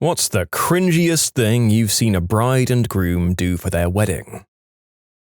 What's the cringiest thing you've seen a bride and groom do for their wedding?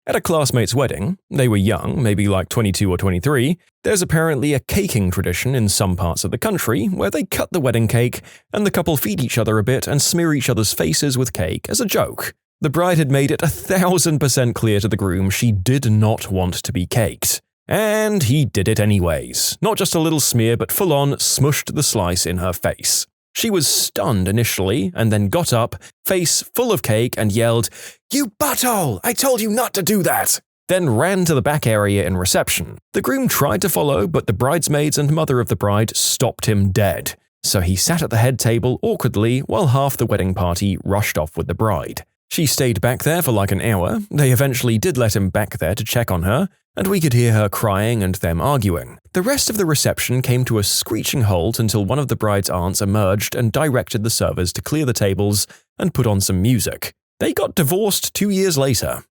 At a classmate's wedding, they were young, maybe like 22 or 23, there's apparently a caking tradition in some parts of the country where they cut the wedding cake and the couple feed each other a bit and smear each other's faces with cake as a joke. The bride had made it 1,000% clear to the groom she did not want to be caked. And he did it anyways. Not just a little smear, but full-on smushed the slice in her face. She was stunned initially, and then got up, face full of cake, and yelled, "You butthole! I told you not to do that!" Then ran to the back area in reception. The groom tried to follow, but the bridesmaids and mother of the bride stopped him dead. So he sat at the head table awkwardly while half the wedding party rushed off with the bride. She stayed back there for like an hour. They eventually did let him back there to check on her, and we could hear her crying and them arguing. The rest of the reception came to a screeching halt until one of the bride's aunts emerged and directed the servers to clear the tables and put on some music. They got divorced 2 years later.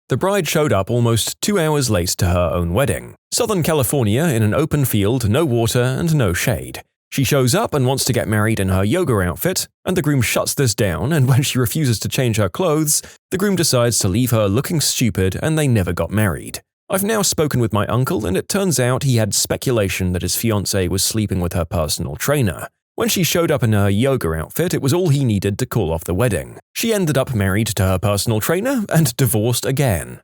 The bride showed up almost 2 hours late to her own wedding. Southern California in an open field, no water and no shade. She shows up and wants to get married in her yoga outfit, and the groom shuts this down, and when she refuses to change her clothes, the groom decides to leave her looking stupid and they never got married. I've now spoken with my uncle, and it turns out he had speculation that his fiancée was sleeping with her personal trainer. When she showed up in her yoga outfit, it was all he needed to call off the wedding. She ended up married to her personal trainer and divorced again.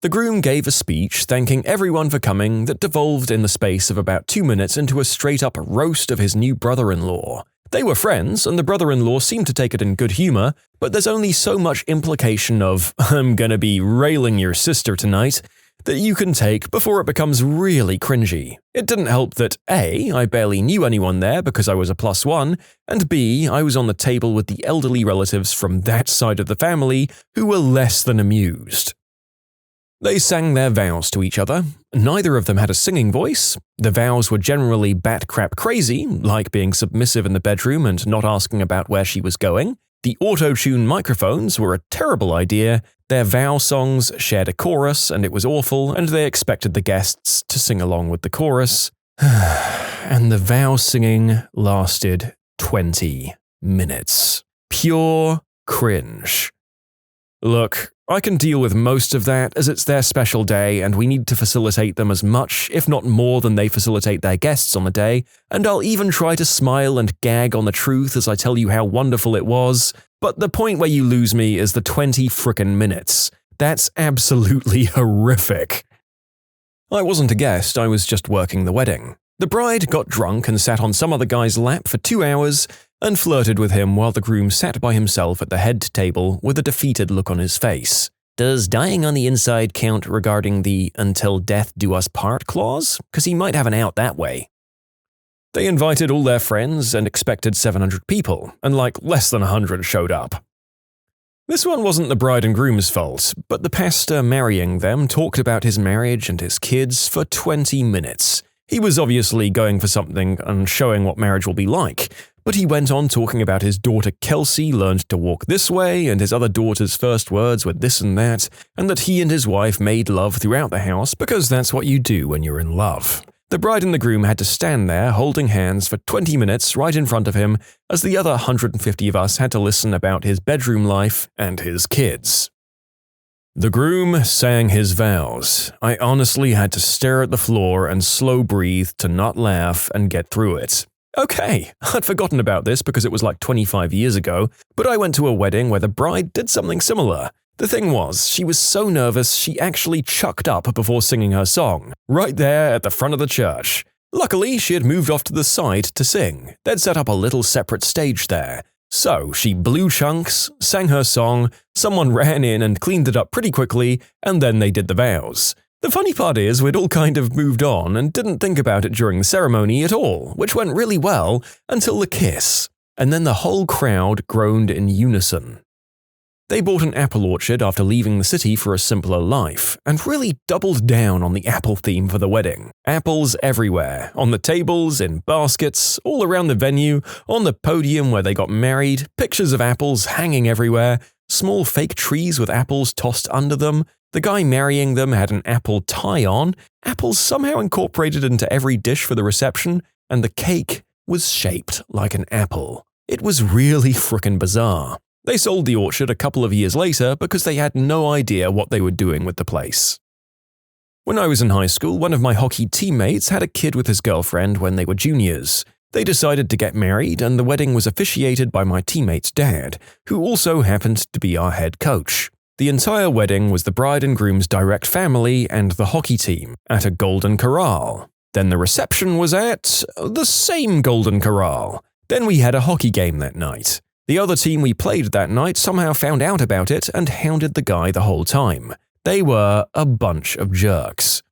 The groom gave a speech thanking everyone for coming that devolved in the space of about 2 minutes into a straight-up roast of his new brother-in-law. They were friends, and the brother-in-law seemed to take it in good humor, but there's only so much implication of, "I'm gonna be railing your sister tonight," that you can take before it becomes really cringy. It didn't help that A, I barely knew anyone there because I was a +1, and B, I was on the table with the elderly relatives from that side of the family who were less than amused. They sang their vows to each other. Neither of them had a singing voice. The vows were generally bat-crap crazy, like being submissive in the bedroom and not asking about where she was going. The auto-tune microphones were a terrible idea. Their vow songs shared a chorus, and it was awful, and they expected the guests to sing along with the chorus. And the vow singing lasted 20 minutes. Pure cringe. Look, I can deal with most of that as it's their special day and we need to facilitate them as much, if not more than they facilitate their guests on the day, and I'll even try to smile and gag on the truth as I tell you how wonderful it was, but the point where you lose me is the 20 frickin' minutes. That's absolutely horrific. I wasn't a guest, I was just working the wedding. The bride got drunk and sat on some other guy's lap for 2 hours and flirted with him while the groom sat by himself at the head table with a defeated look on his face. Does dying on the inside count regarding the "until death do us part" clause? Because he might have an out that way. They invited all their friends and expected 700 people, and like less than 100 showed up. This one wasn't the bride and groom's fault, but the pastor marrying them talked about his marriage and his kids for 20 minutes. He was obviously going for something and showing what marriage will be like, but he went on talking about his daughter Kelsey learned to walk this way and his other daughter's first words were this and that he and his wife made love throughout the house because that's what you do when you're in love. The bride and the groom had to stand there holding hands for 20 minutes right in front of him as the other 150 of us had to listen about his bedroom life and his kids. The groom sang his vows. I honestly had to stare at the floor and slow breathe to not laugh and get through it. Okay, I'd forgotten about this because it was like 25 years ago, but I went to a wedding where the bride did something similar. The thing was, she was so nervous she actually chucked up before singing her song, right there at the front of the church. Luckily, she had moved off to the side to sing. They'd set up a little separate stage there. So she blew chunks, sang her song, someone ran in and cleaned it up pretty quickly, and then they did the vows. The funny part is we'd all kind of moved on and didn't think about it during the ceremony at all, which went really well until the kiss. And then the whole crowd groaned in unison. They bought an apple orchard after leaving the city for a simpler life, and really doubled down on the apple theme for the wedding. Apples everywhere, on the tables, in baskets, all around the venue, on the podium where they got married, pictures of apples hanging everywhere, small fake trees with apples tossed under them. The guy marrying them had an apple tie on, apples somehow incorporated into every dish for the reception, and the cake was shaped like an apple. It was really frickin' bizarre. They sold the orchard a couple of years later because they had no idea what they were doing with the place. When I was in high school, one of my hockey teammates had a kid with his girlfriend when they were juniors. They decided to get married, and the wedding was officiated by my teammate's dad, who also happened to be our head coach. The entire wedding was the bride and groom's direct family and the hockey team at a Golden Corral. Then the reception was at the same Golden Corral. Then we had a hockey game that night. The other team we played that night somehow found out about it and hounded the guy the whole time. They were a bunch of jerks.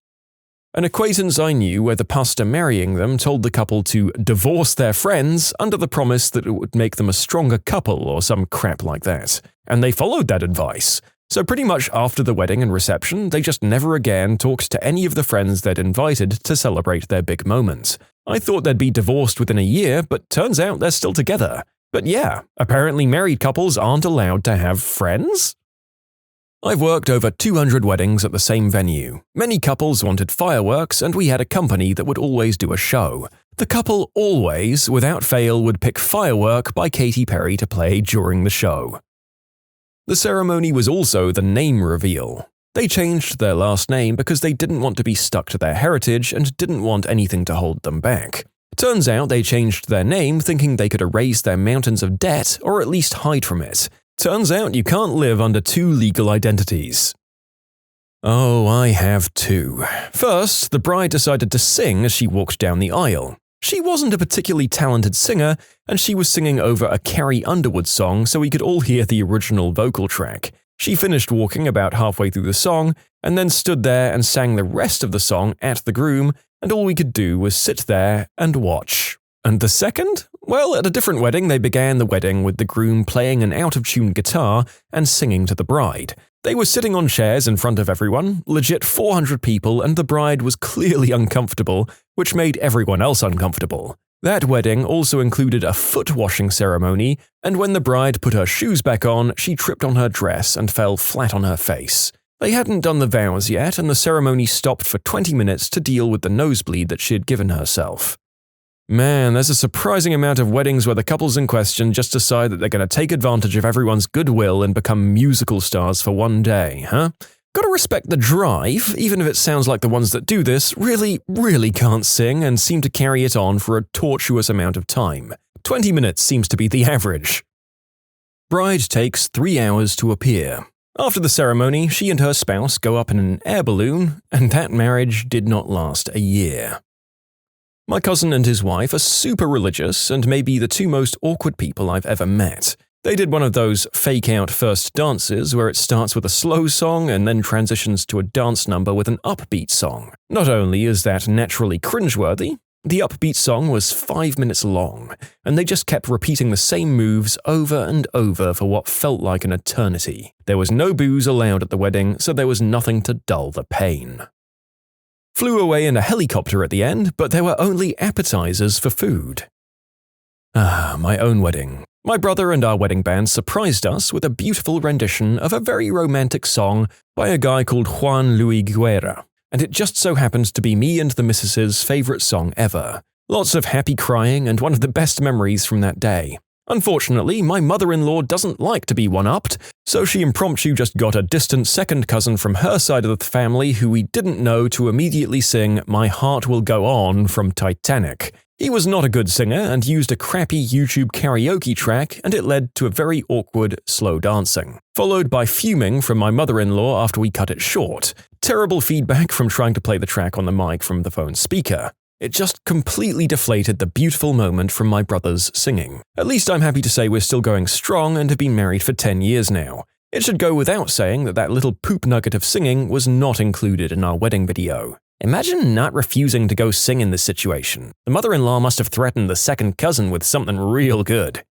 An acquaintance I knew where the pastor marrying them told the couple to divorce their friends under the promise that it would make them a stronger couple or some crap like that. And they followed that advice. So pretty much after the wedding and reception, they just never again talked to any of the friends they'd invited to celebrate their big moment. I thought they'd be divorced within a year, but turns out they're still together. But yeah, apparently married couples aren't allowed to have friends? I've worked over 200 weddings at the same venue. Many couples wanted fireworks, and we had a company that would always do a show. The couple always, without fail, would pick Firework by Katy Perry to play during the show. The ceremony was also the name reveal. They changed their last name because they didn't want to be stuck to their heritage and didn't want anything to hold them back. Turns out they changed their name thinking they could erase their mountains of debt or at least hide from it. Turns out you can't live under two legal identities. Oh, I have two. First, the bride decided to sing as she walked down the aisle. She wasn't a particularly talented singer, and she was singing over a Carrie Underwood song so we could all hear the original vocal track. She finished walking about halfway through the song, and then stood there and sang the rest of the song at the groom, and all we could do was sit there and watch. And the second? Well, at a different wedding, they began the wedding with the groom playing an out-of-tune guitar and singing to the bride. They were sitting on chairs in front of everyone, legit 400 people, and the bride was clearly uncomfortable, which made everyone else uncomfortable. That wedding also included a foot-washing ceremony, and when the bride put her shoes back on, she tripped on her dress and fell flat on her face. They hadn't done the vows yet, and the ceremony stopped for 20 minutes to deal with the nosebleed that she had given herself. Man, there's a surprising amount of weddings where the couples in question just decide that they're going to take advantage of everyone's goodwill and become musical stars for one day, huh? Gotta respect the drive, even if it sounds like the ones that do this really can't sing and seem to carry it on for a tortuous amount of time. 20 minutes seems to be the average. Bride takes 3 hours to appear. After the ceremony, she and her spouse go up in an air balloon, and that marriage did not last a year. My cousin and his wife are super religious and may be the two most awkward people I've ever met. They did one of those fake-out first dances where it starts with a slow song and then transitions to a dance number with an upbeat song. Not only is that naturally cringeworthy, the upbeat song was 5 minutes long, and they just kept repeating the same moves over and over for what felt like an eternity. There was no booze allowed at the wedding, so there was nothing to dull the pain. Flew away in a helicopter at the end, but there were only appetizers for food. My own wedding. My brother and our wedding band surprised us with a beautiful rendition of a very romantic song by a guy called Juan Luis Guerra, and it just so happened to be me and the missus's favorite song ever. Lots of happy crying and one of the best memories from that day. Unfortunately, my mother-in-law doesn't like to be one-upped, so she impromptu just got a distant second cousin from her side of the family who we didn't know to immediately sing My Heart Will Go On from Titanic. He was not a good singer and used a crappy YouTube karaoke track, and it led to a very awkward, slow dancing, followed by fuming from my mother-in-law after we cut it short. Terrible feedback from trying to play the track on the mic from the phone speaker. It just completely deflated the beautiful moment from my brother's singing. At least I'm happy to say we're still going strong and have been married for 10 years now. It should go without saying that little poop nugget of singing was not included in our wedding video. Imagine not refusing to go sing in this situation. The mother-in-law must have threatened the second cousin with something real good.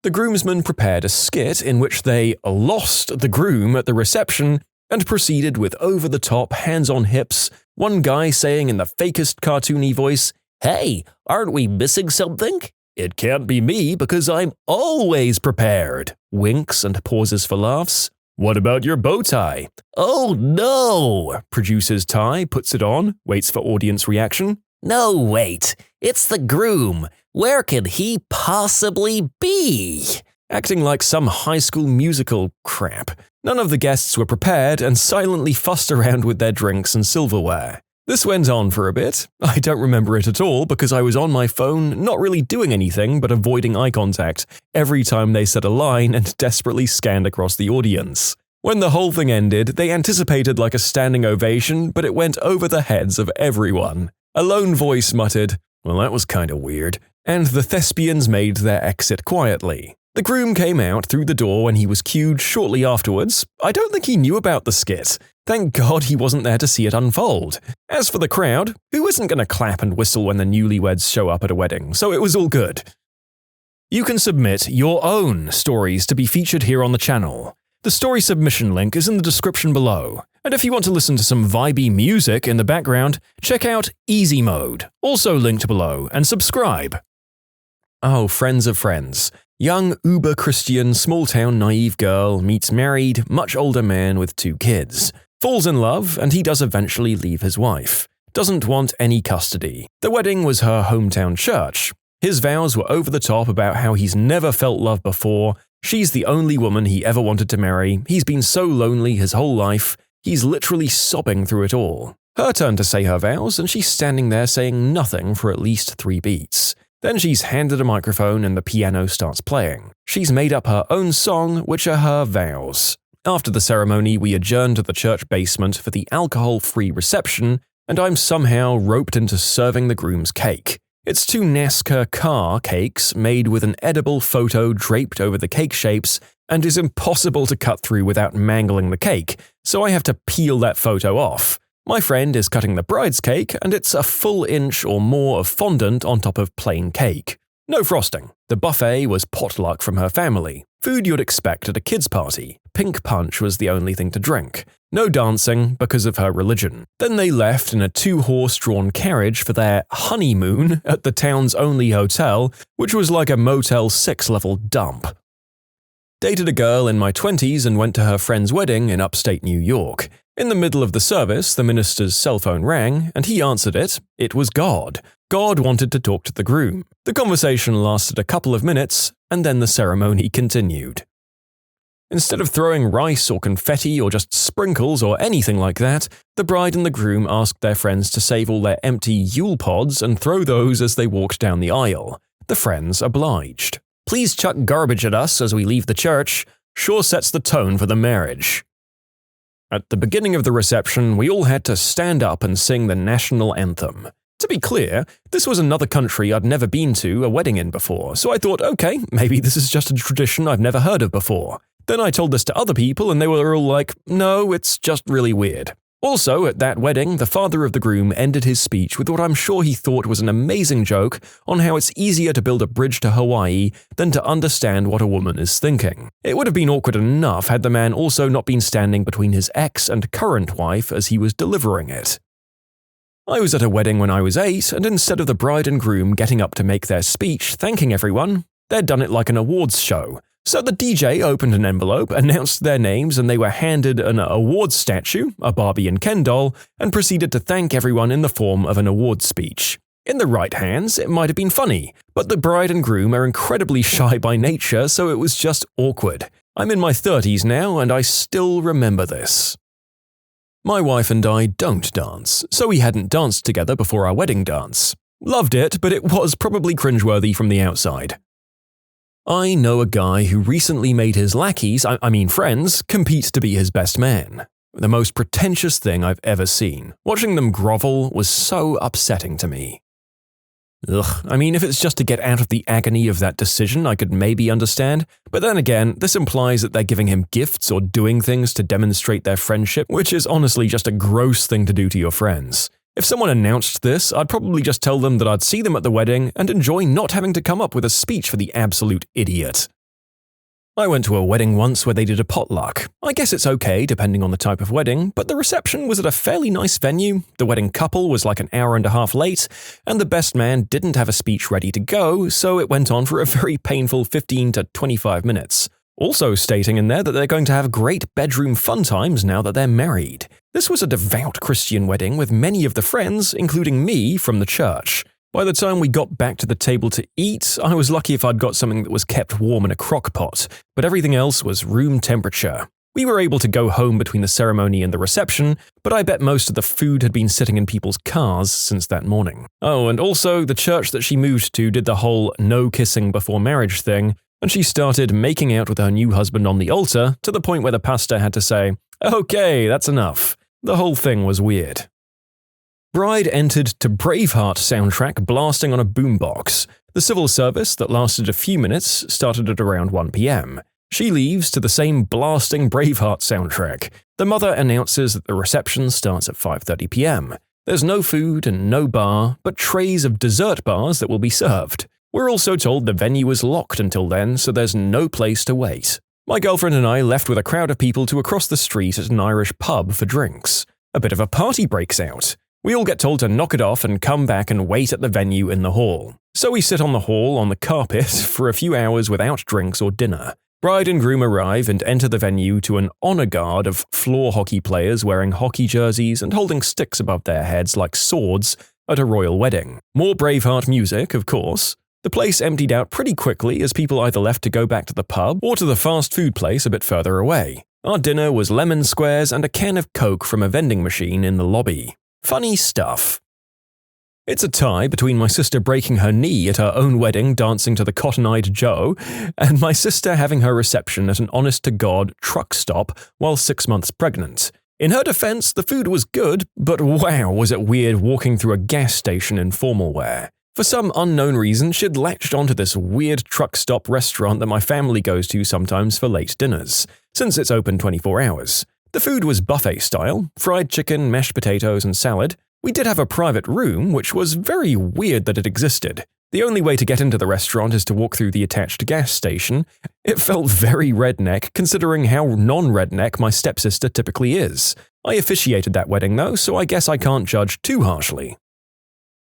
The groomsmen prepared a skit in which they lost the groom at the reception and proceeded with over-the-top, hands-on-hips, one guy saying in the fakest cartoony voice, "Hey, aren't we missing something? It can't be me because I'm always prepared." Winks and pauses for laughs. "What about your bow tie?" "Oh no!" Produces tie, puts it on, waits for audience reaction. No, wait, it's the groom. Where could he possibly be? Acting like some high school musical crap. None of the guests were prepared and silently fussed around with their drinks and silverware. This went on for a bit. I don't remember it at all because I was on my phone, not really doing anything but avoiding eye contact every time they said a line and desperately scanned across the audience. When the whole thing ended, they anticipated like a standing ovation, but it went over the heads of everyone. A lone voice muttered, "Well, that was kinda weird," and the thespians made their exit quietly. The groom came out through the door when he was cued shortly afterwards. I don't think he knew about the skit. Thank God he wasn't there to see it unfold. As for the crowd, who isn't going to clap and whistle when the newlyweds show up at a wedding, so it was all good. You can submit your own stories to be featured here on the channel. The story submission link is in the description below. And if you want to listen to some vibey music in the background, check out easymode, also linked below, and subscribe. Oh, friends of friends. Young, uber-Christian, small-town naive girl meets married, much older man with 2 kids. Falls in love, and he does eventually leave his wife. Doesn't want any custody. The wedding was her hometown church. His vows were over the top about how he's never felt love before. She's the only woman he ever wanted to marry. He's been so lonely his whole life. He's literally sobbing through it all. Her turn to say her vows, and she's standing there saying nothing for at least 3 beats. Then she's handed a microphone and the piano starts playing. She's made up her own song, which are her vows. After the ceremony, we adjourn to the church basement for the alcohol-free reception, and I'm somehow roped into serving the groom's cake. It's 2 NASCAR car cakes made with an edible photo draped over the cake shapes and is impossible to cut through without mangling the cake, so I have to peel that photo off. My friend is cutting the bride's cake, and it's a full inch or more of fondant on top of plain cake. No frosting. The buffet was potluck from her family. Food you'd expect at a kid's party. Pink punch was the only thing to drink. No dancing because of her religion. Then they left in a 2-horse-drawn carriage for their honeymoon at the town's only hotel, which was like a Motel 6-level dump. Dated a girl in my 20s and went to her friend's wedding in upstate New York. In the middle of the service, the minister's cell phone rang, and he answered it. It was God. God wanted to talk to the groom. The conversation lasted a couple of minutes, and then the ceremony continued. Instead of throwing rice or confetti or just sprinkles or anything like that, the bride and the groom asked their friends to save all their empty Yule pods and throw those as they walked down the aisle. The friends obliged. "Please chuck garbage at us as we leave the church. Sure sets the tone for the marriage." At the beginning of the reception, we all had to stand up and sing the national anthem. To be clear, this was another country I'd never been to a wedding in before, so I thought, okay, maybe this is just a tradition I've never heard of before. Then I told this to other people and they were all like, no, it's just really weird. Also, at that wedding, the father of the groom ended his speech with what I'm sure he thought was an amazing joke on how it's easier to build a bridge to Hawaii than to understand what a woman is thinking. It would have been awkward enough had the man also not been standing between his ex and current wife as he was delivering it. I was at a wedding when I was 8, and instead of the bride and groom getting up to make their speech thanking everyone, they'd done it like an awards show. So the DJ opened an envelope, announced their names, and they were handed an awards statue, a Barbie and Ken doll, and proceeded to thank everyone in the form of an awards speech. In the right hands, it might have been funny, but the bride and groom are incredibly shy by nature, so it was just awkward. I'm in my 30s now, and I still remember this. My wife and I don't dance, so we hadn't danced together before our wedding dance. Loved it, but it was probably cringeworthy from the outside. I know a guy who recently made his lackeys, friends, compete to be his best man. The most pretentious thing I've ever seen. Watching them grovel was so upsetting to me. If it's just to get out of the agony of that decision, I could maybe understand, but then again, this implies that they're giving him gifts or doing things to demonstrate their friendship, which is honestly just a gross thing to do to your friends. If someone announced this, I'd probably just tell them that I'd see them at the wedding and enjoy not having to come up with a speech for the absolute idiot. I went to a wedding once where they did a potluck. I guess it's okay depending on the type of wedding, but the reception was at a fairly nice venue, the wedding couple was like an hour and a half late, and the best man didn't have a speech ready to go, so it went on for a very painful 15 to 25 minutes. Also stating in there that they're going to have great bedroom fun times now that they're married. This was a devout Christian wedding with many of the friends, including me, from the church. By the time we got back to the table to eat, I was lucky if I'd got something that was kept warm in a crock pot, but everything else was room temperature. We were able to go home between the ceremony and the reception, but I bet most of the food had been sitting in people's cars since that morning. Oh, and also, the church that she moved to did the whole no kissing before marriage thing, and she started making out with her new husband on the altar to the point where the pastor had to say, "Okay, that's enough." The whole thing was weird. Bride entered to Braveheart soundtrack blasting on a boombox. The civil service that lasted a few minutes started at around 1 p.m. She leaves to the same blasting Braveheart soundtrack. The mother announces that the reception starts at 5:30 p.m. There's no food and no bar, but trays of dessert bars that will be served. We're also told the venue is locked until then, so there's no place to wait. My girlfriend and I left with a crowd of people to across the street at an Irish pub for drinks. A bit of a party breaks out. We all get told to knock it off and come back and wait at the venue in the hall. So we sit on the hall on the carpet for a few hours without drinks or dinner. Bride and groom arrive and enter the venue to an honor guard of floor hockey players wearing hockey jerseys and holding sticks above their heads like swords at a royal wedding. More Braveheart music, of course. The place emptied out pretty quickly as people either left to go back to the pub or to the fast food place a bit further away. Our dinner was lemon squares and a can of Coke from a vending machine in the lobby. Funny stuff. It's a tie between my sister breaking her knee at her own wedding dancing to the Cotton-Eyed Joe and my sister having her reception at an honest-to-God truck stop while 6 months pregnant. In her defense, the food was good, but wow, was it weird walking through a gas station in formal wear. For some unknown reason, she'd latched onto this weird truck stop restaurant that my family goes to sometimes for late dinners, since it's open 24 hours. The food was buffet style, fried chicken, mashed potatoes, and salad. We did have a private room, which was very weird that it existed. The only way to get into the restaurant is to walk through the attached gas station. It felt very redneck, considering how non-redneck my stepsister typically is. I officiated that wedding though, so I guess I can't judge too harshly.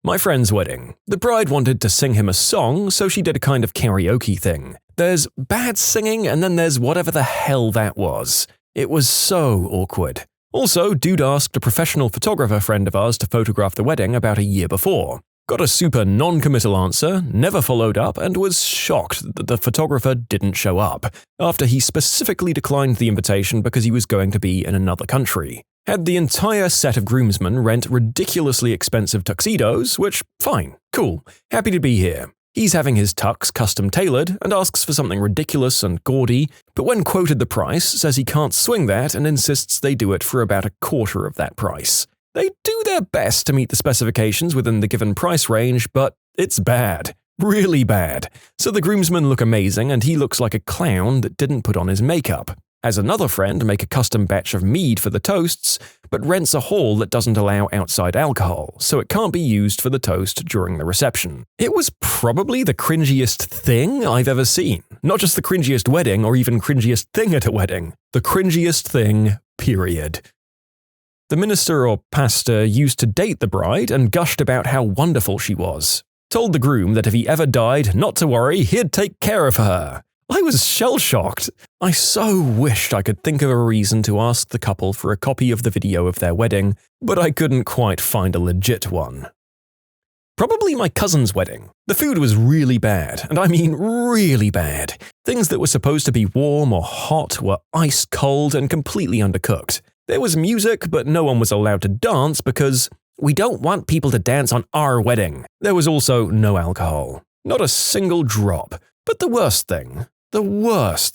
My friend's wedding. The bride wanted to sing him a song, so she did a kind of karaoke thing. There's bad singing, and then there's whatever the hell that was. It was so awkward. Also, dude asked a professional photographer friend of ours to photograph the wedding about a year before. Got a super non-committal answer, never followed up, and was shocked that the photographer didn't show up, after he specifically declined the invitation because he was going to be in another country. Had the entire set of groomsmen rent ridiculously expensive tuxedos, which, fine, cool, happy to be here. He's having his tux custom-tailored and asks for something ridiculous and gaudy, but when quoted the price, says he can't swing that and insists they do it for about a quarter of that price. They do their best to meet the specifications within the given price range, but it's bad. Really bad. So the groomsmen look amazing and he looks like a clown that didn't put on his makeup. Has another friend make a custom batch of mead for the toasts, but rents a hall that doesn't allow outside alcohol, so it can't be used for the toast during the reception. It was probably the cringiest thing I've ever seen. Not just the cringiest wedding or even cringiest thing at a wedding. The cringiest thing, period. The minister or pastor used to date the bride and gushed about how wonderful she was. Told the groom that if he ever died, not to worry, he'd take care of her. I was shell-shocked. I so wished I could think of a reason to ask the couple for a copy of the video of their wedding, but I couldn't quite find a legit one. Probably my cousin's wedding. The food was really bad, and I mean really bad. Things that were supposed to be warm or hot were ice cold and completely undercooked. There was music, but no one was allowed to dance because we don't want people to dance on our wedding. There was also no alcohol. Not a single drop. But the worst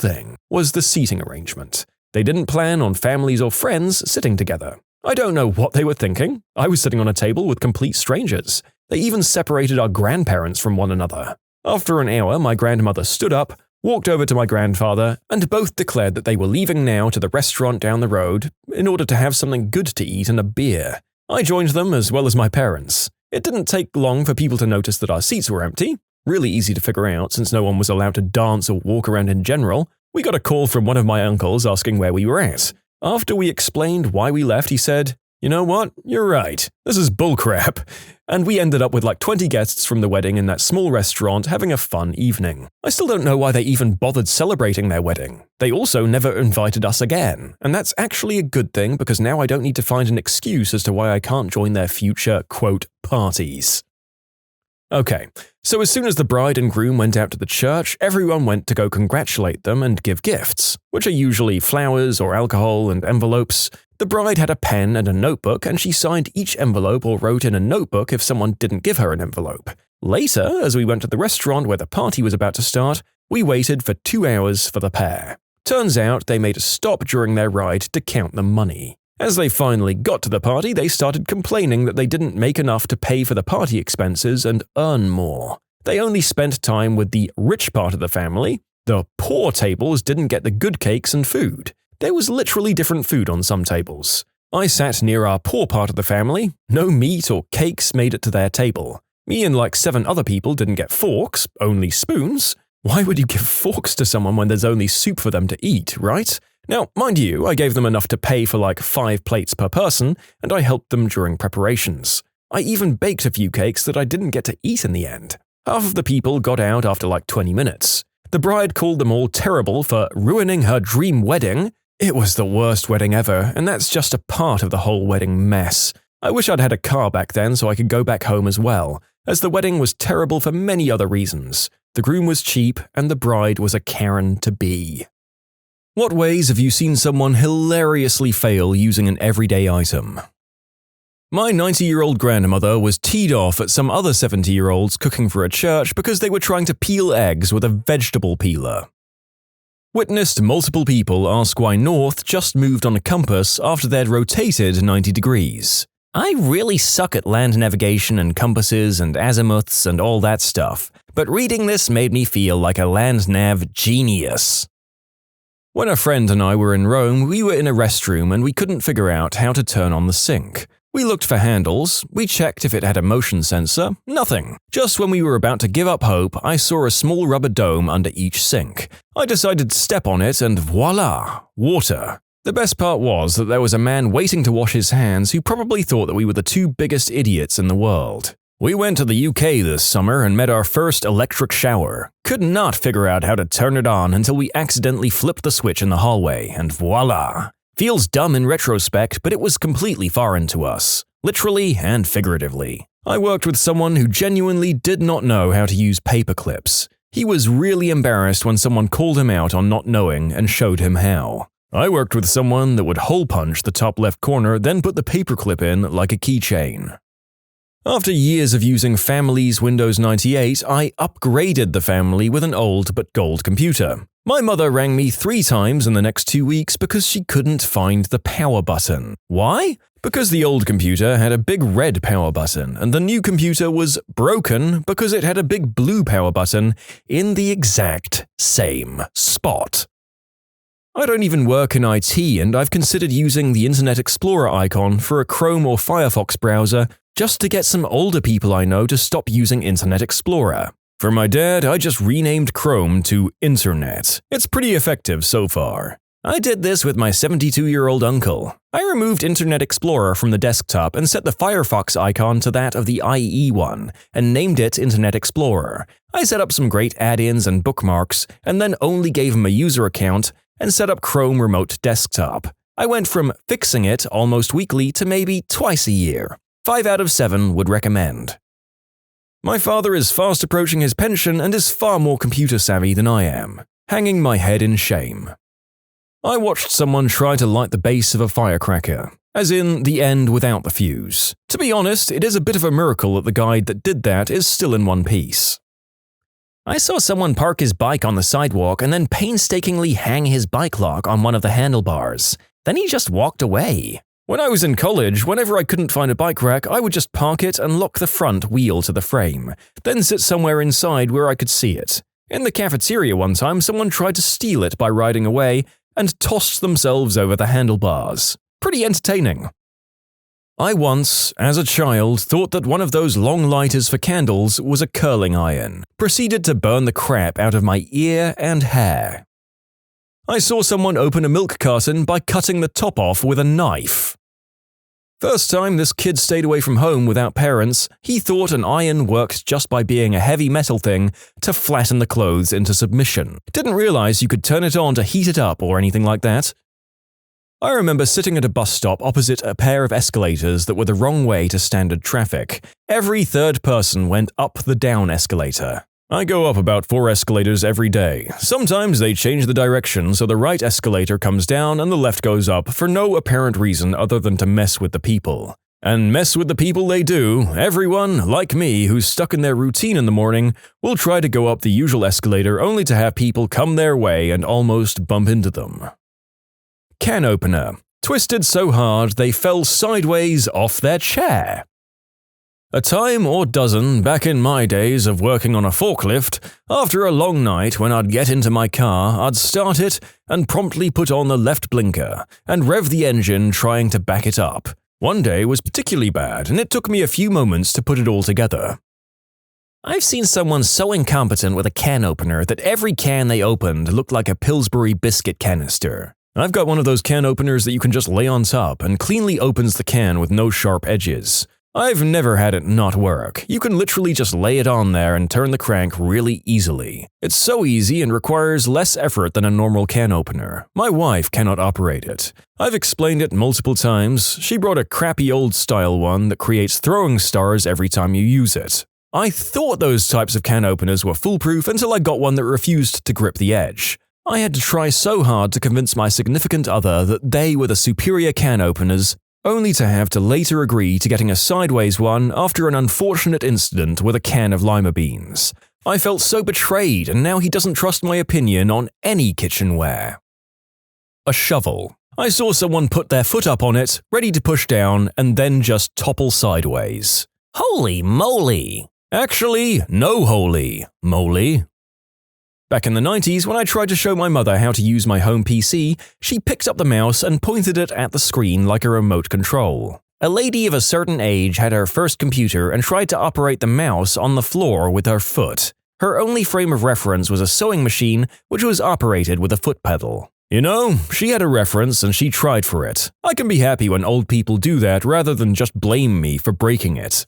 thing was the seating arrangement. They didn't plan on families or friends sitting together. I don't know what they were thinking. I was sitting on a table with complete strangers. They even separated our grandparents from one another. After an hour, my grandmother stood up, walked over to my grandfather, and both declared that they were leaving now to the restaurant down the road in order to have something good to eat and a beer. I joined them as well as my parents. It didn't take long for people to notice that our seats were empty. Really easy to figure out since no one was allowed to dance or walk around in general. We got a call from one of my uncles asking where we were at. After we explained why we left, he said, You know what? You're right. This is bullcrap. And we ended up with like 20 guests from the wedding in that small restaurant having a fun evening. I still don't know why they even bothered celebrating their wedding. They also never invited us again. And that's actually a good thing because now I don't need to find an excuse as to why I can't join their future, quote, parties. Okay, so as soon as the bride and groom went out to the church, everyone went to go congratulate them and give gifts, which are usually flowers or alcohol and envelopes. The bride had a pen and a notebook, and she signed each envelope or wrote in a notebook if someone didn't give her an envelope. Later, as we went to the restaurant where the party was about to start, we waited for 2 hours for the pair. Turns out they made a stop during their ride to count the money. As they finally got to the party, they started complaining that they didn't make enough to pay for the party expenses and earn more. They only spent time with the rich part of the family. The poor tables didn't get the good cakes and food. There was literally different food on some tables. I sat near our poor part of the family. No meat or cakes made it to their table. Me and like 7 other people didn't get forks, only spoons. Why would you give forks to someone when there's only soup for them to eat, right? Now, mind you, I gave them enough to pay for like 5 plates per person, and I helped them during preparations. I even baked a few cakes that I didn't get to eat in the end. Half of the people got out after like 20 minutes. The bride called them all terrible for ruining her dream wedding. It was the worst wedding ever, and that's just a part of the whole wedding mess. I wish I'd had a car back then so I could go back home as well, as the wedding was terrible for many other reasons. The groom was cheap, and the bride was a Karen to be. What ways have you seen someone hilariously fail using an everyday item? My 90-year-old grandmother was teed off at some other 70-year-olds cooking for a church because they were trying to peel eggs with a vegetable peeler. Witnessed multiple people ask why north just moved on a compass after they'd rotated 90 degrees. I really suck at land navigation and compasses and azimuths and all that stuff, but reading this made me feel like a land nav genius. When a friend and I were in Rome, we were in a restroom and we couldn't figure out how to turn on the sink. We looked for handles, we checked if it had a motion sensor, nothing. Just when we were about to give up hope, I saw a small rubber dome under each sink. I decided to step on it and voila, water. The best part was that there was a man waiting to wash his hands who probably thought that we were the 2 biggest idiots in the world. We went to the UK this summer and met our first electric shower. Could not figure out how to turn it on until we accidentally flipped the switch in the hallway, and voila! Feels dumb in retrospect, but it was completely foreign to us, literally and figuratively. I worked with someone who genuinely did not know how to use paper clips. He was really embarrassed when someone called him out on not knowing and showed him how. I worked with someone that would hole punch the top left corner, then put the paperclip in like a keychain. After years of using family's Windows 98, I upgraded the family with an old but gold computer. My mother rang me 3 times in the next 2 weeks because she couldn't find the power button. Why? Because the old computer had a big red power button, and the new computer was broken because it had a big blue power button in the exact same spot. I don't even work in IT, and I've considered using the Internet Explorer icon for a Chrome or Firefox browser just to get some older people I know to stop using Internet Explorer. For my dad, I just renamed Chrome to Internet. It's pretty effective so far. I did this with my 72-year-old uncle. I removed Internet Explorer from the desktop and set the Firefox icon to that of the IE one, and named it Internet Explorer. I set up some great add-ins and bookmarks, and then only gave him a user account and set up Chrome Remote Desktop. I went from fixing it almost weekly to maybe twice a year. 5 out of 7 would recommend. My father is fast approaching his pension and is far more computer savvy than I am, hanging my head in shame. I watched someone try to light the base of a firecracker, as in the end without the fuse. To be honest, it is a bit of a miracle that the guy that did that is still in one piece. I saw someone park his bike on the sidewalk and then painstakingly hang his bike lock on one of the handlebars. Then he just walked away. When I was in college, whenever I couldn't find a bike rack, I would just park it and lock the front wheel to the frame, then sit somewhere inside where I could see it. In the cafeteria one time, someone tried to steal it by riding away and tossed themselves over the handlebars. Pretty entertaining. I once, as a child, thought that one of those long lighters for candles was a curling iron, proceeded to burn the crap out of my ear and hair. I saw someone open a milk carton by cutting the top off with a knife. First time this kid stayed away from home without parents, he thought an iron worked just by being a heavy metal thing to flatten the clothes into submission. Didn't realize you could turn it on to heat it up or anything like that. I remember sitting at a bus stop opposite a pair of escalators that were the wrong way to standard traffic. Every third person went up the down escalator. I go up about 4 escalators every day. Sometimes they change the direction so the right escalator comes down and the left goes up for no apparent reason other than to mess with the people. And mess with the people they do. Everyone, like me, who's stuck in their routine in the morning, will try to go up the usual escalator only to have people come their way and almost bump into them. Can opener. Twisted so hard they fell sideways off their chair. A time or dozen back in my days of working on a forklift, after a long night when I'd get into my car, I'd start it and promptly put on the left blinker and rev the engine trying to back it up. One day was particularly bad and it took me a few moments to put it all together. I've seen someone so incompetent with a can opener that every can they opened looked like a Pillsbury biscuit canister. I've got one of those can openers that you can just lay on top and cleanly opens the can with no sharp edges. I've never had it not work. You can literally just lay it on there and turn the crank really easily. It's so easy and requires less effort than a normal can opener. My wife cannot operate it. I've explained it multiple times. She brought a crappy old style one that creates throwing stars every time you use it. I thought those types of can openers were foolproof until I got one that refused to grip the edge. I had to try so hard to convince my significant other that they were the superior can openers, only to have to later agree to getting a sideways one after an unfortunate incident with a can of lima beans. I felt so betrayed, and now he doesn't trust my opinion on any kitchenware. A shovel. I saw someone put their foot up on it, ready to push down, and then just topple sideways. Holy moly! Actually, no holy moly. Back in the 90s, when I tried to show my mother how to use my home PC, she picked up the mouse and pointed it at the screen like a remote control. A lady of a certain age had her first computer and tried to operate the mouse on the floor with her foot. Her only frame of reference was a sewing machine, which was operated with a foot pedal. You know, she had a reference and she tried for it. I can be happy when old people do that rather than just blame me for breaking it.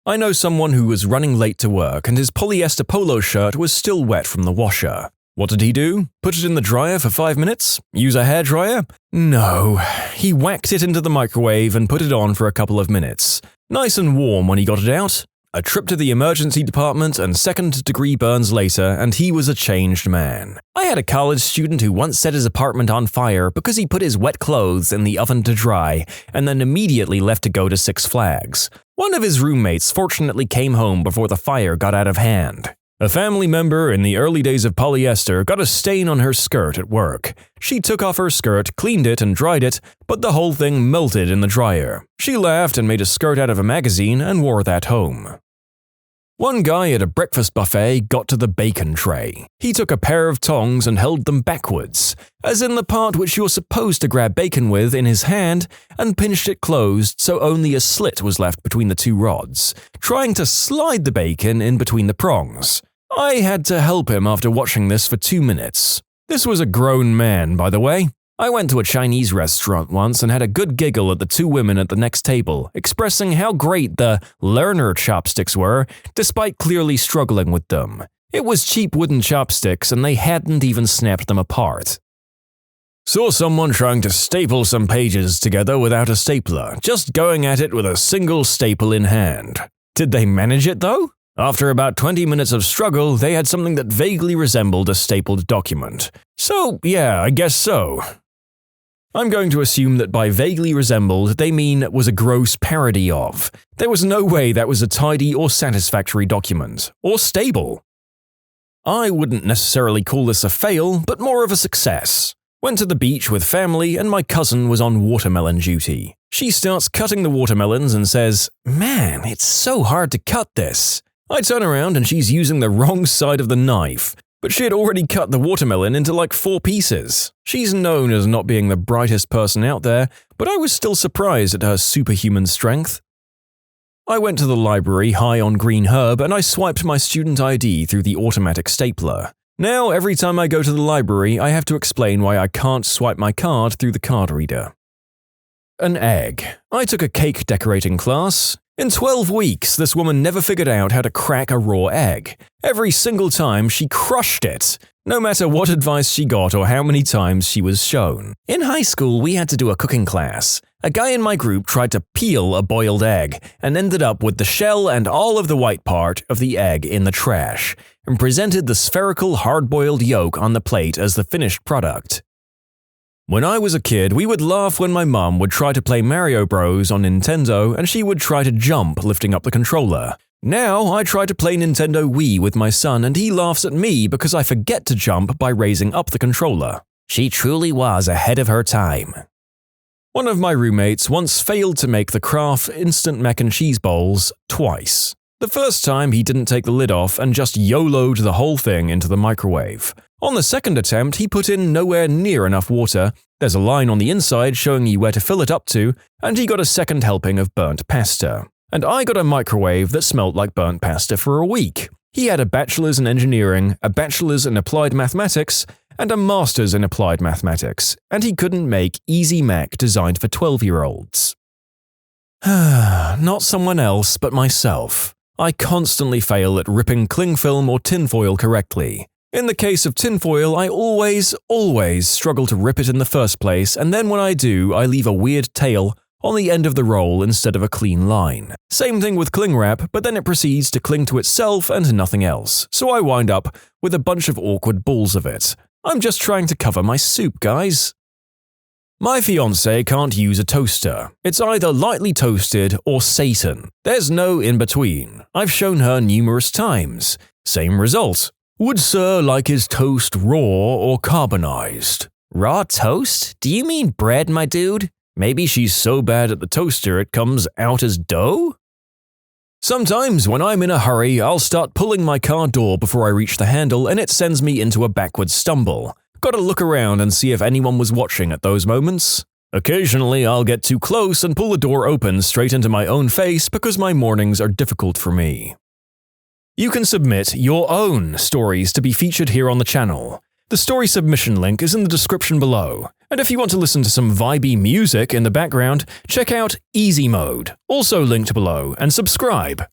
I know someone who was running late to work and his polyester polo shirt was still wet from the washer. What did he do? Put it in the dryer for 5 minutes? Use a hairdryer? No. He whacked it into the microwave and put it on for a couple of minutes. Nice and warm when he got it out. A trip to the emergency department and second-degree burns later, and he was a changed man. I had a college student who once set his apartment on fire because he put his wet clothes in the oven to dry and then immediately left to go to Six Flags. One of his roommates fortunately came home before the fire got out of hand. A family member in the early days of polyester got a stain on her skirt at work. She took off her skirt, cleaned it, and dried it, but the whole thing melted in the dryer. She laughed and made a skirt out of a magazine and wore that home. One guy at a breakfast buffet got to the bacon tray. He took a pair of tongs and held them backwards, as in the part which you're supposed to grab bacon with, in his hand, and pinched it closed so only a slit was left between the two rods, trying to slide the bacon in between the prongs. I had to help him after watching this for 2 minutes. This was a grown man, by the way. I went to a Chinese restaurant once and had a good giggle at the 2 women at the next table, expressing how great the learner chopsticks were, despite clearly struggling with them. It was cheap wooden chopsticks and they hadn't even snapped them apart. Saw someone trying to staple some pages together without a stapler, just going at it with a single staple in hand. Did they manage it though? After about 20 minutes of struggle, they had something that vaguely resembled a stapled document. So, yeah, I guess so. I'm going to assume that by vaguely resembled, they mean was a gross parody of. There was no way that was a tidy or satisfactory document, or stable. I wouldn't necessarily call this a fail, but more of a success. Went to the beach with family and my cousin was on watermelon duty. She starts cutting the watermelons and says, "Man, it's so hard to cut this." I turn around and she's using the wrong side of the knife, but she had already cut the watermelon into like 4 pieces. She's known as not being the brightest person out there, but I was still surprised at her superhuman strength. I went to the library high on green herb and I swiped my student ID through the automatic stapler. Now, every time I go to the library, I have to explain why I can't swipe my card through the card reader. an egg. I took a cake decorating class. In 12 weeks, this woman never figured out how to crack a raw egg. Every single time, she crushed it, no matter what advice she got or how many times she was shown. In high school, we had to do a cooking class. A guy in my group tried to peel a boiled egg and ended up with the shell and all of the white part of the egg in the trash, and presented the spherical hard-boiled yolk on the plate as the finished product. When I was a kid, we would laugh when my mum would try to play Mario Bros. On Nintendo and she would try to jump lifting up the controller. Now, I try to play Nintendo Wii with my son and he laughs at me because I forget to jump by raising up the controller. She truly was ahead of her time. One of my roommates once failed to make the Kraft instant mac and cheese bowls twice. The first time he didn't take the lid off and just YOLO'd the whole thing into the microwave. On the second attempt, he put in nowhere near enough water, there's a line on the inside showing you where to fill it up to, and he got a second helping of burnt pasta. And I got a microwave that smelled like burnt pasta for a week. He had a bachelor's in engineering, a bachelor's in applied mathematics, and a master's in applied mathematics, and he couldn't make Easy Mac designed for 12-year-olds. Not someone else, but myself. I constantly fail at ripping cling film or tinfoil correctly. In the case of tinfoil, I always struggle to rip it in the first place, and then when I do, I leave a weird tail on the end of the roll instead of a clean line. Same thing with cling wrap, but then it proceeds to cling to itself and nothing else, so I wind up with a bunch of awkward balls of it. I'm just trying to cover my soup, guys. My fiancé can't use a toaster. It's either lightly toasted or Satan. There's no in-between. I've shown her numerous times. Same result. Would sir like his toast raw or carbonized? Raw toast? Do you mean bread, my dude? Maybe she's so bad at the toaster it comes out as dough? Sometimes when I'm in a hurry, I'll start pulling my car door before I reach the handle and it sends me into a backward stumble. Gotta look around and see if anyone was watching at those moments. Occasionally, I'll get too close and pull the door open straight into my own face because my mornings are difficult for me. You can submit your own stories to be featured here on the channel. The story submission link is in the description below. And if you want to listen to some vibey music in the background, check out easymode, also linked below, and subscribe.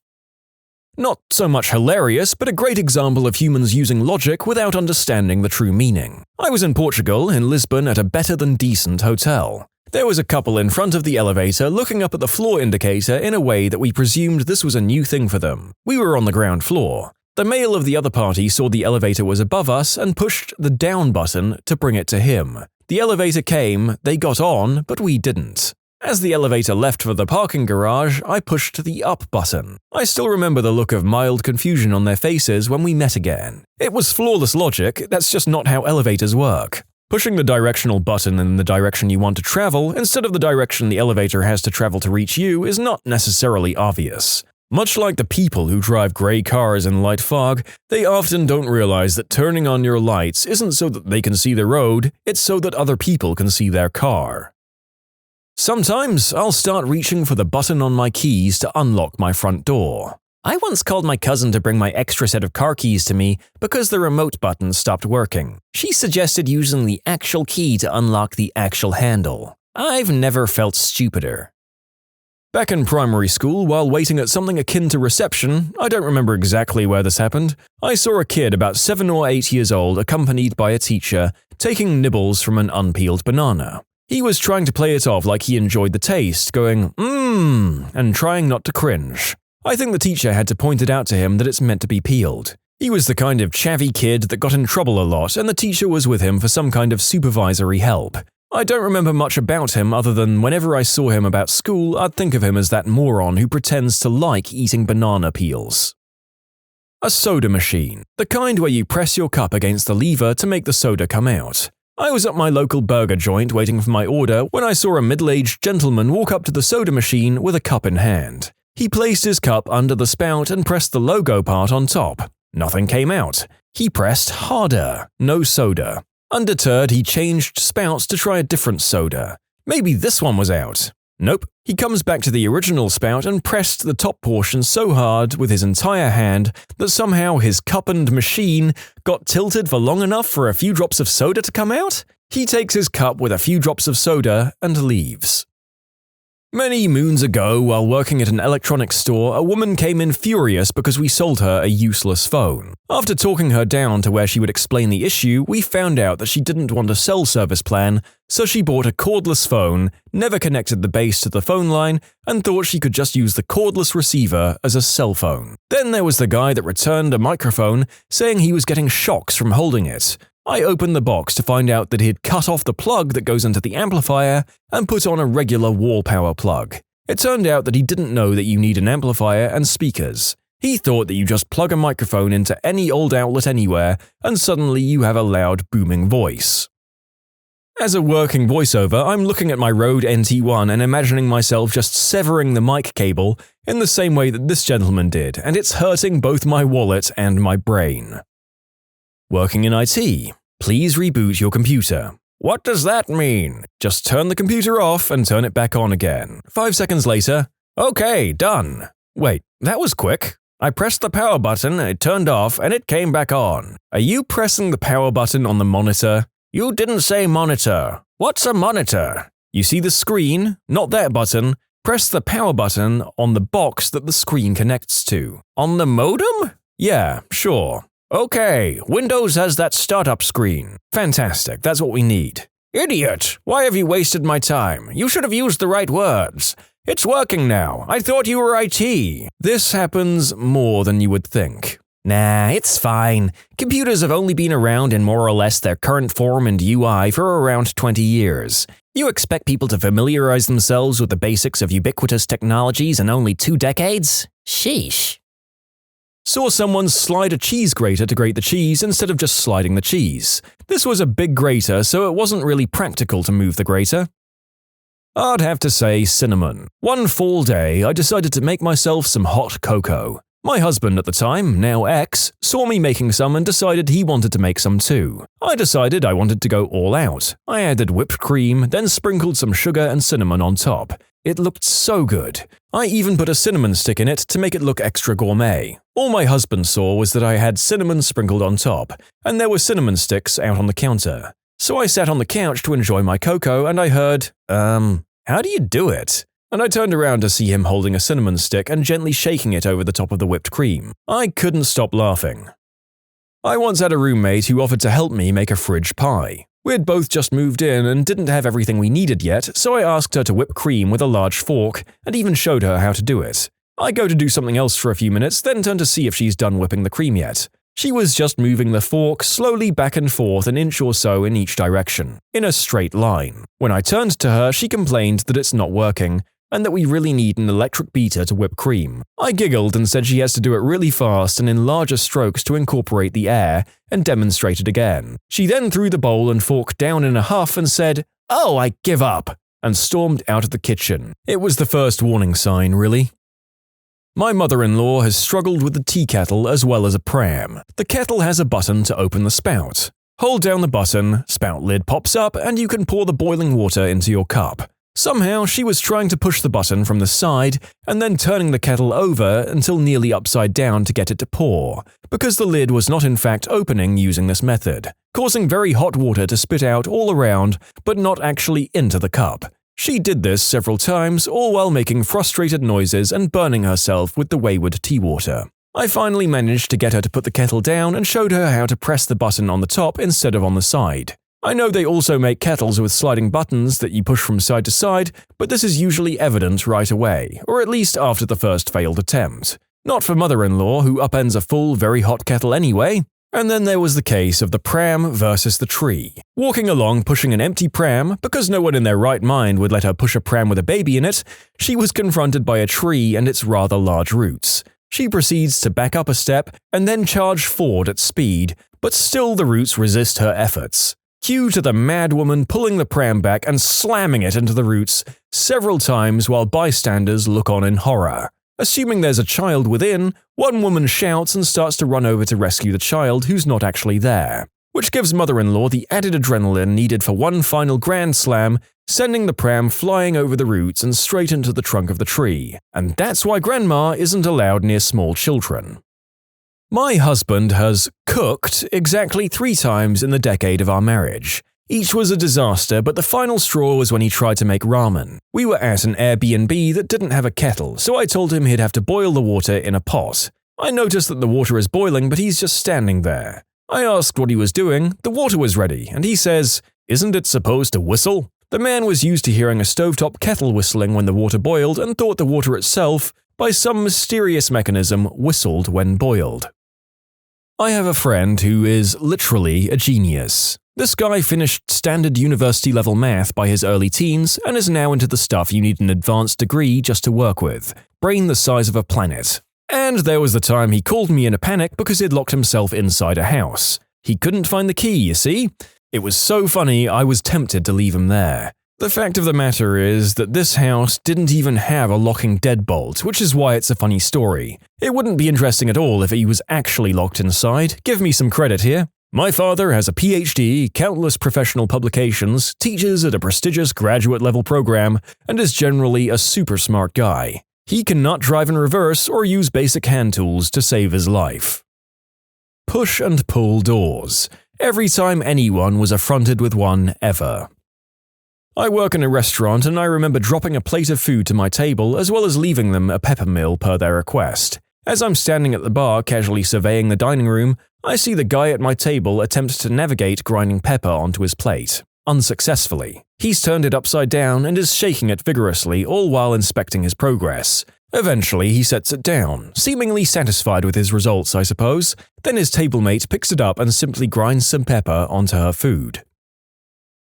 Not so much hilarious, but a great example of humans using logic without understanding the true meaning. I was in Portugal, in Lisbon, at a better-than-decent hotel. There was a couple in front of the elevator looking up at the floor indicator in a way that we presumed this was a new thing for them. We were on the ground floor. The male of the other party saw the elevator was above us and pushed the down button to bring it to him. The elevator came, they got on, but we didn't. As the elevator left for the parking garage, I pushed the up button. I still remember the look of mild confusion on their faces when we met again. It was flawless logic, that's just not how elevators work. Pushing the directional button in the direction you want to travel instead of the direction the elevator has to travel to reach you is not necessarily obvious. Much like the people who drive grey cars in light fog, they often don't realize that turning on your lights isn't so that they can see the road, it's so that other people can see their car. Sometimes I'll start reaching for the button on my keys to unlock my front door. I once called my cousin to bring my extra set of car keys to me because the remote button stopped working. She suggested using the actual key to unlock the actual handle. I've never felt stupider. Back in primary school, while waiting at something akin to reception, I don't remember exactly where this happened, I saw a kid about 7 or 8 years old accompanied by a teacher taking nibbles from an unpeeled banana. He was trying to play it off like he enjoyed the taste, going, and trying not to cringe. I think the teacher had to point it out to him that it's meant to be peeled. He was the kind of chavvy kid that got in trouble a lot, and the teacher was with him for some kind of supervisory help. I don't remember much about him other than whenever I saw him about school, I'd think of him as that moron who pretends to like eating banana peels. A soda machine, the kind where you press your cup against the lever to make the soda come out. I was at my local burger joint waiting for my order when I saw a middle-aged gentleman walk up to the soda machine with a cup in hand. He placed his cup under the spout and pressed the logo part on top. Nothing came out. He pressed harder. No soda. Undeterred, he changed spouts to try a different soda. Maybe this one was out. Nope. He comes back to the original spout and pressed the top portion so hard with his entire hand that somehow his cup and machine got tilted for long enough for a few drops of soda to come out? He takes his cup with a few drops of soda and leaves. Many moons ago, while working at an electronics store, a woman came in furious because we sold her a useless phone. After talking her down to where she would explain the issue, we found out that she didn't want a cell service plan, so she bought a cordless phone, never connected the base to the phone line, and thought she could just use the cordless receiver as a cell phone. Then there was the guy that returned a microphone, saying he was getting shocks from holding it. I opened the box to find out that he'd cut off the plug that goes into the amplifier and put on a regular wall power plug. It turned out that he didn't know that you need an amplifier and speakers. He thought that you just plug a microphone into any old outlet anywhere and suddenly you have a loud booming voice. As a working voiceover, I'm looking at my Rode NT1 and imagining myself just severing the mic cable in the same way that this gentleman did, and it's hurting both my wallet and my brain. Working in IT. Please reboot your computer. What does that mean? Just turn the computer off and turn it back on again. 5 seconds later. Okay, done. Wait, that was quick. I pressed the power button, it turned off, and it came back on. Are you pressing the power button on the monitor? You didn't say monitor. What's a monitor? You see the screen, not that button. Press the power button on the box that the screen connects to. On the modem? Yeah, sure. Okay, Windows has that startup screen. Fantastic, that's what we need. Idiot! Why have you wasted my time? You should have used the right words. It's working now. I thought you were IT. This happens more than you would think. Nah, it's fine. Computers have only been around in more or less their current form and UI for around 20 years. You expect people to familiarize themselves with the basics of ubiquitous technologies in only 2 decades? Sheesh. Saw someone slide a cheese grater to grate the cheese instead of just sliding the cheese. This was a big grater, so it wasn't really practical to move the grater. I'd have to say cinnamon. One fall day, I decided to make myself some hot cocoa. My husband at the time, now ex, saw me making some and decided he wanted to make some too. I decided I wanted to go all out. I added whipped cream, then sprinkled some sugar and cinnamon on top. It looked so good. I even put a cinnamon stick in it to make it look extra gourmet. All my husband saw was that I had cinnamon sprinkled on top, and there were cinnamon sticks out on the counter. So I sat on the couch to enjoy my cocoa and I heard, how do you do it? And I turned around to see him holding a cinnamon stick and gently shaking it over the top of the whipped cream. I couldn't stop laughing. I once had a roommate who offered to help me make a fridge pie. We had both just moved in and didn't have everything we needed yet, so I asked her to whip cream with a large fork and even showed her how to do it. I go to do something else for a few minutes, then turn to see if she's done whipping the cream yet. She was just moving the fork slowly back and forth an inch or so in each direction, in a straight line. When I turned to her, she complained that it's not working, and that we really need an electric beater to whip cream. I giggled and said she has to do it really fast and in larger strokes to incorporate the air, and demonstrated again. She then threw the bowl and fork down in a huff and said, "Oh, I give up," and stormed out of the kitchen. It was the first warning sign, really. My mother-in-law has struggled with the tea kettle as well as a pram. The kettle has a button to open the spout. Hold down the button, spout lid pops up, and you can pour the boiling water into your cup. Somehow, she was trying to push the button from the side and then turning the kettle over until nearly upside down to get it to pour, because the lid was not in fact opening using this method, causing very hot water to spit out all around but not actually into the cup. She did this several times, all while making frustrated noises and burning herself with the wayward tea water. I finally managed to get her to put the kettle down and showed her how to press the button on the top instead of on the side. I know they also make kettles with sliding buttons that you push from side to side, but this is usually evident right away, or at least after the first failed attempt. Not for mother-in-law, who upends a full, very hot kettle anyway. And then there was the case of the pram versus the tree. Walking along pushing an empty pram, because no one in their right mind would let her push a pram with a baby in it, she was confronted by a tree and its rather large roots. She proceeds to back up a step and then charge forward at speed, but still the roots resist her efforts. Cue to the mad woman pulling the pram back and slamming it into the roots several times while bystanders look on in horror. Assuming there's a child within, one woman shouts and starts to run over to rescue the child who's not actually there, which gives mother-in-law the added adrenaline needed for one final grand slam, sending the pram flying over the roots and straight into the trunk of the tree. And that's why grandma isn't allowed near small children. My husband has cooked exactly 3 times in the decade of our marriage. Each was a disaster, but the final straw was when he tried to make ramen. We were at an Airbnb that didn't have a kettle, so I told him he'd have to boil the water in a pot. I noticed that the water is boiling, but he's just standing there. I asked what he was doing, the water was ready, and he says, "Isn't it supposed to whistle?" The man was used to hearing a stovetop kettle whistling when the water boiled and thought the water itself, by some mysterious mechanism, whistled when boiled. I have a friend who is literally a genius. This guy finished standard university-level math by his early teens and is now into the stuff you need an advanced degree just to work with. Brain the size of a planet. And there was the time he called me in a panic because he'd locked himself inside a house. He couldn't find the key, you see? It was so funny I was tempted to leave him there. The fact of the matter is that this house didn't even have a locking deadbolt, which is why it's a funny story. It wouldn't be interesting at all if he was actually locked inside. Give me some credit here. My father has a PhD, countless professional publications, teaches at a prestigious graduate-level program, and is generally a super smart guy. He cannot drive in reverse or use basic hand tools to save his life. Push and pull doors. Every time anyone was affronted with one ever. I work in a restaurant and I remember dropping a plate of food to my table as well as leaving them a peppermill per their request. As I'm standing at the bar casually surveying the dining room, I see the guy at my table attempt to navigate grinding pepper onto his plate. Unsuccessfully. He's turned it upside down and is shaking it vigorously all while inspecting his progress. Eventually, he sets it down, seemingly satisfied with his results, I suppose. Then his tablemate picks it up and simply grinds some pepper onto her food.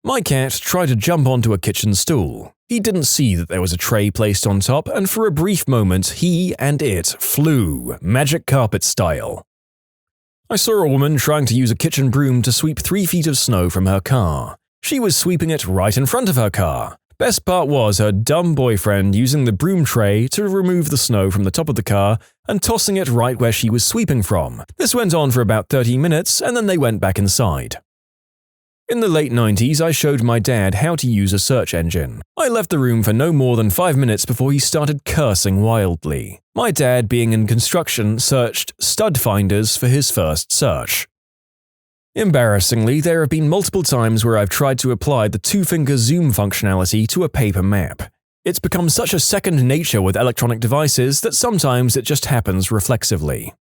My cat tried to jump onto a kitchen stool. He didn't see that there was a tray placed on top, and for a brief moment, he and it flew, magic carpet style. I saw a woman trying to use a kitchen broom to sweep 3 feet of snow from her car. She was sweeping it right in front of her car. Best part was her dumb boyfriend using the broom tray to remove the snow from the top of the car and tossing it right where she was sweeping from. This went on for about 30 minutes and then they went back inside. In the late 90s, I showed my dad how to use a search engine. I left the room for no more than 5 minutes before he started cursing wildly. My dad, being in construction, searched stud finders for his first search. Embarrassingly, there have been multiple times where I've tried to apply the 2-finger zoom functionality to a paper map. It's become such a second nature with electronic devices that sometimes it just happens reflexively.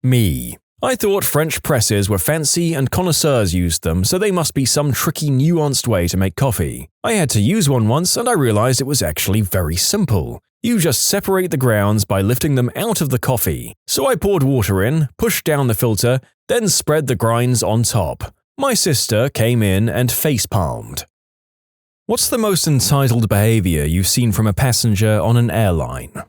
Me. I thought French presses were fancy and connoisseurs used them, so they must be some tricky, nuanced way to make coffee. I had to use one once and I realized it was actually very simple. You just separate the grounds by lifting them out of the coffee. So I poured water in, pushed down the filter, then spread the grinds on top. My sister came in and facepalmed. What's the most entitled behavior you've seen from a passenger on an airline?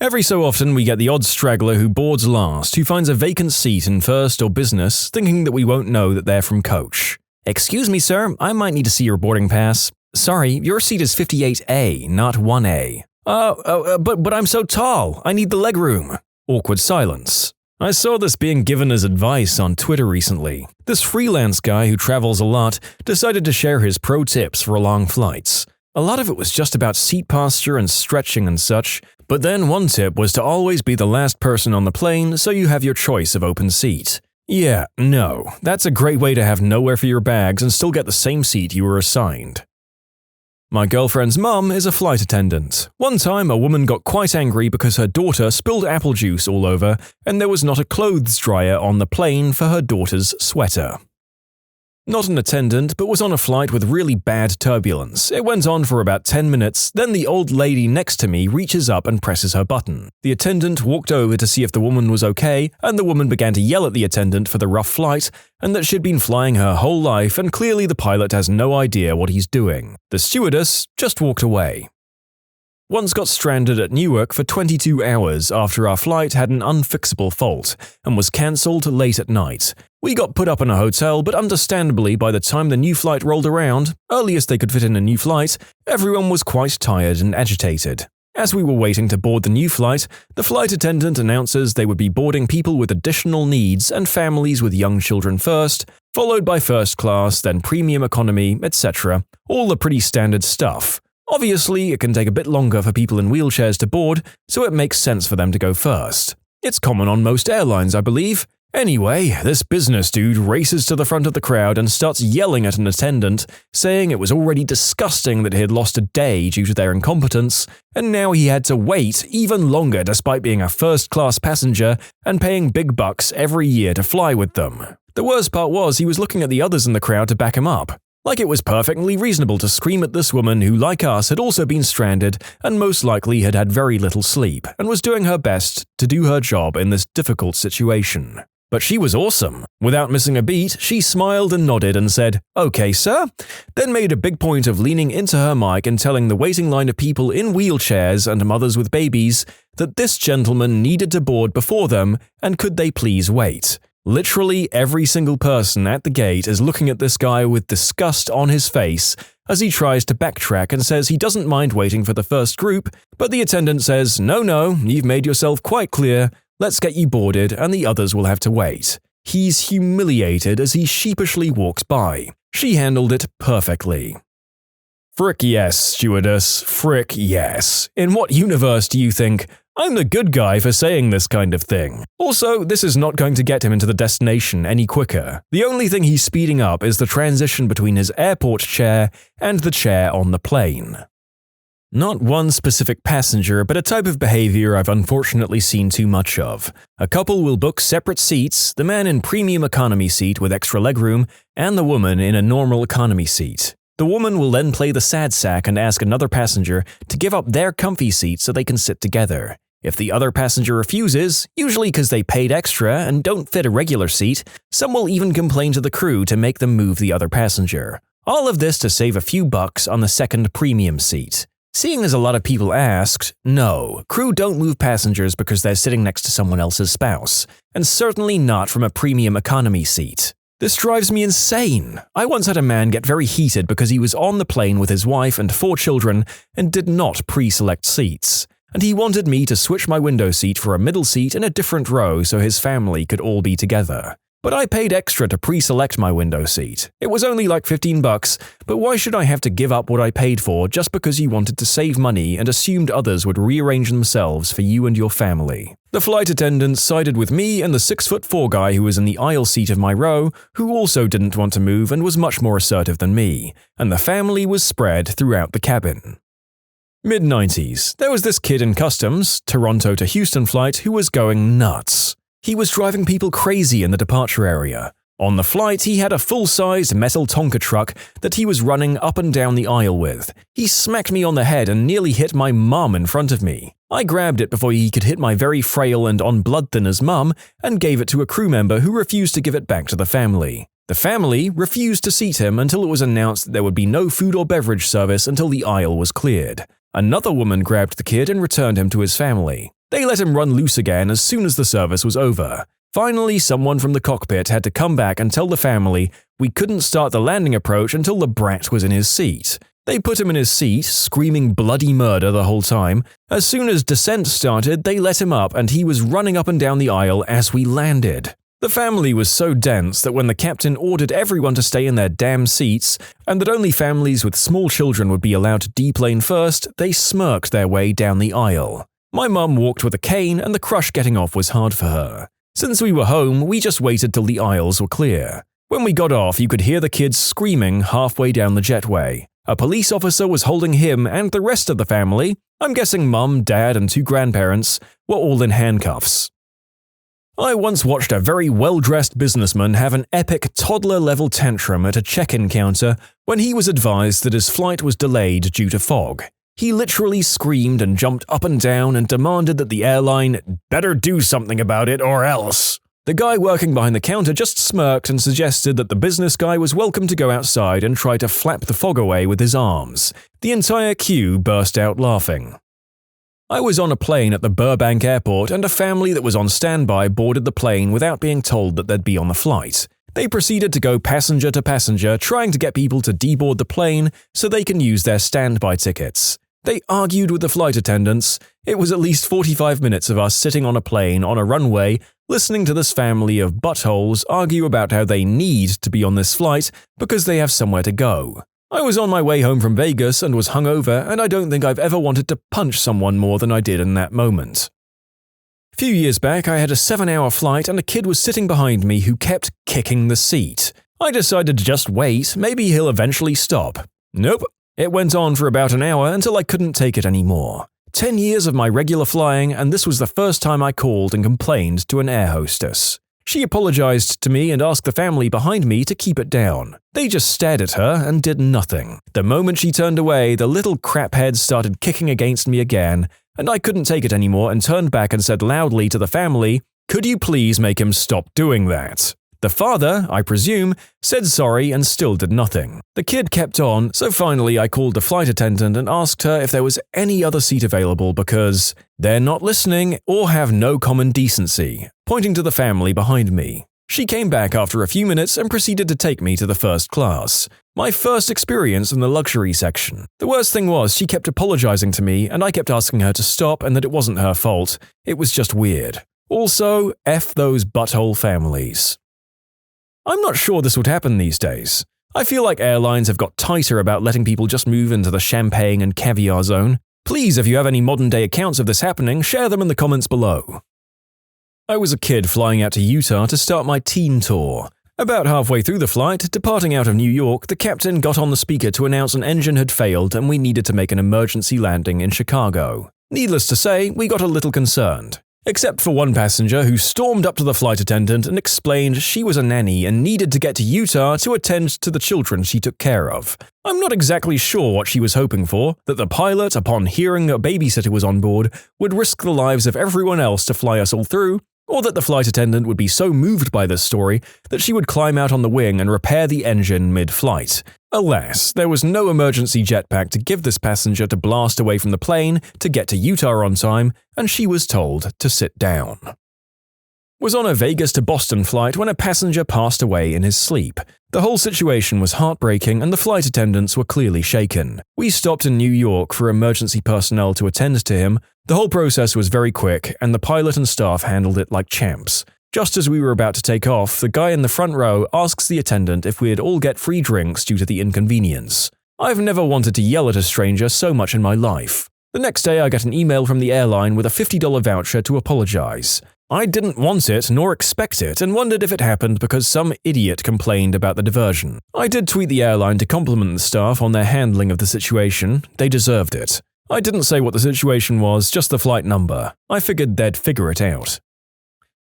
Every so often we get the odd straggler who boards last, who finds a vacant seat in first or business, thinking that we won't know that they're from coach. "Excuse me, sir, I might need to see your boarding pass." "Sorry, your seat is 58A, not 1A. But I'm so tall, I need the legroom." Awkward silence. I saw this being given as advice on Twitter recently. This freelance guy who travels a lot decided to share his pro tips for long flights. A lot of it was just about seat posture and stretching and such, but then one tip was to always be the last person on the plane so you have your choice of open seat. Yeah, no, that's a great way to have nowhere for your bags and still get the same seat you were assigned. My girlfriend's mum is a flight attendant. One time, a woman got quite angry because her daughter spilled apple juice all over and there was not a clothes dryer on the plane for her daughter's sweater. Not an attendant, but was on a flight with really bad turbulence. It went on for about 10 minutes, then the old lady next to me reaches up and presses her button. The attendant walked over to see if the woman was okay, and the woman began to yell at the attendant for the rough flight, and that she'd been flying her whole life and clearly the pilot has no idea what he's doing. The stewardess just walked away. Once got stranded at Newark for 22 hours after our flight had an unfixable fault and was cancelled late at night. We got put up in a hotel, but understandably by the time the new flight rolled around, earliest they could fit in a new flight, everyone was quite tired and agitated. As we were waiting to board the new flight, the flight attendant announces they would be boarding people with additional needs and families with young children first, followed by first class, then premium economy, etc. All the pretty standard stuff. Obviously, it can take a bit longer for people in wheelchairs to board, so it makes sense for them to go first. It's common on most airlines, I believe. Anyway, this business dude races to the front of the crowd and starts yelling at an attendant, saying it was already disgusting that he had lost a day due to their incompetence, and now he had to wait even longer despite being a first-class passenger and paying big bucks every year to fly with them. The worst part was he was looking at the others in the crowd to back him up. Like it was perfectly reasonable to scream at this woman who, like us, had also been stranded and most likely had had very little sleep and was doing her best to do her job in this difficult situation. But she was awesome. Without missing a beat, she smiled and nodded and said, "Okay, sir," then made a big point of leaning into her mic and telling the waiting line of people in wheelchairs and mothers with babies that this gentleman needed to board before them and could they please wait. Literally every single person at the gate is looking at this guy with disgust on his face as he tries to backtrack and says he doesn't mind waiting for the first group, but the attendant says, No, you've made yourself quite clear. Let's get you boarded and the others will have to wait. He's humiliated as he sheepishly walks by. She handled it perfectly. Frick yes, stewardess, frick yes. In what universe do you think I'm the good guy for saying this kind of thing? Also, this is not going to get him into the destination any quicker. The only thing he's speeding up is the transition between his airport chair and the chair on the plane. Not one specific passenger, but a type of behavior I've unfortunately seen too much of. A couple will book separate seats, the man in premium economy seat with extra legroom, and the woman in a normal economy seat. The woman will then play the sad sack and ask another passenger to give up their comfy seat so they can sit together. If the other passenger refuses, usually because they paid extra and don't fit a regular seat, some will even complain to the crew to make them move the other passenger. All of this to save a few bucks on the second premium seat. Seeing as a lot of people asked, no, crew don't move passengers because they're sitting next to someone else's spouse, and certainly not from a premium economy seat. This drives me insane. I once had a man get very heated because he was on the plane with his wife and 4 children and did not pre-select seats. And he wanted me to switch my window seat for a middle seat in a different row so his family could all be together. But I paid extra to pre-select my window seat. It was only like $15, but why should I have to give up what I paid for just because you wanted to save money and assumed others would rearrange themselves for you and your family? The flight attendant sided with me and the 6'4" guy who was in the aisle seat of my row, who also didn't want to move and was much more assertive than me, and the family was spread throughout the cabin. Mid-90s, there was this kid in customs, Toronto to Houston flight, who was going nuts. He was driving people crazy in the departure area. On the flight, he had a full-sized metal Tonka truck that he was running up and down the aisle with. He smacked me on the head and nearly hit my mum in front of me. I grabbed it before he could hit my very frail and on blood thinner's mum and gave it to a crew member who refused to give it back to the family. The family refused to seat him until it was announced that there would be no food or beverage service until the aisle was cleared. Another woman grabbed the kid and returned him to his family. They let him run loose again as soon as the service was over. Finally, someone from the cockpit had to come back and tell the family we couldn't start the landing approach until the brat was in his seat. They put him in his seat, screaming bloody murder the whole time. As soon as descent started, they let him up and he was running up and down the aisle as we landed. The family was so dense that when the captain ordered everyone to stay in their damn seats and that only families with small children would be allowed to deplane first, they smirked their way down the aisle. My mum walked with a cane and the crush getting off was hard for her. Since we were home, we just waited till the aisles were clear. When we got off, you could hear the kids screaming halfway down the jetway. A police officer was holding him and the rest of the family, I'm guessing mum, dad, and 2 grandparents, were all in handcuffs. I once watched a very well-dressed businessman have an epic toddler-level tantrum at a check-in counter when he was advised that his flight was delayed due to fog. He literally screamed and jumped up and down and demanded that the airline better do something about it or else. The guy working behind the counter just smirked and suggested that the business guy was welcome to go outside and try to flap the fog away with his arms. The entire queue burst out laughing. I was on a plane at the Burbank airport and a family that was on standby boarded the plane without being told that they'd be on the flight. They proceeded to go passenger to passenger trying to get people to deboard the plane so they can use their standby tickets. They argued with the flight attendants. It was at least 45 minutes of us sitting on a plane on a runway, listening to this family of buttholes argue about how they need to be on this flight because they have somewhere to go. I was on my way home from Vegas and was hungover, and I don't think I've ever wanted to punch someone more than I did in that moment. Few years back, I had a 7-hour flight and a kid was sitting behind me who kept kicking the seat. I decided to just wait, maybe he'll eventually stop. Nope. It went on for about an hour until I couldn't take it anymore. 10 years of my regular flying, and this was the first time I called and complained to an air hostess. She apologized to me and asked the family behind me to keep it down. They just stared at her and did nothing. The moment she turned away, the little craphead started kicking against me again, and I couldn't take it anymore and turned back and said loudly to the family, "Could you please make him stop doing that?" The father, I presume, said sorry and still did nothing. The kid kept on, so finally I called the flight attendant and asked her if there was any other seat available because they're not listening or have no common decency, pointing to the family behind me. She came back after a few minutes and proceeded to take me to the first class. My first experience in the luxury section. The worst thing was she kept apologizing to me and I kept asking her to stop and that it wasn't her fault. It was just weird. Also, F those butthole families. I'm not sure this would happen these days. I feel like airlines have got tighter about letting people just move into the champagne and caviar zone. Please, if you have any modern-day accounts of this happening, share them in the comments below. I was a kid flying out to Utah to start my teen tour. About halfway through the flight, departing out of New York, the captain got on the speaker to announce an engine had failed and we needed to make an emergency landing in Chicago. Needless to say, we got a little concerned. Except for one passenger who stormed up to the flight attendant and explained she was a nanny and needed to get to Utah to attend to the children she took care of. I'm not exactly sure what she was hoping for, that the pilot, upon hearing a babysitter was on board, would risk the lives of everyone else to fly us all through, or that the flight attendant would be so moved by this story that she would climb out on the wing and repair the engine mid-flight. Alas, there was no emergency jetpack to give this passenger to blast away from the plane to get to Utah on time, and she was told to sit down. Was on a Vegas to Boston flight when a passenger passed away in his sleep. The whole situation was heartbreaking and the flight attendants were clearly shaken. We stopped in New York for emergency personnel to attend to him. The whole process was very quick and the pilot and staff handled it like champs. Just as we were about to take off, the guy in the front row asks the attendant if we'd all get free drinks due to the inconvenience. I've never wanted to yell at a stranger so much in my life. The next day I got an email from the airline with a $50 voucher to apologize. I didn't want it nor expect it and wondered if it happened because some idiot complained about the diversion. I did tweet the airline to compliment the staff on their handling of the situation. They deserved it. I didn't say what the situation was, just the flight number. I figured they'd figure it out.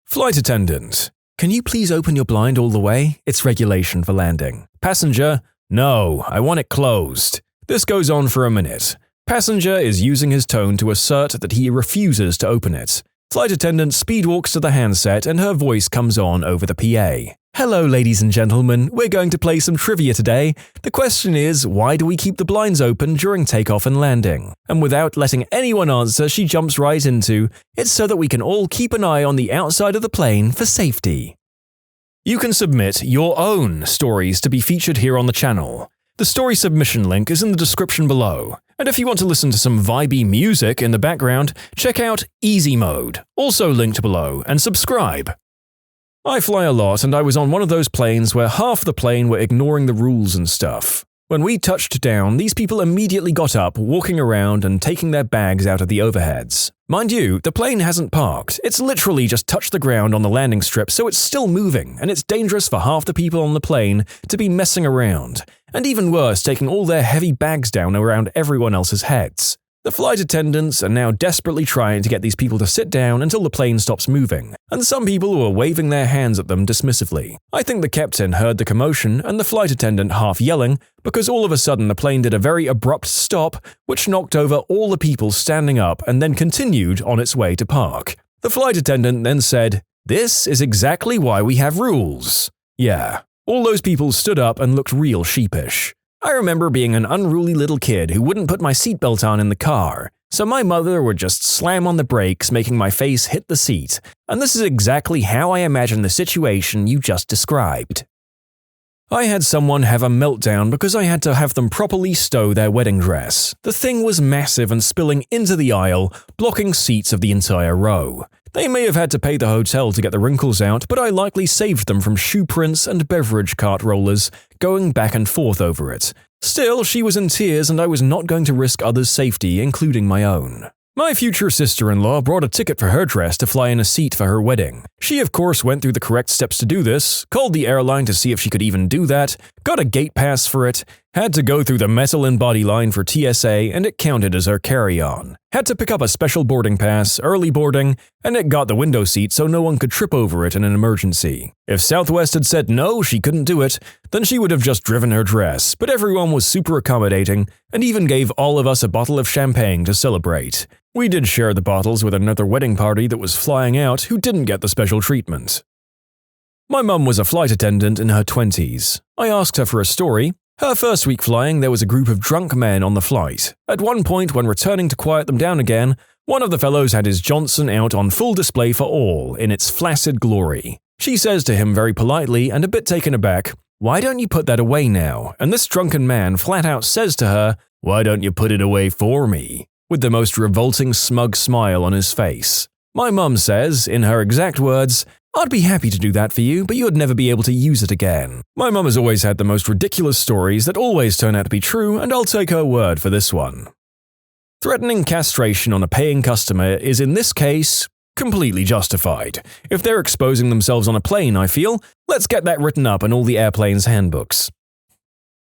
Flight attendant: "Can you please open your blind all the way? It's regulation for landing." Passenger: "No, I want it closed." This goes on for a minute. Passenger is using his tone to assert that he refuses to open it. Flight attendant speed walks to the handset and her voice comes on over the PA. "Hello, ladies and gentlemen, we're going to play some trivia today. The question is, why do we keep the blinds open during takeoff and landing?" And without letting anyone answer, she jumps right into, "It's so that we can all keep an eye on the outside of the plane for safety." You can submit your own stories to be featured here on the channel. The story submission link is in the description below. And if you want to listen to some vibey music in the background, check out easymode, also linked below, and subscribe. I fly a lot and I was on one of those planes where half the plane were ignoring the rules and stuff. When we touched down, these people immediately got up, walking around and taking their bags out of the overheads. Mind you, the plane hasn't parked. It's literally just touched the ground on the landing strip, so it's still moving, and it's dangerous for half the people on the plane to be messing around. And even worse, taking all their heavy bags down around everyone else's heads. The flight attendants are now desperately trying to get these people to sit down until the plane stops moving, and some people were waving their hands at them dismissively. I think the captain heard the commotion and the flight attendant half yelling, because all of a sudden the plane did a very abrupt stop, which knocked over all the people standing up and then continued on its way to park. The flight attendant then said, "This is exactly why we have rules." Yeah, all those people stood up and looked real sheepish. I remember being an unruly little kid who wouldn't put my seatbelt on in the car, so my mother would just slam on the brakes, making my face hit the seat, and this is exactly how I imagine the situation you just described. I had someone have a meltdown because I had to have them properly stow their wedding dress. The thing was massive and spilling into the aisle, blocking seats of the entire row. They may have had to pay the hotel to get the wrinkles out, but I likely saved them from shoe prints and beverage cart rollers going back and forth over it. Still, she was in tears and I was not going to risk others' safety, including my own. My future sister-in-law brought a ticket for her dress to fly in a seat for her wedding. She of course went through the correct steps to do this, called the airline to see if she could even do that, got a gate pass for it, had to go through the metal and body line for TSA and it counted as her carry-on. Had to pick up a special boarding pass, early boarding, and it got the window seat so no one could trip over it in an emergency. If Southwest had said no, she couldn't do it, then she would have just driven her dress, but everyone was super accommodating and even gave all of us a bottle of champagne to celebrate. We did share the bottles with another wedding party that was flying out who didn't get the special treatment. My mum was a flight attendant in her 20s. I asked her for a story. Her first week flying, there was a group of drunk men on the flight. At one point, when returning to quiet them down again, one of the fellows had his Johnson out on full display for all, in its flaccid glory. She says to him very politely and a bit taken aback, "Why don't you put that away now?" And this drunken man flat out says to her, "Why don't you put it away for me?" with the most revolting smug smile on his face. My mum says, in her exact words, "I'd be happy to do that for you, but you'd never be able to use it again." My mum has always had the most ridiculous stories that always turn out to be true, and I'll take her word for this one. Threatening castration on a paying customer is in this case completely justified. If they're exposing themselves on a plane, I feel, let's get that written up in all the airplane's handbooks.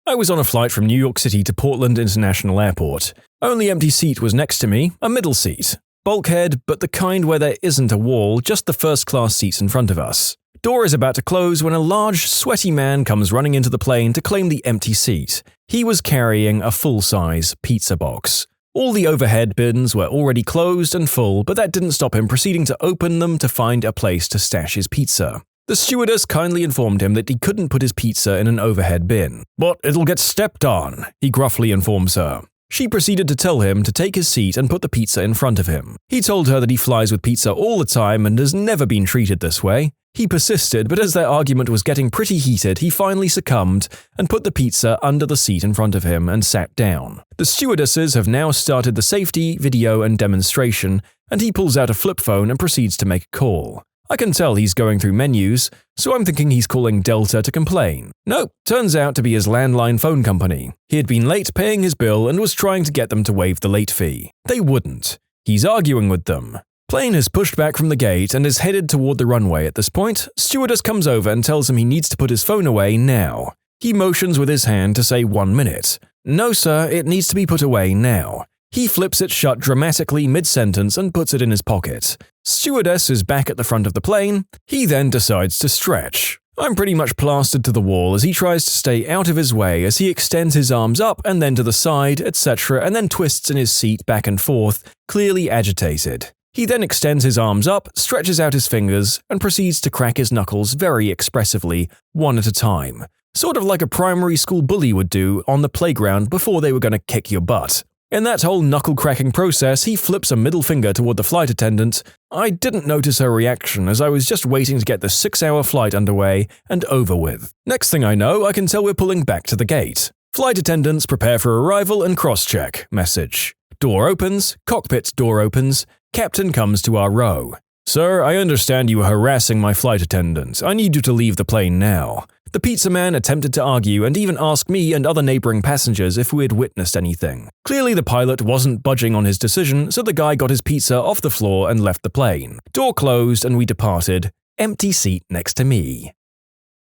I was on a flight from New York City to Portland International Airport. Only empty seat was next to me, a middle seat. Bulkhead, but the kind where there isn't a wall, just the first-class seats in front of us. Door is about to close when a large, sweaty man comes running into the plane to claim the empty seat. He was carrying a full-size pizza box. All the overhead bins were already closed and full, but that didn't stop him proceeding to open them to find a place to stash his pizza. The stewardess kindly informed him that he couldn't put his pizza in an overhead bin. "But it'll get stepped on," he gruffly informs her. She proceeded to tell him to take his seat and put the pizza in front of him. He told her that he flies with pizza all the time and has never been treated this way. He persisted, but as their argument was getting pretty heated, he finally succumbed and put the pizza under the seat in front of him and sat down. The stewardesses have now started the safety, video, and demonstration, and he pulls out a flip phone and proceeds to make a call. I can tell he's going through menus, so I'm thinking he's calling Delta to complain. Nope, turns out to be his landline phone company. He had been late paying his bill and was trying to get them to waive the late fee. They wouldn't. He's arguing with them. Plane has pushed back from the gate and is headed toward the runway at this point. Stewardess comes over and tells him he needs to put his phone away now. He motions with his hand to say 1 minute. "No sir, it needs to be put away now." He flips it shut dramatically mid-sentence and puts it in his pocket. Stewardess is back at the front of the plane. He then decides to stretch. I'm pretty much plastered to the wall as he tries to stay out of his way as he extends his arms up and then to the side, etc., and then twists in his seat back and forth, clearly agitated. He then extends his arms up, stretches out his fingers, and proceeds to crack his knuckles very expressively, one at a time. Sort of like a primary school bully would do on the playground before they were going to kick your butt. In that whole knuckle-cracking process, he flips a middle finger toward the flight attendant. I didn't notice her reaction as I was just waiting to get the 6-hour flight underway and over with. Next thing I know, I can tell we're pulling back to the gate. Flight attendants prepare for arrival and cross-check. Message. Door opens, cockpit door opens, captain comes to our row. "Sir, I understand you are harassing my flight attendant. I need you to leave the plane now." The pizza man attempted to argue and even ask me and other neighboring passengers if we had witnessed anything. Clearly the pilot wasn't budging on his decision, so the guy got his pizza off the floor and left the plane. Door closed and we departed. Empty seat next to me.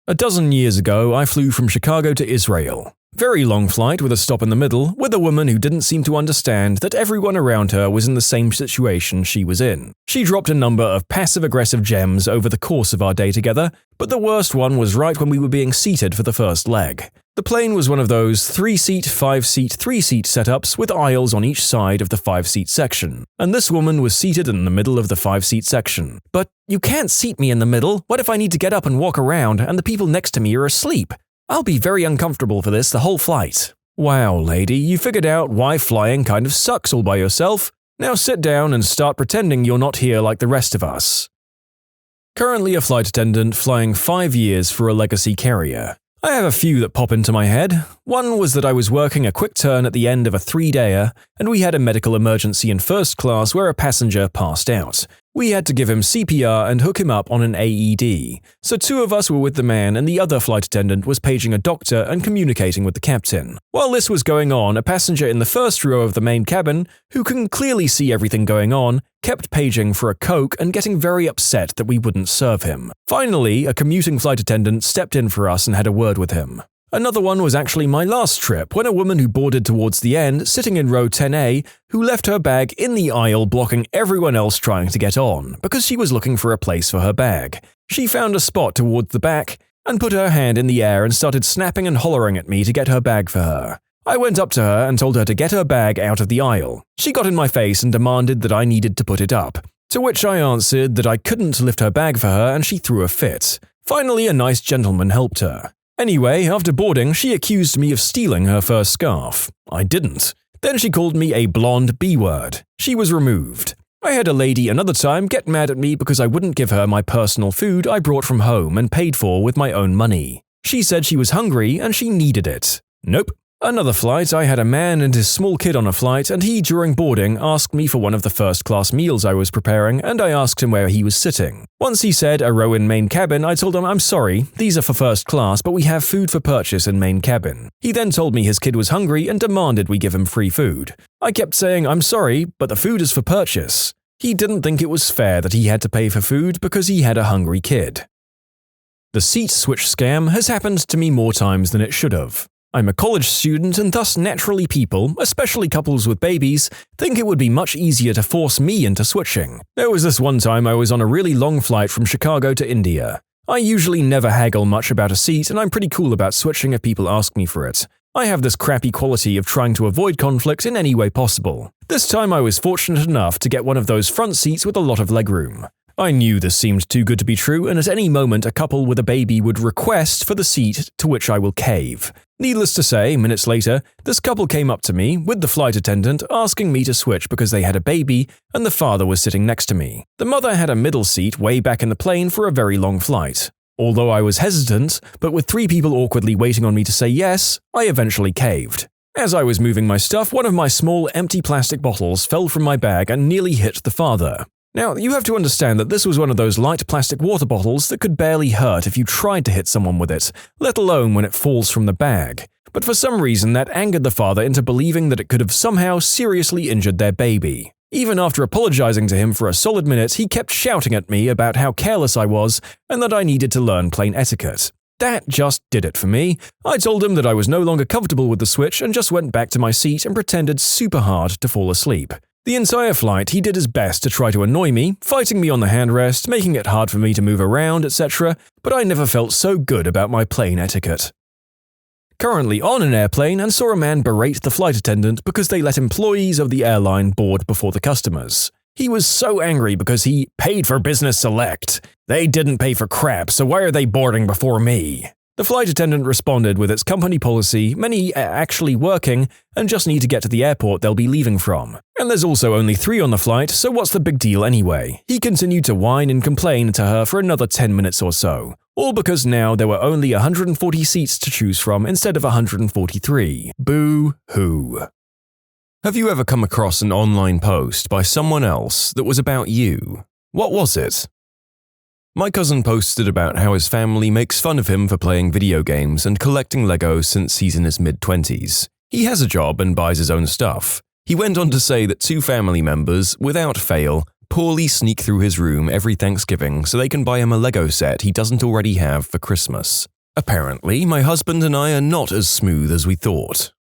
A dozen years ago, I flew from Chicago to Israel. Very long flight with a stop in the middle, with a woman who didn't seem to understand that everyone around her was in the same situation she was in. She dropped a number of passive-aggressive gems over the course of our day together, but the worst one was right when we were being seated for the first leg. The plane was one of those 3-seat, 5-seat, 3-seat setups with aisles on each side of the 5-seat section, and this woman was seated in the middle of the 5-seat section. "But you can't seat me in the middle. What if I need to get up and walk around and the people next to me are asleep? I'll be very uncomfortable for this the whole flight." Wow, lady, you figured out why flying kind of sucks all by yourself. Now sit down and start pretending you're not here like the rest of us. Currently a flight attendant flying 5 years for a legacy carrier. I have a few that pop into my head. One was that I was working a quick turn at the end of a 3-dayer, and we had a medical emergency in first class where a passenger passed out. We had to give him CPR and hook him up on an AED, so 2 of us were with the man and the other flight attendant was paging a doctor and communicating with the captain. While this was going on, a passenger in the first row of the main cabin, who can clearly see everything going on, kept paging for a Coke and getting very upset that we wouldn't serve him. Finally, a commuting flight attendant stepped in for us and had a word with him. Another one was actually my last trip, when a woman who boarded towards the end, sitting in row 10A, who left her bag in the aisle blocking everyone else trying to get on, because she was looking for a place for her bag. She found a spot towards the back, and put her hand in the air and started snapping and hollering at me to get her bag for her. I went up to her and told her to get her bag out of the aisle. She got in my face and demanded that I needed to put it up, to which I answered that I couldn't lift her bag for her and she threw a fit. Finally, a nice gentleman helped her. Anyway, after boarding, she accused me of stealing her first scarf. I didn't. Then she called me a blonde B-word. She was removed. I had a lady another time get mad at me because I wouldn't give her my personal food I brought from home and paid for with my own money. She said she was hungry and she needed it. Nope. Another flight, I had a man and his small kid on a flight, and he, during boarding, asked me for one of the first-class meals I was preparing, and I asked him where he was sitting. Once he said a row in main cabin, I told him, I'm sorry, these are for first class, but we have food for purchase in main cabin. He then told me his kid was hungry and demanded we give him free food. I kept saying, I'm sorry, but the food is for purchase. He didn't think it was fair that he had to pay for food because he had a hungry kid. The seat switch scam has happened to me more times than it should have. I'm a college student and thus naturally people, especially couples with babies, think it would be much easier to force me into switching. There was this one time I was on a really long flight from Chicago to India. I usually never haggle much about a seat and I'm pretty cool about switching if people ask me for it. I have this crappy quality of trying to avoid conflict in any way possible. This time I was fortunate enough to get one of those front seats with a lot of legroom. I knew this seemed too good to be true, and at any moment a couple with a baby would request for the seat, to which I will cave. Needless to say, minutes later, this couple came up to me, with the flight attendant, asking me to switch because they had a baby, and the father was sitting next to me. The mother had a middle seat way back in the plane for a very long flight. Although I was hesitant, but with 3 people awkwardly waiting on me to say yes, I eventually caved. As I was moving my stuff, one of my small empty plastic bottles fell from my bag and nearly hit the father. Now, you have to understand that this was one of those light plastic water bottles that could barely hurt if you tried to hit someone with it, let alone when it falls from the bag. But for some reason, that angered the father into believing that it could have somehow seriously injured their baby. Even after apologizing to him for a solid minute, he kept shouting at me about how careless I was and that I needed to learn plane etiquette. That just did it for me. I told him that I was no longer comfortable with the switch and just went back to my seat and pretended super hard to fall asleep. The entire flight, he did his best to try to annoy me, fighting me on the handrest, making it hard for me to move around, etc., but I never felt so good about my plane etiquette. Currently on an airplane and saw a man berate the flight attendant because they let employees of the airline board before the customers. He was so angry because he paid for business select. They didn't pay for crap, so why are they boarding before me? The flight attendant responded with its company policy, many are actually working and just need to get to the airport they'll be leaving from. And there's also only 3 on the flight, so what's the big deal anyway? He continued to whine and complain to her for another 10 minutes or so. All because now there were only 140 seats to choose from instead of 143. Boo-hoo. Have you ever come across an online post by someone else that was about you? What was it? My cousin posted about how his family makes fun of him for playing video games and collecting Legos since he's in his mid-20s. He has a job and buys his own stuff. He went on to say that 2 family members, without fail, poorly sneak through his room every Thanksgiving so they can buy him a Lego set he doesn't already have for Christmas. Apparently, my husband and I are not as smooth as we thought.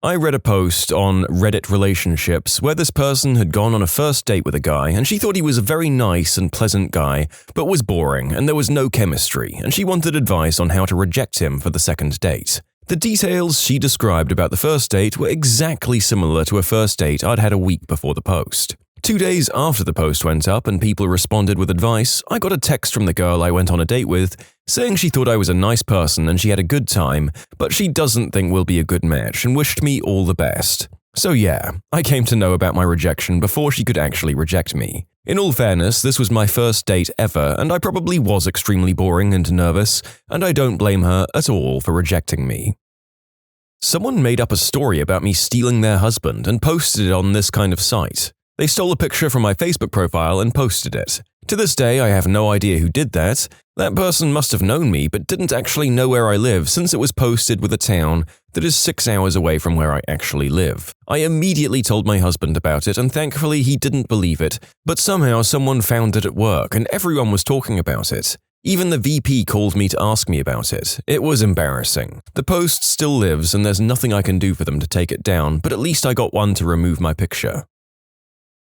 I read a post on Reddit Relationships where this person had gone on a first date with a guy and she thought he was a very nice and pleasant guy, but was boring and there was no chemistry, and she wanted advice on how to reject him for the second date. The details she described about the first date were exactly similar to a first date I'd had a week before the post. 2 days after the post went up and people responded with advice, I got a text from the girl I went on a date with saying she thought I was a nice person and she had a good time, but she doesn't think we'll be a good match and wished me all the best. So yeah, I came to know about my rejection before she could actually reject me. In all fairness, this was my first date ever and I probably was extremely boring and nervous, and I don't blame her at all for rejecting me. Someone made up a story about me stealing their husband and posted it on this kind of site. They stole a picture from my Facebook profile and posted it. To this day, I have no idea who did that. That person must have known me but didn't actually know where I live since it was posted with a town that is 6 hours away from where I actually live. I immediately told my husband about it and thankfully he didn't believe it, but somehow someone found it at work and everyone was talking about it. Even the VP called me to ask me about it. It was embarrassing. The post still lives and there's nothing I can do for them to take it down, but at least I got one to remove my picture.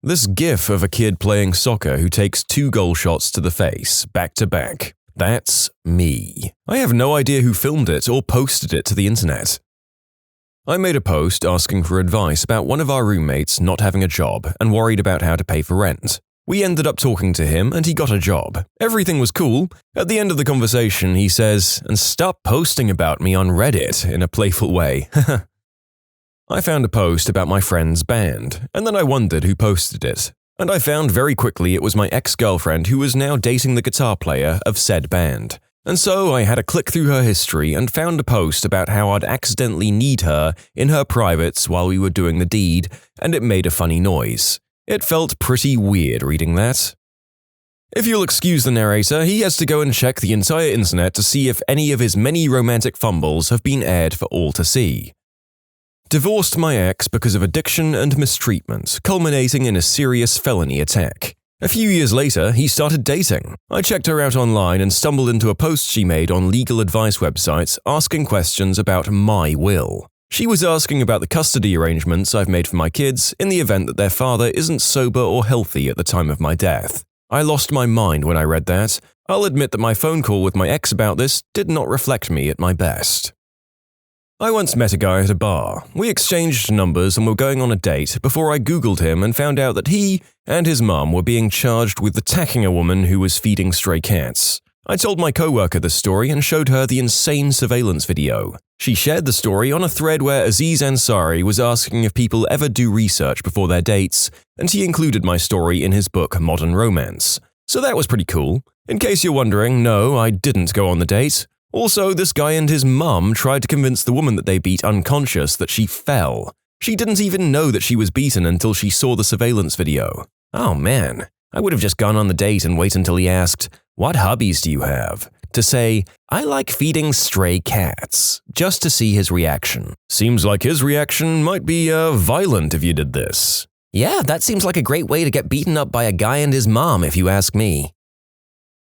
This gif of a kid playing soccer who takes 2 goal shots to the face, back to back. That's me. I have no idea who filmed it or posted it to the internet. I made a post asking for advice about one of our roommates not having a job and worried about how to pay for rent. We ended up talking to him and he got a job. Everything was cool. At the end of the conversation, he says, "And stop posting about me on Reddit," in a playful way. I found a post about my friend's band, and then I wondered who posted it. And I found very quickly it was my ex-girlfriend who was now dating the guitar player of said band. And so I had a click through her history and found a post about how I'd accidentally kneed her in her privates while we were doing the deed, and it made a funny noise. It felt pretty weird reading that. If you'll excuse the narrator, he has to go and check the entire internet to see if any of his many romantic fumbles have been aired for all to see. Divorced my ex because of addiction and mistreatment, culminating in a serious felony attack. A few years later, he started dating. I checked her out online and stumbled into a post she made on legal advice websites asking questions about my will. She was asking about the custody arrangements I've made for my kids in the event that their father isn't sober or healthy at the time of my death. I lost my mind when I read that. I'll admit that my phone call with my ex about this did not reflect me at my best. I once met a guy at a bar. We exchanged numbers and were going on a date before I googled him and found out that he and his mum were being charged with attacking a woman who was feeding stray cats. I told my coworker the story and showed her the insane surveillance video. She shared the story on a thread where Aziz Ansari was asking if people ever do research before their dates, and he included my story in his book Modern Romance. So that was pretty cool. In case you're wondering, no, I didn't go on the date. Also, this guy and his mum tried to convince the woman that they beat unconscious that she fell. She didn't even know that she was beaten until she saw the surveillance video. Oh man, I would have just gone on the date and wait until he asked, "What hobbies do you have?" to say, "I like feeding stray cats," just to see his reaction. Seems like his reaction might be violent if you did this. Yeah, that seems like a great way to get beaten up by a guy and his mom if you ask me.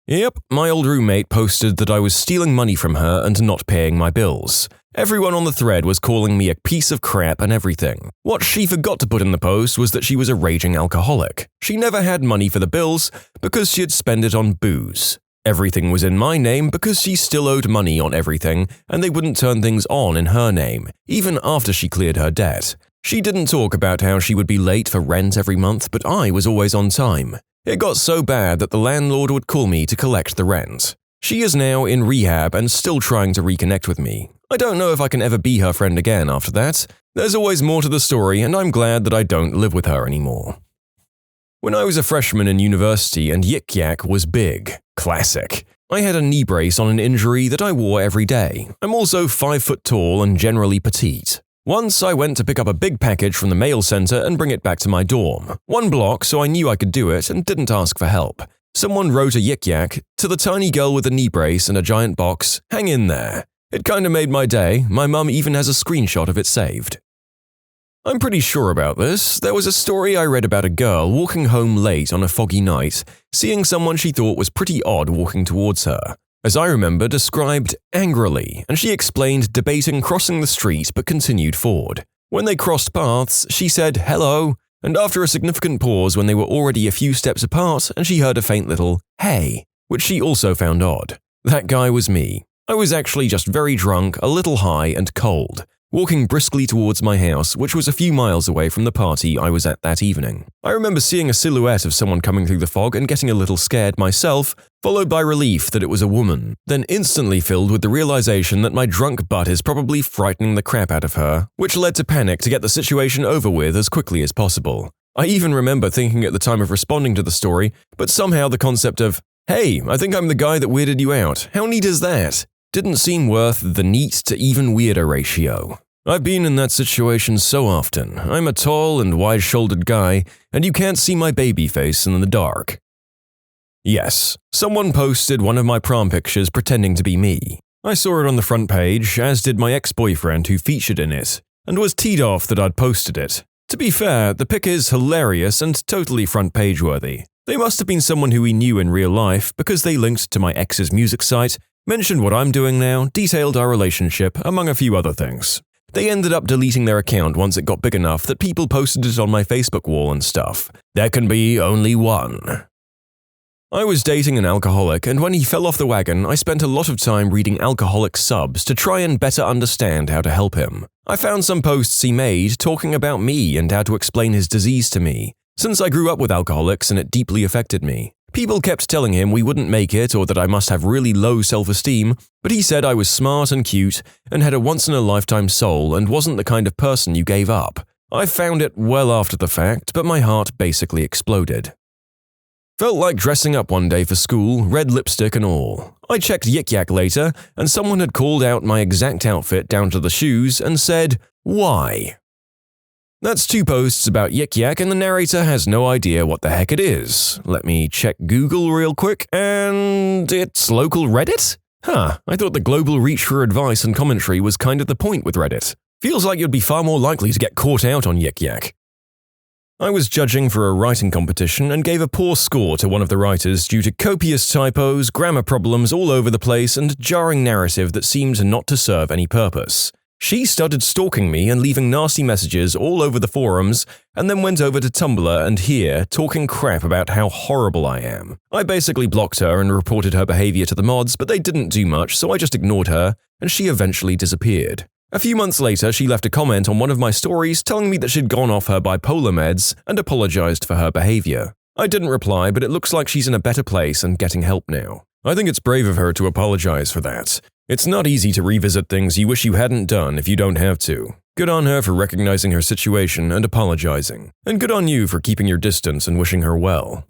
Yep, my old roommate posted that I was stealing money from her and not paying my bills. Everyone on the thread was calling me a piece of crap and everything. What she forgot to put in the post was that she was a raging alcoholic. She never had money for the bills because she had spent it on booze. Everything was in my name because she still owed money on everything and they wouldn't turn things on in her name, even after she cleared her debt. She didn't talk about how she would be late for rent every month, but I was always on time. It got so bad that the landlord would call me to collect the rent. She is now in rehab and still trying to reconnect with me. I don't know if I can ever be her friend again after that. There's always more to the story and I'm glad that I don't live with her anymore. When I was a freshman in university and Yik Yak was big. Classic. I had a knee brace on an injury that I wore every day. I'm also 5 foot tall and generally petite. Once I went to pick up a big package from the mail center and bring it back to my dorm. 1 block, so I knew I could do it and didn't ask for help. Someone wrote a Yik Yak to the tiny girl with a knee brace and a giant box, "Hang in there." It kinda made my day. My mum even has a screenshot of it saved. I'm pretty sure about this. There was a story I read about a girl walking home late on a foggy night, seeing someone she thought was pretty odd walking towards her. As I remember, described angrily, and she explained debating crossing the street but continued forward. When they crossed paths, she said hello, and after a significant pause when they were already a few steps apart and she heard a faint little hey, which she also found odd. That guy was me. I was actually just very drunk, a little high and cold, walking briskly towards my house, which was a few miles away from the party I was at that evening. I remember seeing a silhouette of someone coming through the fog and getting a little scared myself, followed by relief that it was a woman, then instantly filled with the realization that my drunk butt is probably frightening the crap out of her, which led to panic to get the situation over with as quickly as possible. I even remember thinking at the time of responding to the story, but somehow the concept of, "Hey, I think I'm the guy that weirded you out. How neat is that?" didn't seem worth the neat to even weirder ratio. I've been in that situation so often. I'm a tall and wide-shouldered guy, and you can't see my baby face in the dark. Yes, someone posted one of my prom pictures pretending to be me. I saw it on the front page, as did my ex-boyfriend who featured in it, and was teed off that I'd posted it. To be fair, the pic is hilarious and totally front-page worthy. They must have been someone who we knew in real life because they linked to my ex's music site, mentioned what I'm doing now, detailed our relationship, among a few other things. They ended up deleting their account once it got big enough that people posted it on my Facebook wall and stuff. There can be only one. I was dating an alcoholic, and when he fell off the wagon, I spent a lot of time reading alcoholic subs to try and better understand how to help him. I found some posts he made talking about me and how to explain his disease to me, since I grew up with alcoholics and it deeply affected me. People kept telling him we wouldn't make it or that I must have really low self-esteem, but he said I was smart and cute and had a once-in-a-lifetime soul and wasn't the kind of person you gave up. I found it well after the fact, but my heart basically exploded. Felt like dressing up one day for school, red lipstick and all. I checked Yik Yak later, and someone had called out my exact outfit down to the shoes and said, "Why?" That's 2 posts about Yik Yak, and the narrator has no idea what the heck it is. Let me check Google real quick, and it's local Reddit? I thought the global reach for advice and commentary was kind of the point with Reddit. Feels like you'd be far more likely to get caught out on Yik Yak. I was judging for a writing competition and gave a poor score to one of the writers due to copious typos, grammar problems all over the place, and jarring narrative that seemed not to serve any purpose. She started stalking me and leaving nasty messages all over the forums, and then went over to Tumblr and here talking crap about how horrible I am. I basically blocked her and reported her behavior to the mods, but they didn't do much, so I just ignored her, and she eventually disappeared. A few months later, she left a comment on one of my stories telling me that she'd gone off her bipolar meds and apologized for her behavior. I didn't reply, but it looks like she's in a better place and getting help now. I think it's brave of her to apologize for that. It's not easy to revisit things you wish you hadn't done if you don't have to. Good on her for recognizing her situation and apologizing. And good on you for keeping your distance and wishing her well.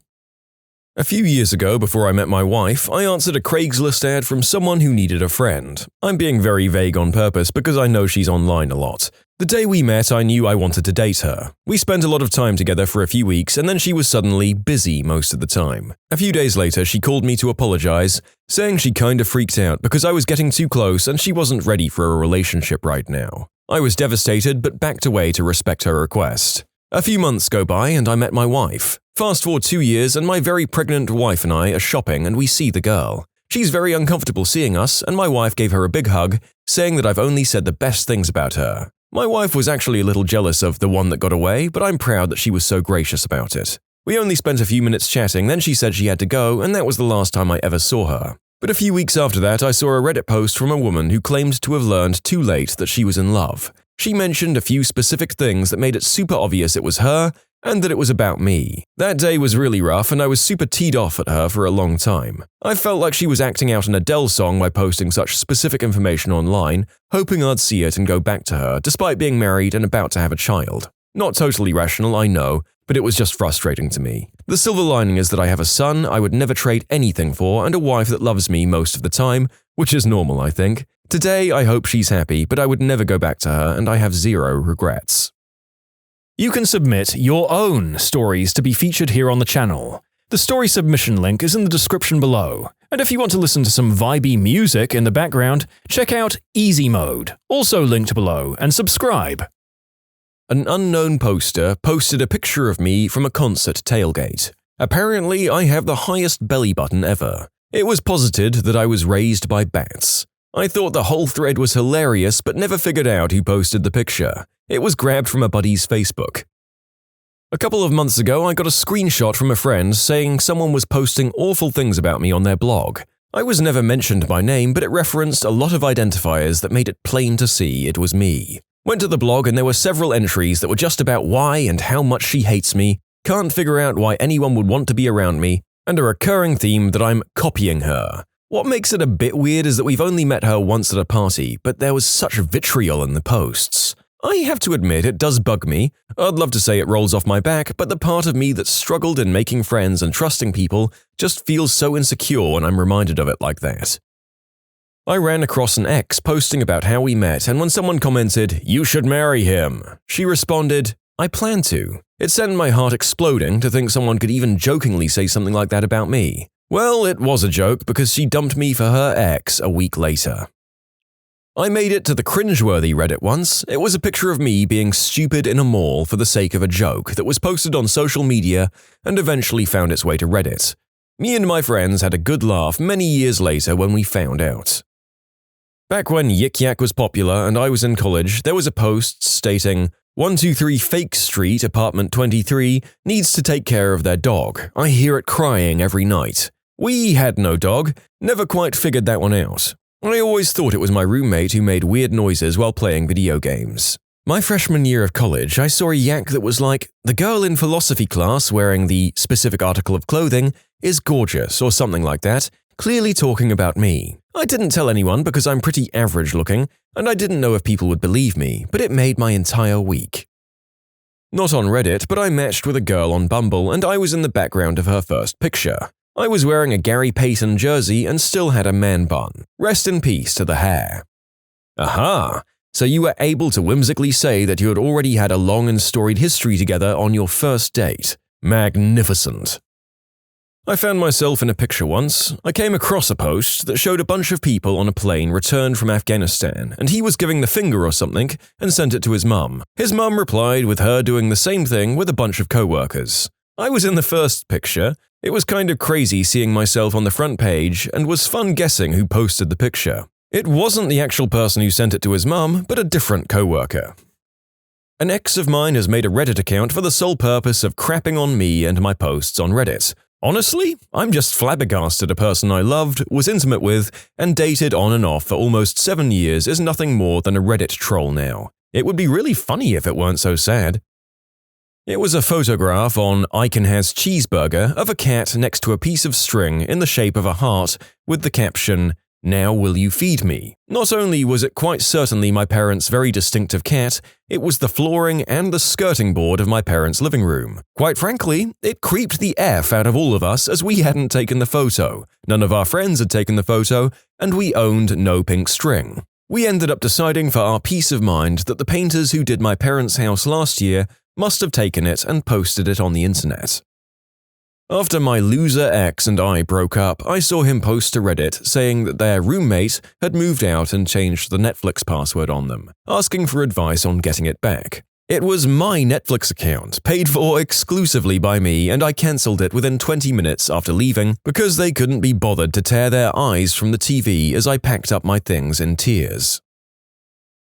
A few years ago, before I met my wife, I answered a Craigslist ad from someone who needed a friend. I'm being very vague on purpose because I know she's online a lot. The day we met, I knew I wanted to date her. We spent a lot of time together for a few weeks, and then she was suddenly busy most of the time. A few days later, she called me to apologize, saying she kinda freaked out because I was getting too close and she wasn't ready for a relationship right now. I was devastated but backed away to respect her request. A few months go by and I met my wife. Fast forward 2 years and my very pregnant wife and I are shopping and we see the girl. She's very uncomfortable seeing us and my wife gave her a big hug, saying that I've only said the best things about her. My wife was actually a little jealous of the one that got away, but I'm proud that she was so gracious about it. We only spent a few minutes chatting, then she said she had to go and that was the last time I ever saw her. But a few weeks after that, I saw a Reddit post from a woman who claimed to have learned too late that she was in love. She mentioned a few specific things that made it super obvious it was her and that it was about me. That day was really rough and I was super teed off at her for a long time. I felt like she was acting out an Adele song by posting such specific information online, hoping I'd see it and go back to her, despite being married and about to have a child. Not totally rational, I know, but it was just frustrating to me. The silver lining is that I have a son I would never trade anything for and a wife that loves me most of the time, which is normal, I think. Today, I hope she's happy, but I would never go back to her and I have zero regrets. You can submit your own stories to be featured here on the channel. The story submission link is in the description below. And if you want to listen to some vibey music in the background, check out easymode, also linked below, and subscribe. An unknown poster posted a picture of me from a concert tailgate. Apparently, I have the highest belly button ever. It was posited that I was raised by bats. I thought the whole thread was hilarious but never figured out who posted the picture. It was grabbed from a buddy's Facebook. A couple of months ago, I got a screenshot from a friend saying someone was posting awful things about me on their blog. I was never mentioned by name, but it referenced a lot of identifiers that made it plain to see it was me. Went to the blog and there were several entries that were just about why and how much she hates me, can't figure out why anyone would want to be around me, and a recurring theme that I'm copying her. What makes it a bit weird is that we've only met her once at a party, but there was such vitriol in the posts. I have to admit it does bug me. I'd love to say it rolls off my back, but the part of me that struggled in making friends and trusting people just feels so insecure when I'm reminded of it like that. I ran across an ex posting about how we met, and when someone commented, "You should marry him," she responded, "I plan to." It sent my heart exploding to think someone could even jokingly say something like that about me. Well, it was a joke because she dumped me for her ex a week later. I made it to the cringeworthy Reddit once. It was a picture of me being stupid in a mall for the sake of a joke that was posted on social media and eventually found its way to Reddit. Me and my friends had a good laugh many years later when we found out. Back when Yik Yak was popular and I was in college, there was a post stating, 123 Fake Street, apartment 23, needs to take care of their dog. I hear it crying every night. We had no dog, never quite figured that one out. I always thought it was my roommate who made weird noises while playing video games. My freshman year of college, I saw a yak that was like, "The girl in philosophy class wearing the specific article of clothing is gorgeous," or something like that, clearly talking about me. I didn't tell anyone because I'm pretty average looking, and I didn't know if people would believe me, but it made my entire week. Not on Reddit, but I matched with a girl on Bumble and I was in the background of her first picture. I was wearing a Gary Payton jersey and still had a man bun. Rest in peace to the hair. Aha! So you were able to whimsically say that you had already had a long and storied history together on your first date. Magnificent. I found myself in a picture once. I came across a post that showed a bunch of people on a plane returned from Afghanistan, and he was giving the finger or something and sent it to his mum. His mum replied with her doing the same thing with a bunch of co-workers. I was in the first picture. It was kind of crazy seeing myself on the front page and was fun guessing who posted the picture. It wasn't the actual person who sent it to his mum, but a different co-worker. An ex of mine has made a Reddit account for the sole purpose of crapping on me and my posts on Reddit. Honestly, I'm just flabbergasted a person I loved, was intimate with, and dated on and off for almost 7 years is nothing more than a Reddit troll now. It would be really funny if it weren't so sad. It was a photograph on Icon Has Cheeseburger of a cat next to a piece of string in the shape of a heart with the caption, "Now will you feed me?" Not only was it quite certainly my parents' very distinctive cat, it was the flooring and the skirting board of my parents' living room. Quite frankly, it creeped the F out of all of us as we hadn't taken the photo, none of our friends had taken the photo, and we owned no pink string. We ended up deciding for our peace of mind that the painters who did my parents' house last year must have taken it and posted it on the internet. After my loser ex and I broke up, I saw him post to Reddit saying that their roommate had moved out and changed the Netflix password on them, asking for advice on getting it back. It was my Netflix account, paid for exclusively by me, and I cancelled it within 20 minutes after leaving because they couldn't be bothered to tear their eyes from the TV as I packed up my things in tears.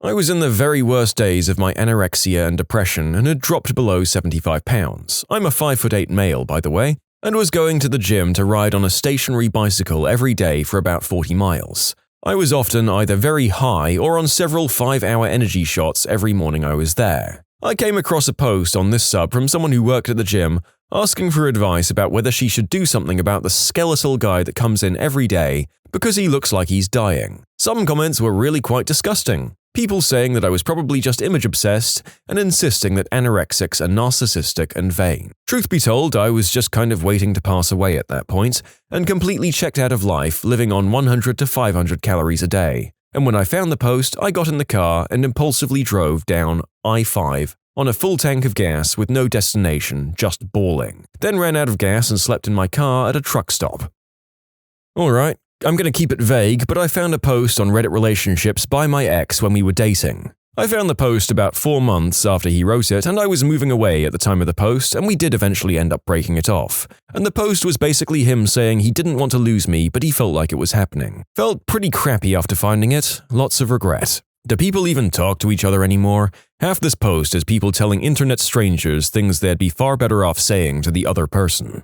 I was in the very worst days of my anorexia and depression and had dropped below 75 pounds. I'm a 5'8" male, by the way, and was going to the gym to ride on a stationary bicycle every day for about 40 miles. I was often either very high or on several 5-hour energy shots every morning I was there. I came across a post on this sub from someone who worked at the gym asking for advice about whether she should do something about the skeletal guy that comes in every day because he looks like he's dying. Some comments were really quite disgusting. People saying that I was probably just image-obsessed and insisting that anorexics are narcissistic and vain. Truth be told, I was just kind of waiting to pass away at that point and completely checked out of life, living on 100 to 500 calories a day. And when I found the post, I got in the car and impulsively drove down I-5 on a full tank of gas with no destination, just bawling. Then ran out of gas and slept in my car at a truck stop. Alright. I'm going to keep it vague, but I found a post on Reddit relationships by my ex when we were dating. I found the post about 4 months after he wrote it, and I was moving away at the time of the post, and we did eventually end up breaking it off. And the post was basically him saying he didn't want to lose me, but he felt like it was happening. Felt pretty crappy after finding it, lots of regret. Do people even talk to each other anymore? Half this post is people telling internet strangers things they'd be far better off saying to the other person.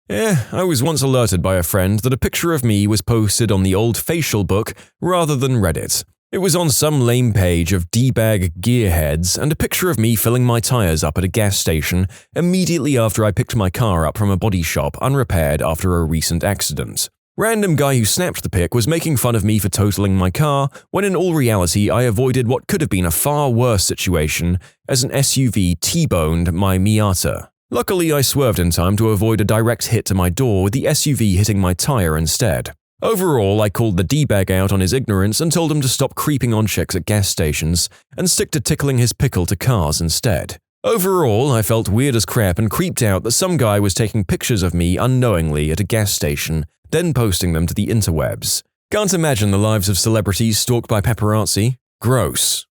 I was once alerted by a friend that a picture of me was posted on the old facial book rather than Reddit. It was on some lame page of D-bag gearheads and a picture of me filling my tires up at a gas station immediately after I picked my car up from a body shop unrepaired after a recent accident. Random guy who snapped the pic was making fun of me for totaling my car, when in all reality I avoided what could have been a far worse situation as an SUV T-boned my Miata. Luckily, I swerved in time to avoid a direct hit to my door with the SUV hitting my tire instead. Overall, I called the D-bag out on his ignorance and told him to stop creeping on chicks at gas stations and stick to tickling his pickle to cars instead. Overall, I felt weird as crap and creeped out that some guy was taking pictures of me unknowingly at a gas station, then posting them to the interwebs. Can't imagine the lives of celebrities stalked by paparazzi. Gross.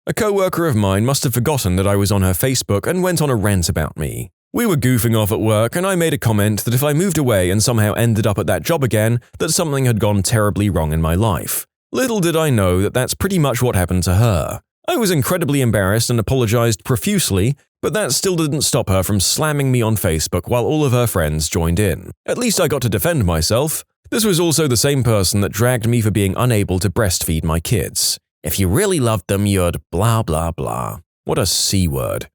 A co-worker of mine must have forgotten that I was on her Facebook and went on a rant about me. We were goofing off at work and I made a comment that if I moved away and somehow ended up at that job again, that something had gone terribly wrong in my life. Little did I know that that's pretty much what happened to her. I was incredibly embarrassed and apologized profusely, but that still didn't stop her from slamming me on Facebook while all of her friends joined in. At least I got to defend myself. This was also the same person that dragged me for being unable to breastfeed my kids. If you really loved them, you'd blah blah blah. What a C-word.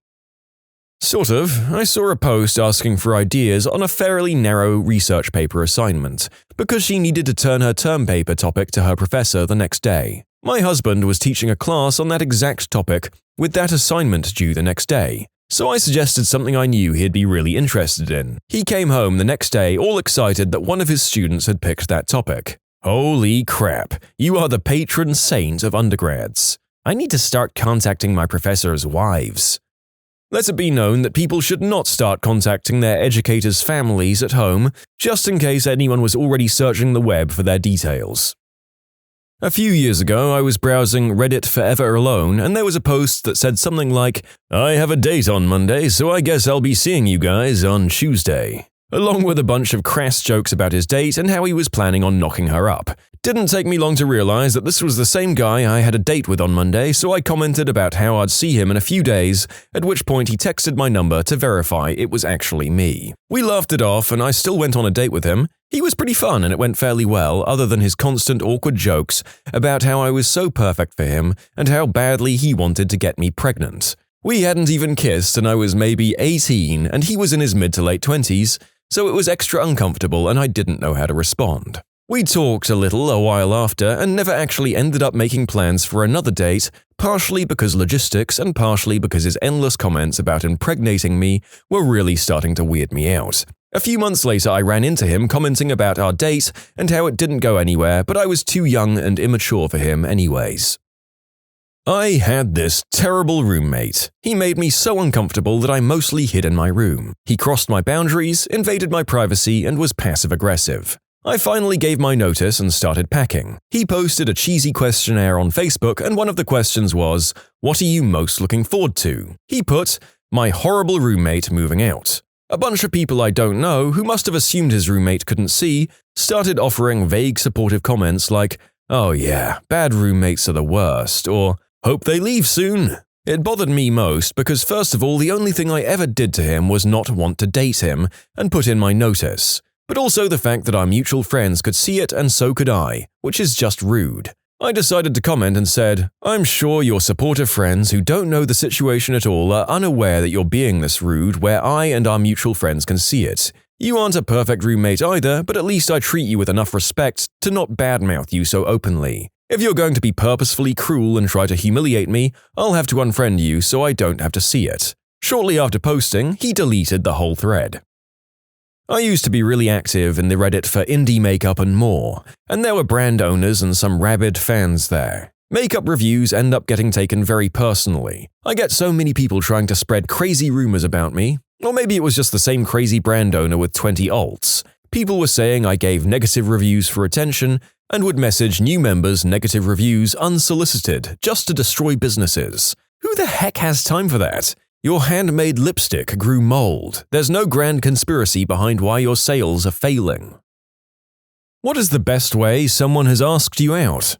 Sort of. I saw a post asking for ideas on a fairly narrow research paper assignment, because she needed to turn her term paper topic to her professor the next day. My husband was teaching a class on that exact topic, with that assignment due the next day, so I suggested something I knew he'd be really interested in. He came home the next day all excited that one of his students had picked that topic. Holy crap, you are the patron saint of undergrads. I need to start contacting my professors' wives. Let it be known that people should not start contacting their educators' families at home, just in case anyone was already searching the web for their details. A few years ago, I was browsing Reddit Forever Alone, and there was a post that said something like, "I have a date on Monday, so I guess I'll be seeing you guys on Tuesday," along with a bunch of crass jokes about his date and how he was planning on knocking her up. Didn't take me long to realize that this was the same guy I had a date with on Monday, so I commented about how I'd see him in a few days, at which point he texted my number to verify it was actually me. We laughed it off and I still went on a date with him. He was pretty fun and it went fairly well, other than his constant awkward jokes about how I was so perfect for him and how badly he wanted to get me pregnant. We hadn't even kissed and I was maybe 18 and he was in his mid to late 20s, so it was extra uncomfortable and I didn't know how to respond. We talked a little a while after and never actually ended up making plans for another date, partially because logistics and partially because his endless comments about impregnating me were really starting to weird me out. A few months later, I ran into him commenting about our date and how it didn't go anywhere, but I was too young and immature for him anyways. I had this terrible roommate. He made me so uncomfortable that I mostly hid in my room. He crossed my boundaries, invaded my privacy, and was passive-aggressive. I finally gave my notice and started packing. He posted a cheesy questionnaire on Facebook and one of the questions was, "What are you most looking forward to?" He put, "My horrible roommate moving out." A bunch of people I don't know, who must have assumed his roommate couldn't see, started offering vague supportive comments like, "Oh yeah, bad roommates are the worst," or "Hope they leave soon." It bothered me most because first of all, the only thing I ever did to him was not want to date him and put in my notice. But also the fact that our mutual friends could see it and so could I, which is just rude. I decided to comment and said, "I'm sure your supportive friends who don't know the situation at all are unaware that you're being this rude where I and our mutual friends can see it. You aren't a perfect roommate either, but at least I treat you with enough respect to not badmouth you so openly. If you're going to be purposefully cruel and try to humiliate me, I'll have to unfriend you so I don't have to see it." Shortly after posting, he deleted the whole thread. I used to be really active in the Reddit for indie makeup and more, and there were brand owners and some rabid fans there. Makeup reviews end up getting taken very personally. I get so many people trying to spread crazy rumors about me, or maybe it was just the same crazy brand owner with 20 alts. People were saying I gave negative reviews for attention and would message new members negative reviews unsolicited just to destroy businesses. Who the heck has time for that? Your handmade lipstick grew mold. There's no grand conspiracy behind why your sales are failing. What is the best way someone has asked you out?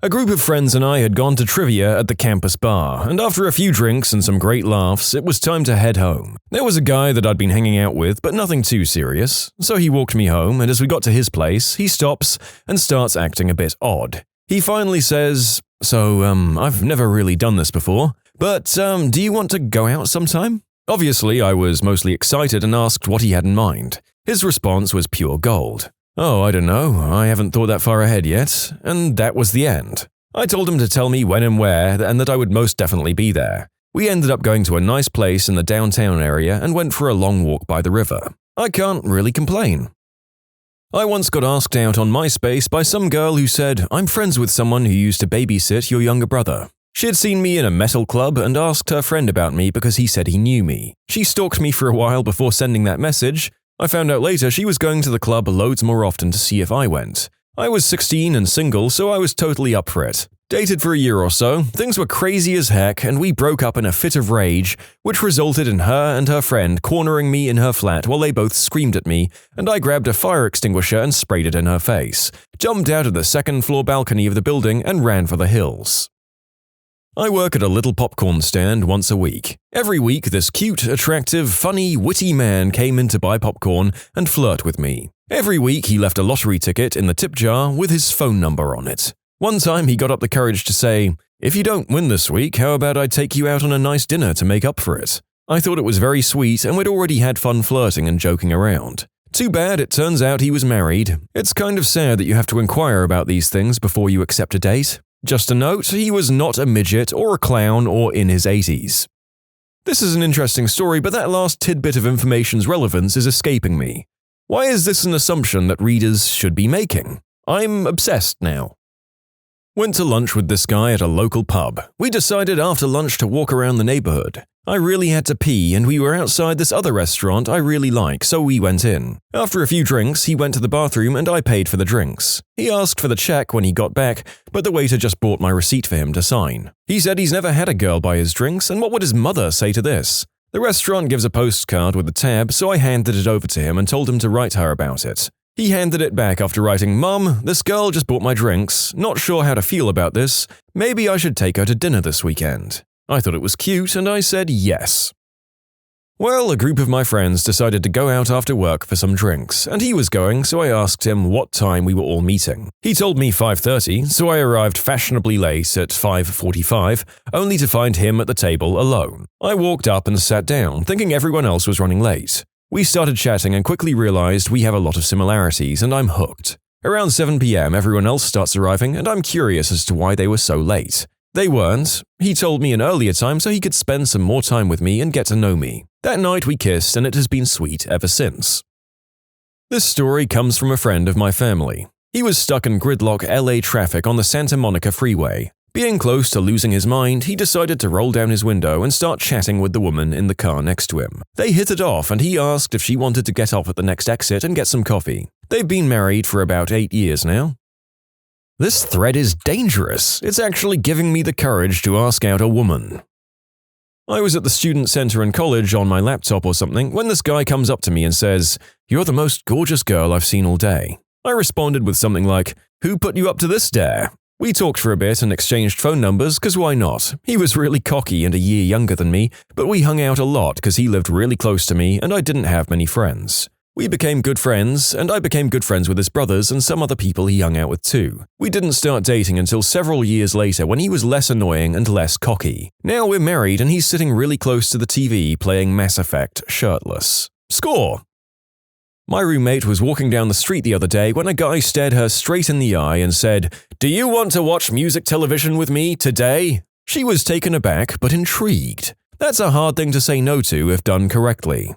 A group of friends and I had gone to trivia at the campus bar, and after a few drinks and some great laughs, it was time to head home. There was a guy that I'd been hanging out with, but nothing too serious, so he walked me home, and as we got to his place, he stops and starts acting a bit odd. He finally says, "So, I've never really done this before, but, do you want to go out sometime?" Obviously, I was mostly excited and asked what he had in mind. His response was pure gold. "Oh, I don't know, I haven't thought that far ahead yet," and that was the end. I told him to tell me when and where, and that I would most definitely be there. We ended up going to a nice place in the downtown area and went for a long walk by the river. I can't really complain. I once got asked out on MySpace by some girl who said, "I'm friends with someone who used to babysit your younger brother." She had seen me in a metal club and asked her friend about me because he said he knew me. She stalked me for a while before sending that message. I found out later she was going to the club loads more often to see if I went. I was 16 and single, so I was totally up for it. Dated for a year or so, things were crazy as heck, and we broke up in a fit of rage, which resulted in her and her friend cornering me in her flat while they both screamed at me, and I grabbed a fire extinguisher and sprayed it in her face, jumped out of the second-floor balcony of the building, and ran for the hills. I work at a little popcorn stand once a week. Every week, this cute, attractive, funny, witty man came in to buy popcorn and flirt with me. Every week, he left a lottery ticket in the tip jar with his phone number on it. One time, he got up the courage to say, "If you don't win this week, how about I take you out on a nice dinner to make up for it?" I thought it was very sweet, and we'd already had fun flirting and joking around. Too bad it turns out he was married. It's kind of sad that you have to inquire about these things before you accept a date. Just a note, he was not a midget or a clown or in his 80s. This is an interesting story, but that last tidbit of information's relevance is escaping me. Why is this an assumption that readers should be making? I'm obsessed now. Went to lunch with this guy at a local pub. We decided after lunch to walk around the neighborhood. I really had to pee, and we were outside this other restaurant I really like, so we went in. After a few drinks, he went to the bathroom and I paid for the drinks. He asked for the check when he got back, but the waiter just brought my receipt for him to sign. He said he's never had a girl buy his drinks, and what would his mother say to this? The restaurant gives a postcard with the tab, so I handed it over to him and told him to write her about it. He handed it back after writing, "Mum, this girl just bought my drinks. Not sure how to feel about this. Maybe I should take her to dinner this weekend." I thought it was cute, and I said yes. Well, a group of my friends decided to go out after work for some drinks, and he was going, so I asked him what time we were all meeting. He told me 5:30, so I arrived fashionably late at 5:45, only to find him at the table alone. I walked up and sat down, thinking everyone else was running late. We started chatting and quickly realized we have a lot of similarities, and I'm hooked. Around 7 p.m., everyone else starts arriving, and I'm curious as to why they were so late. They weren't. He told me an earlier time so he could spend some more time with me and get to know me. That night we kissed, and it has been sweet ever since. This story comes from a friend of my family. He was stuck in gridlock LA traffic on the Santa Monica freeway. Being close to losing his mind, he decided to roll down his window and start chatting with the woman in the car next to him. They hit it off, and he asked if she wanted to get off at the next exit and get some coffee. They've been married for about 8 years now. This thread is dangerous. It's actually giving me the courage to ask out a woman. I was at the student center in college on my laptop or something when this guy comes up to me and says, "You're the most gorgeous girl I've seen all day." I responded with something like, "Who put you up to this dare?" We talked for a bit and exchanged phone numbers, cause why not? He was really cocky and a year younger than me, but we hung out a lot cause he lived really close to me and I didn't have many friends. We became good friends, and I became good friends with his brothers and some other people he hung out with too. We didn't start dating until several years later when he was less annoying and less cocky. Now we're married and he's sitting really close to the TV playing Mass Effect shirtless. Score! My roommate was walking down the street the other day when a guy stared her straight in the eye and said, "Do you want to watch music television with me today?" She was taken aback but intrigued. That's a hard thing to say no to if done correctly.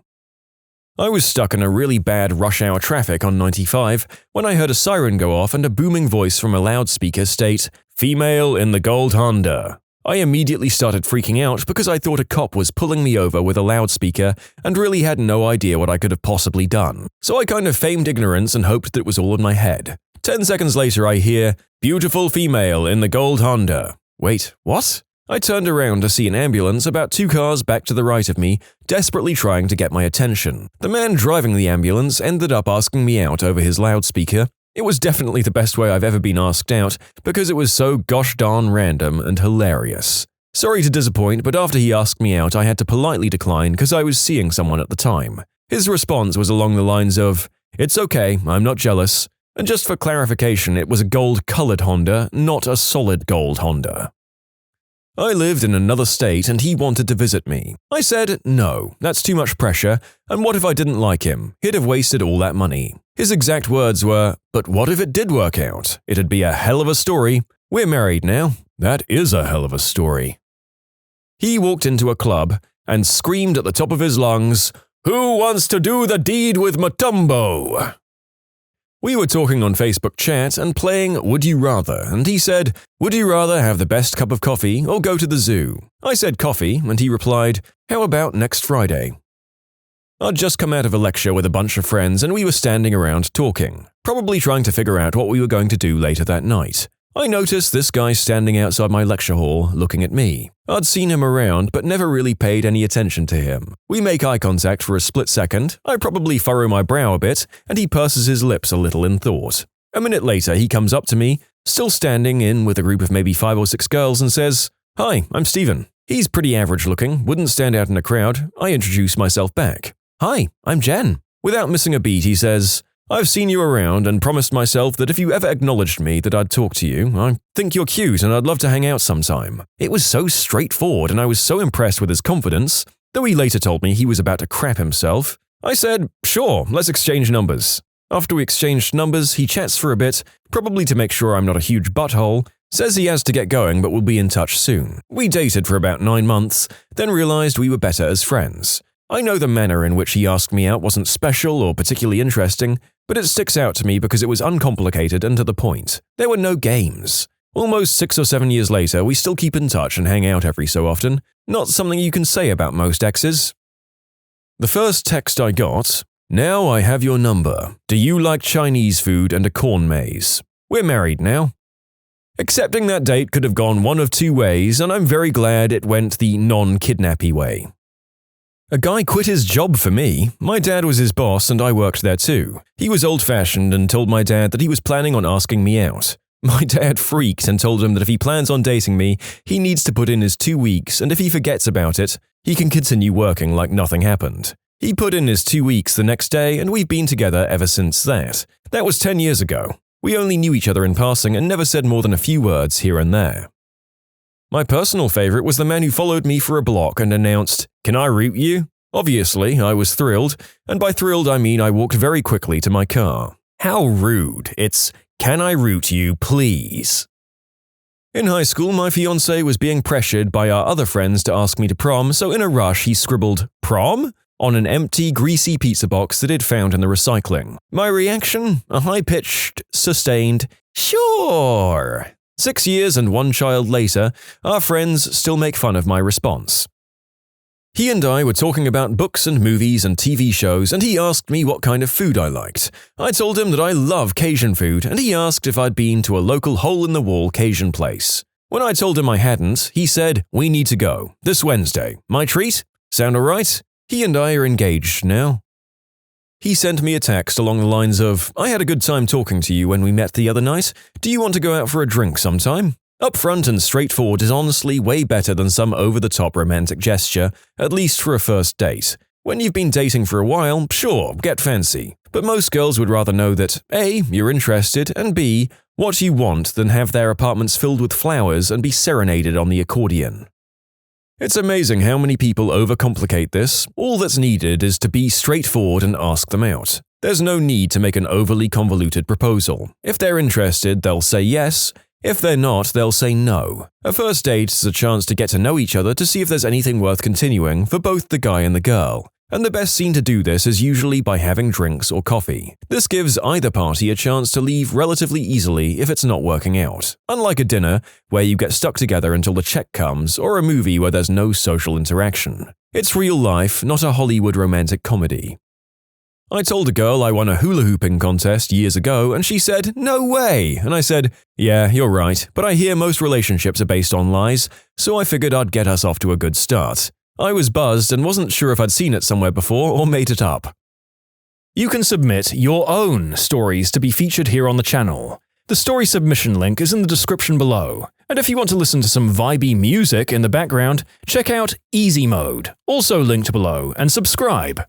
I was stuck in a really bad rush hour traffic on 95 when I heard a siren go off and a booming voice from a loudspeaker state, "Female in the gold Honda." I immediately started freaking out because I thought a cop was pulling me over with a loudspeaker and really had no idea what I could have possibly done. So I kind of feigned ignorance and hoped that it was all in my head. 10 seconds later I hear, "Beautiful female in the gold Honda." Wait, what? I turned around to see an ambulance about 2 cars back to the right of me, desperately trying to get my attention. The man driving the ambulance ended up asking me out over his loudspeaker. It was definitely the best way I've ever been asked out, because it was so gosh darn random and hilarious. Sorry to disappoint, but after he asked me out, I had to politely decline because I was seeing someone at the time. His response was along the lines of, "It's okay, I'm not jealous." And just for clarification, it was a gold-colored Honda, not a solid gold Honda. I lived in another state and he wanted to visit me. I said, no, that's too much pressure, and what if I didn't like him? He'd have wasted all that money. His exact words were, "But what if it did work out? It'd be a hell of a story. We're married now. That is a hell of a story." He walked into a club and screamed at the top of his lungs, "Who wants to do the deed with Matumbo?" We were talking on Facebook chat and playing Would You Rather, and he said, "Would you rather have the best cup of coffee or go to the zoo?" I said coffee, and he replied, "How about next Friday?" I'd just come out of a lecture with a bunch of friends and we were standing around talking, probably trying to figure out what we were going to do later that night. I noticed this guy standing outside my lecture hall looking at me. I'd seen him around but never really paid any attention to him. We make eye contact for a split second, I probably furrow my brow a bit, and he purses his lips a little in thought. A minute later he comes up to me, still standing in with a group of maybe 5 or 6 girls, and says, "Hi, I'm Steven." He's pretty average looking, wouldn't stand out in a crowd. I introduce myself back. "Hi, I'm Jen." Without missing a beat, he says, "I've seen you around and promised myself that if you ever acknowledged me that I'd talk to you. I think you're cute and I'd love to hang out sometime." It was so straightforward and I was so impressed with his confidence, though he later told me he was about to crap himself. I said, "Sure, let's exchange numbers." After we exchanged numbers, he chats for a bit, probably to make sure I'm not a huge butthole, says he has to get going but will be in touch soon. We dated for about 9 months, then realized we were better as friends. I know the manner in which he asked me out wasn't special or particularly interesting, but it sticks out to me because it was uncomplicated and to the point. There were no games. Almost 6 or 7 years later, we still keep in touch and hang out every so often. Not something you can say about most exes. The first text I got, "Now I have your number. Do you like Chinese food and a corn maze? We're married now." Accepting that date could have gone one of 2 ways, and I'm very glad it went the non-kidnappy way. A guy quit his job for me. My dad was his boss and I worked there too. He was old-fashioned and told my dad that he was planning on asking me out. My dad freaked and told him that if he plans on dating me, he needs to put in his 2 weeks, and if he forgets about it, he can continue working like nothing happened. He put in his 2 weeks the next day and we've been together ever since that. That was 10 years ago. We only knew each other in passing and never said more than a few words here and there. My personal favorite was the man who followed me for a block and announced, "Can I root you?" Obviously, I was thrilled, and by thrilled I mean I walked very quickly to my car. How rude. It's, "Can I root you, please?" In high school, my fiancé was being pressured by our other friends to ask me to prom, so in a rush he scribbled, "Prom?" on an empty, greasy pizza box that he'd found in the recycling. My reaction? A high-pitched, sustained, "Sure." 6 years and 1 child later, our friends still make fun of my response. He and I were talking about books and movies and TV shows, and he asked me what kind of food I liked. I told him that I love Cajun food, and he asked if I'd been to a local hole-in-the-wall Cajun place. When I told him I hadn't, he said, "We need to go. This Wednesday. My treat? Sound alright?" He and I are engaged now. He sent me a text along the lines of, "I had a good time talking to you when we met the other night. Do you want to go out for a drink sometime?" Upfront and straightforward is honestly way better than some over-the-top romantic gesture, at least for a first date. When you've been dating for a while, sure, get fancy. But most girls would rather know that A, you're interested, and B, what you want than have their apartments filled with flowers and be serenaded on the accordion. It's amazing how many people overcomplicate this. All that's needed is to be straightforward and ask them out. There's no need to make an overly convoluted proposal. If they're interested, they'll say yes. If they're not, they'll say no. A first date is a chance to get to know each other to see if there's anything worth continuing for both the guy and the girl. And the best scene to do this is usually by having drinks or coffee. This gives either party a chance to leave relatively easily if it's not working out, unlike a dinner where you get stuck together until the check comes, or a movie where there's no social interaction. It's real life, not a Hollywood romantic comedy. I told a girl I won a hula hooping contest years ago and she said, "No way!" And I said, "Yeah, you're right, but I hear most relationships are based on lies, so I figured I'd get us off to a good start." I was buzzed and wasn't sure if I'd seen it somewhere before or made it up. You can submit your own stories to be featured here on the channel. The story submission link is in the description below. And if you want to listen to some vibey music in the background, check out easymode, also linked below, and subscribe.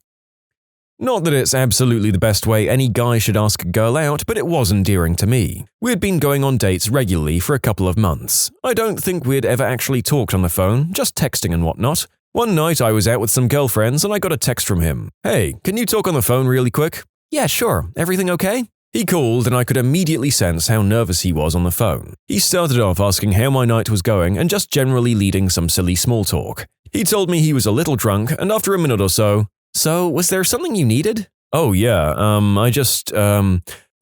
Not that it's absolutely the best way any guy should ask a girl out, but it was endearing to me. We'd been going on dates regularly for a couple of months. I don't think we'd ever actually talked on the phone, just texting and whatnot. One night I was out with some girlfriends and I got a text from him. "Hey, can you talk on the phone really quick?" "Yeah, sure. Everything okay?" He called and I could immediately sense how nervous he was on the phone. He started off asking how my night was going and just generally leading some silly small talk. He told me he was a little drunk and after a minute or so, "So, was there something you needed?" "Oh yeah,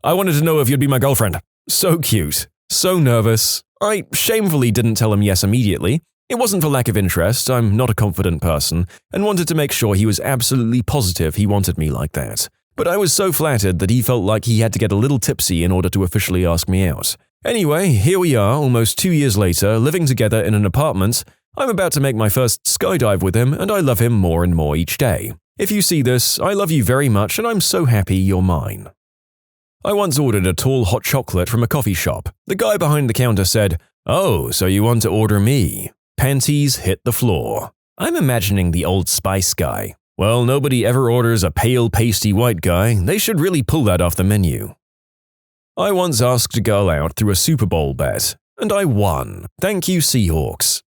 I wanted to know if you'd be my girlfriend. So cute. So nervous. I shamefully didn't tell him yes immediately. It wasn't for lack of interest, I'm not a confident person, and wanted to make sure he was absolutely positive he wanted me like that. But I was so flattered that he felt like he had to get a little tipsy in order to officially ask me out. Anyway, here we are, almost 2 years later, living together in an apartment. I'm about to make my first skydive with him, and I love him more and more each day. If you see this, I love you very much, and I'm so happy you're mine. I once ordered a tall hot chocolate from a coffee shop. The guy behind the counter said, "Oh, so you want to order me?" Panties hit the floor. I'm imagining the Old Spice guy. Well, nobody ever orders a pale, pasty white guy. They should really pull that off the menu. I once asked a girl out through a Super Bowl bet, and I won. Thank you, Seahawks.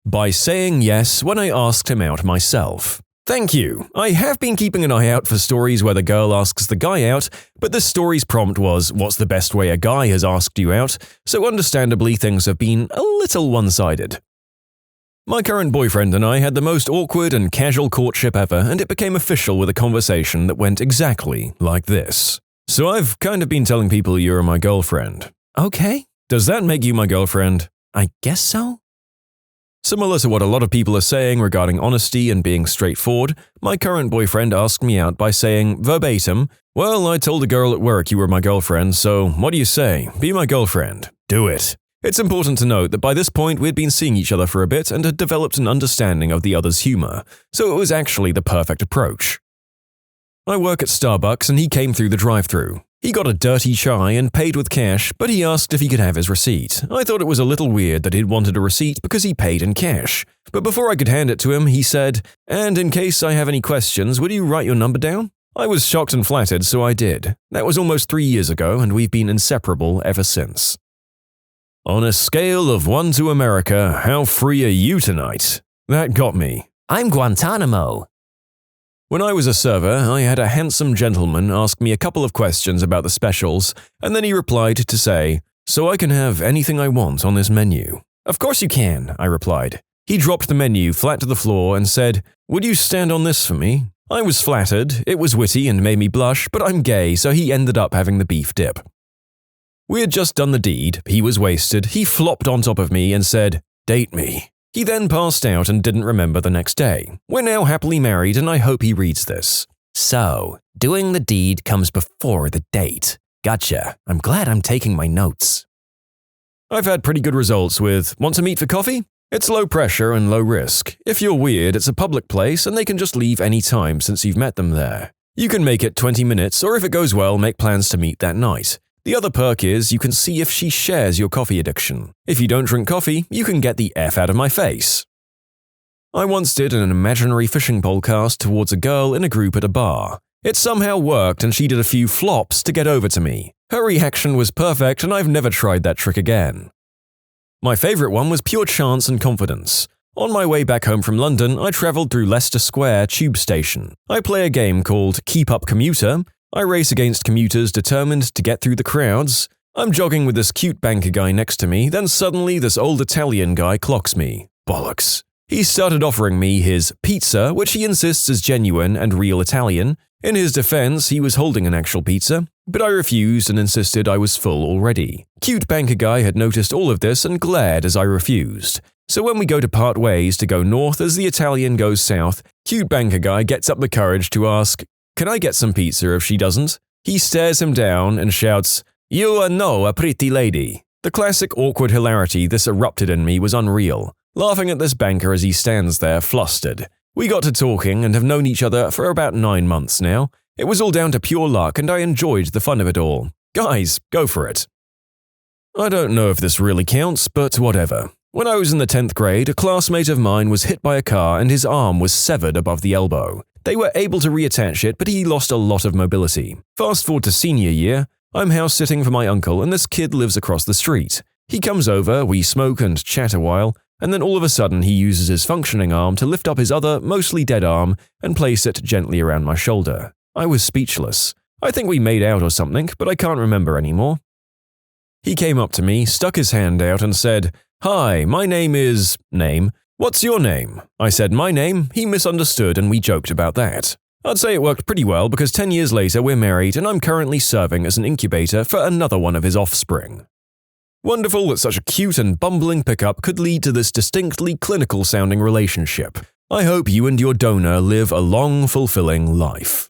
By saying yes when I asked him out myself. Thank you. I have been keeping an eye out for stories where the girl asks the guy out, but this story's prompt was, what's the best way a guy has asked you out? So understandably, things have been a little one-sided. My current boyfriend and I had the most awkward and casual courtship ever, and it became official with a conversation that went exactly like this. So I've kind of been telling people you're my girlfriend. Okay. Does that make you my girlfriend? I guess so. Similar to what a lot of people are saying regarding honesty and being straightforward, my current boyfriend asked me out by saying, verbatim, "Well, I told a girl at work you were my girlfriend, so what do you say? Be my girlfriend. Do it." It's important to note that by this point we'd been seeing each other for a bit and had developed an understanding of the other's humor, so it was actually the perfect approach. I work at Starbucks and he came through the drive-thru. He got a dirty chai and paid with cash, but he asked if he could have his receipt. I thought it was a little weird that he'd wanted a receipt because he paid in cash. But before I could hand it to him, he said, "And in case I have any questions, would you write your number down?" I was shocked and flattered, so I did. That was almost 3 years ago, and we've been inseparable ever since. On a scale of 1 to America, how free are you tonight? That got me. I'm Guantanamo. When I was a server, I had a handsome gentleman ask me a couple of questions about the specials, and then he replied to say, "So I can have anything I want on this menu?" "Of course you can," I replied. He dropped the menu flat to the floor and said, "Would you stand on this for me?" I was flattered, it was witty and made me blush, but I'm gay, so he ended up having the beef dip. We had just done the deed, he was wasted, he flopped on top of me and said, "Date me." He then passed out and didn't remember the next day. We're now happily married and I hope he reads this. So, doing the deed comes before the date. Gotcha. I'm glad I'm taking my notes. I've had pretty good results with, want to meet for coffee? It's low pressure and low risk. If you're weird, it's a public place and they can just leave any time since you've met them there. You can make it 20 minutes or if it goes well, make plans to meet that night. The other perk is you can see if she shares your coffee addiction. If you don't drink coffee, you can get the F out of my face. I once did an imaginary fishing pole cast towards a girl in a group at a bar. It somehow worked and she did a few flops to get over to me. Her reaction was perfect and I've never tried that trick again. My favorite one was pure chance and confidence. On my way back home from London, I travelled through Leicester Square tube station. I play a game called Keep Up Commuter. I race against commuters determined to get through the crowds. I'm jogging with this cute banker guy next to me, then suddenly this old Italian guy clocks me. Bollocks. He started offering me his pizza, which he insists is genuine and real Italian. In his defense, he was holding an actual pizza, but I refused and insisted I was full already. Cute banker guy had noticed all of this and glared as I refused. So when we go to part ways to go north as the Italian goes south, cute banker guy gets up the courage to ask, "Can I get some pizza if she doesn't?" He stares him down and shouts, "You are no a pretty lady." The classic awkward hilarity this erupted in me was unreal, laughing at this banker as he stands there flustered. We got to talking and have known each other for about 9 months now. It was all down to pure luck and I enjoyed the fun of it all. Guys, go for it. I don't know if this really counts, but whatever. When I was in the 10th grade, a classmate of mine was hit by a car and his arm was severed above the elbow. They were able to reattach it, but he lost a lot of mobility. Fast forward to senior year, I'm house sitting for my uncle and this kid lives across the street. He comes over, we smoke and chat a while, and then all of a sudden he uses his functioning arm to lift up his other, mostly dead arm and place it gently around my shoulder. I was speechless. I think we made out or something, but I can't remember anymore. He came up to me, stuck his hand out and said, "Hi, my name is… name. What's your name?" I said my name, he misunderstood and we joked about that. I'd say it worked pretty well because 10 years later we're married and I'm currently serving as an incubator for another one of his offspring. Wonderful that such a cute and bumbling pickup could lead to this distinctly clinical-sounding relationship. I hope you and your donor live a long, fulfilling life.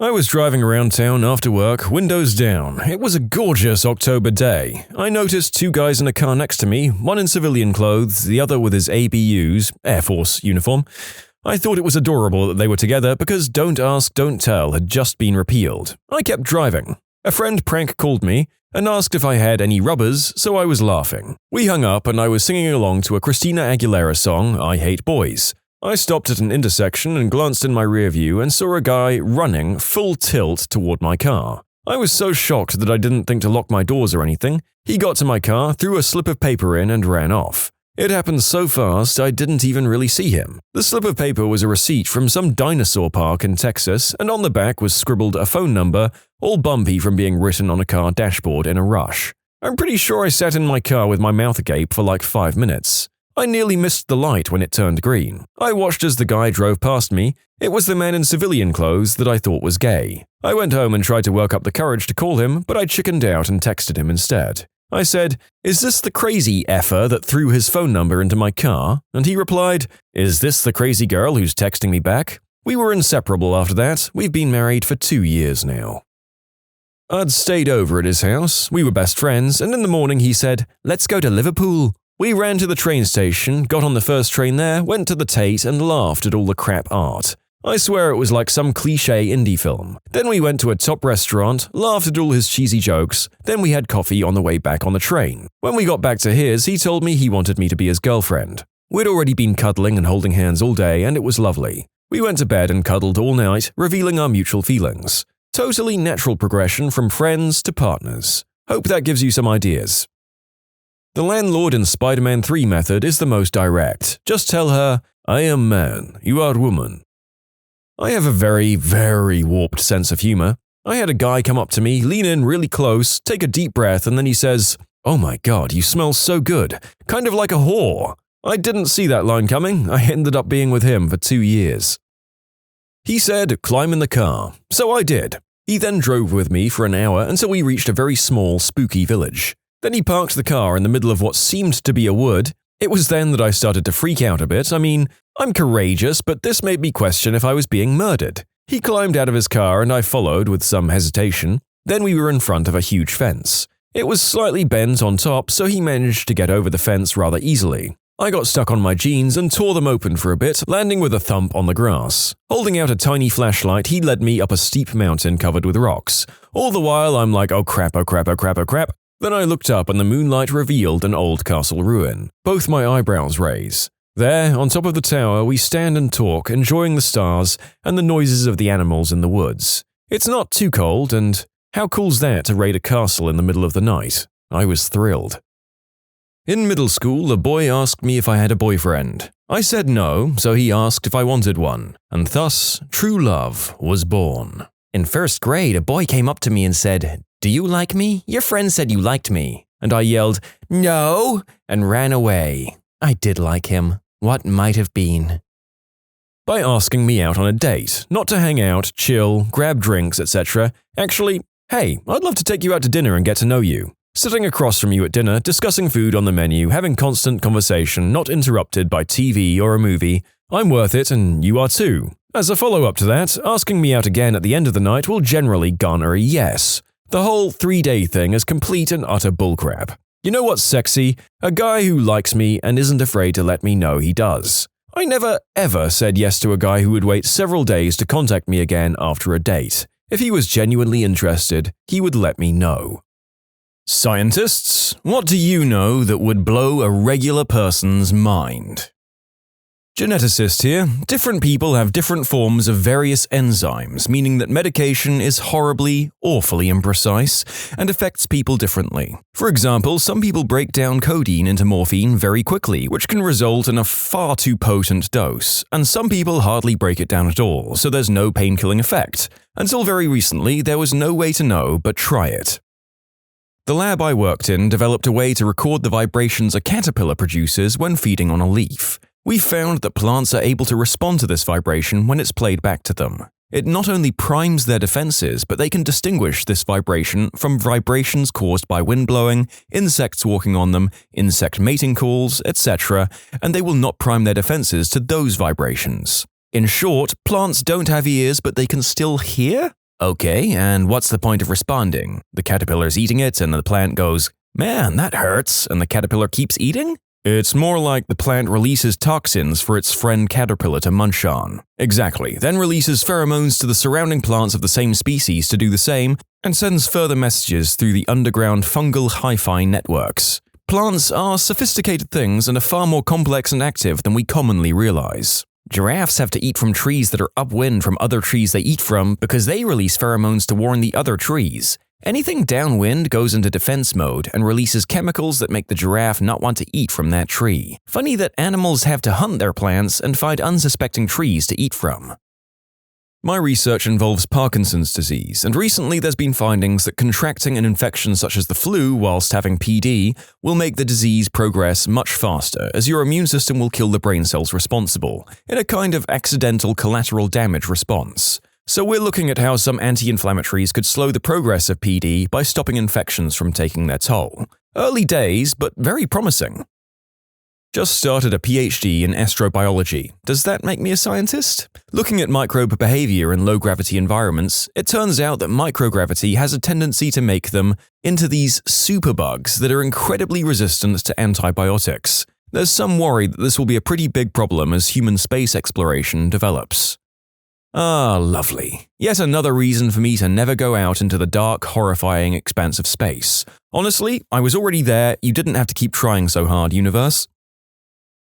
I was driving around town after work, windows down. It was a gorgeous October day. I noticed two guys in a car next to me, one in civilian clothes, the other with his ABU's, Air Force uniform. I thought it was adorable that they were together because Don't Ask, Don't Tell had just been repealed. I kept driving. A friend prank called me and asked if I had any rubbers, so I was laughing. We hung up and I was singing along to a Christina Aguilera song, I Hate Boys. I stopped at an intersection and glanced in my rearview and saw a guy running full tilt toward my car. I was so shocked that I didn't think to lock my doors or anything. He got to my car, threw a slip of paper in and ran off. It happened so fast I didn't even really see him. The slip of paper was a receipt from some dinosaur park in Texas, and on the back was scribbled a phone number, all bumpy from being written on a car dashboard in a rush. I'm pretty sure I sat in my car with my mouth agape for like 5 minutes. I nearly missed the light when it turned green. I watched as the guy drove past me. It was the man in civilian clothes that I thought was gay. I went home and tried to work up the courage to call him, but I chickened out and texted him instead. I said, "Is this the crazy effer that threw his phone number into my car?" And he replied, "Is this the crazy girl who's texting me back?" We were inseparable after that. We've been married for 2 years now. I'd stayed over at his house. We were best friends, and in the morning he said, "Let's go to Liverpool." We ran to the train station, got on the first train there, went to the Tate and laughed at all the crap art. I swear it was like some cliché indie film. Then we went to a top restaurant, laughed at all his cheesy jokes, then we had coffee on the way back on the train. When we got back to his, he told me he wanted me to be his girlfriend. We'd already been cuddling and holding hands all day and it was lovely. We went to bed and cuddled all night, revealing our mutual feelings. Totally natural progression from friends to partners. Hope that gives you some ideas. The landlord in Spider-Man 3 method is the most direct. Just tell her, "I am man, you are woman." I have a very, very warped sense of humor. I had a guy come up to me, lean in really close, take a deep breath, and then he says, "Oh my god, you smell so good. Kind of like a whore." I didn't see that line coming. I ended up being with him for 2 years. He said, "Climb in the car." So I did. He then drove with me for an hour until we reached a very small, spooky village. Then he parked the car in the middle of what seemed to be a wood. It was then that I started to freak out a bit. I mean, I'm courageous, but this made me question if I was being murdered. He climbed out of his car and I followed with some hesitation. Then we were in front of a huge fence. It was slightly bent on top, so he managed to get over the fence rather easily. I got stuck on my jeans and tore them open for a bit, landing with a thump on the grass. Holding out a tiny flashlight, he led me up a steep mountain covered with rocks. All the while, I'm like, oh crap, oh crap, oh crap, oh crap. Then I looked up and the moonlight revealed an old castle ruin. Both my eyebrows raise. There, on top of the tower, we stand and talk, enjoying the stars and the noises of the animals in the woods. It's not too cold, and how cool's that to raid a castle in the middle of the night? I was thrilled. In middle school, a boy asked me if I had a boyfriend. I said no, so he asked if I wanted one, and thus, true love was born. In first grade, a boy came up to me and said, "Do you like me? Your friend said you liked me." And I yelled, "No," and ran away. I did like him. What might have been? By asking me out on a date, not to hang out, chill, grab drinks, etc. Actually, "Hey, I'd love to take you out to dinner and get to know you." Sitting across from you at dinner, discussing food on the menu, having constant conversation, not interrupted by TV or a movie. I'm worth it and you are too. As a follow-up to that, asking me out again at the end of the night will generally garner a yes. The whole 3-day thing is complete and utter bullcrap. You know what's sexy? A guy who likes me and isn't afraid to let me know he does. I never, ever said yes to a guy who would wait several days to contact me again after a date. If he was genuinely interested, he would let me know. Scientists, what do you know that would blow a regular person's mind? Geneticist here. Different people have different forms of various enzymes, meaning that medication is horribly, awfully imprecise and affects people differently. For example, some people break down codeine into morphine very quickly, which can result in a far too potent dose, and some people hardly break it down at all, so there's no pain-killing effect. Until very recently, there was no way to know but try it. The lab I worked in developed a way to record the vibrations a caterpillar produces when feeding on a leaf. We found that plants are able to respond to this vibration when it's played back to them. It not only primes their defenses, but they can distinguish this vibration from vibrations caused by wind blowing, insects walking on them, insect mating calls, etc., and they will not prime their defenses to those vibrations. In short, plants don't have ears, but they can still hear? Okay, and what's the point of responding? The caterpillar's eating it, and the plant goes, "Man, that hurts," and the caterpillar keeps eating? It's more like the plant releases toxins for its friend caterpillar to munch on. Exactly, then releases pheromones to the surrounding plants of the same species to do the same, and sends further messages through the underground fungal hi-fi networks. Plants are sophisticated things and are far more complex and active than we commonly realize. Giraffes have to eat from trees that are upwind from other trees they eat from because they release pheromones to warn the other trees. Anything downwind goes into defense mode and releases chemicals that make the giraffe not want to eat from that tree. Funny that animals have to hunt their plants and find unsuspecting trees to eat from. My research involves Parkinson's disease, and recently there's been findings that contracting an infection such as the flu whilst having PD will make the disease progress much faster, as your immune system will kill the brain cells responsible, in a kind of accidental collateral damage response. So we're looking at how some anti-inflammatories could slow the progress of PD by stopping infections from taking their toll. Early days, but very promising. Just started a PhD in astrobiology. Does that make me a scientist? Looking at microbe behavior in low-gravity environments, it turns out that microgravity has a tendency to make them into these superbugs that are incredibly resistant to antibiotics. There's some worry that this will be a pretty big problem as human space exploration develops. Ah, lovely. Yet another reason for me to never go out into the dark, horrifying expanse of space. Honestly, I was already there, you didn't have to keep trying so hard, universe.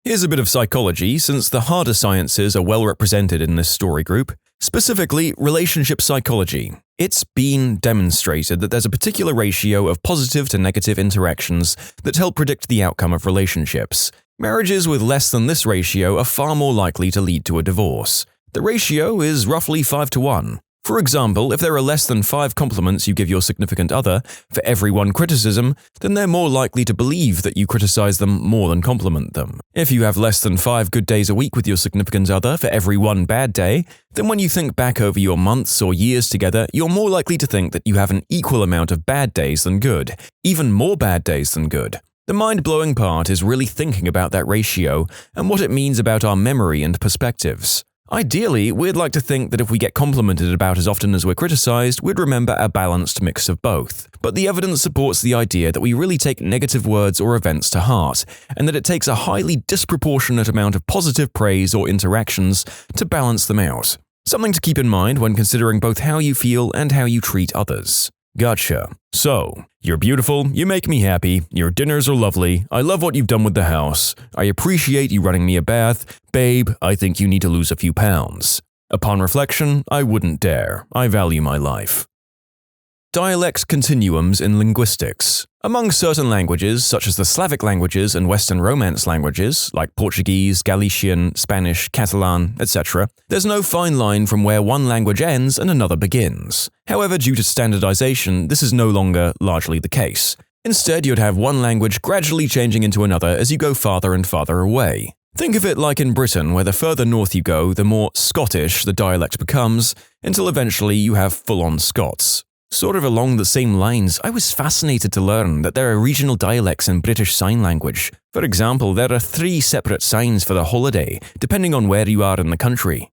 Here's a bit of psychology, since the harder sciences are well represented in this story group, specifically relationship psychology. It's been demonstrated that there's a particular ratio of positive to negative interactions that help predict the outcome of relationships. Marriages with less than this ratio are far more likely to lead to a divorce. The ratio is roughly 5-to-1. For example, if there are less than 5 compliments you give your significant other for every 1 criticism, then they're more likely to believe that you criticize them more than compliment them. If you have less than 5 good days a week with your significant other for every 1 bad day, then when you think back over your months or years together, you're more likely to think that you have an equal amount of bad days than good, even more bad days than good. The mind-blowing part is really thinking about that ratio and what it means about our memory and perspectives. Ideally, we'd like to think that if we get complimented about as often as we're criticized, we'd remember a balanced mix of both. But the evidence supports the idea that we really take negative words or events to heart, and that it takes a highly disproportionate amount of positive praise or interactions to balance them out. Something to keep in mind when considering both how you feel and how you treat others. Gotcha. So, you're beautiful, you make me happy, your dinners are lovely, I love what you've done with the house, I appreciate you running me a bath, babe, I think you need to lose a few pounds. Upon reflection, I wouldn't dare. I value my life. Dialects continuums in linguistics. Among certain languages, such as the Slavic languages and Western Romance languages, like Portuguese, Galician, Spanish, Catalan, etc., there's no fine line from where one language ends and another begins. However, due to standardization, this is no longer largely the case. Instead, you'd have one language gradually changing into another as you go farther and farther away. Think of it like in Britain, where the further north you go, the more Scottish the dialect becomes, until eventually you have full-on Scots. Sort of along the same lines, I was fascinated to learn that there are regional dialects in British Sign Language. For example, there are 3 separate signs for the holiday, depending on where you are in the country.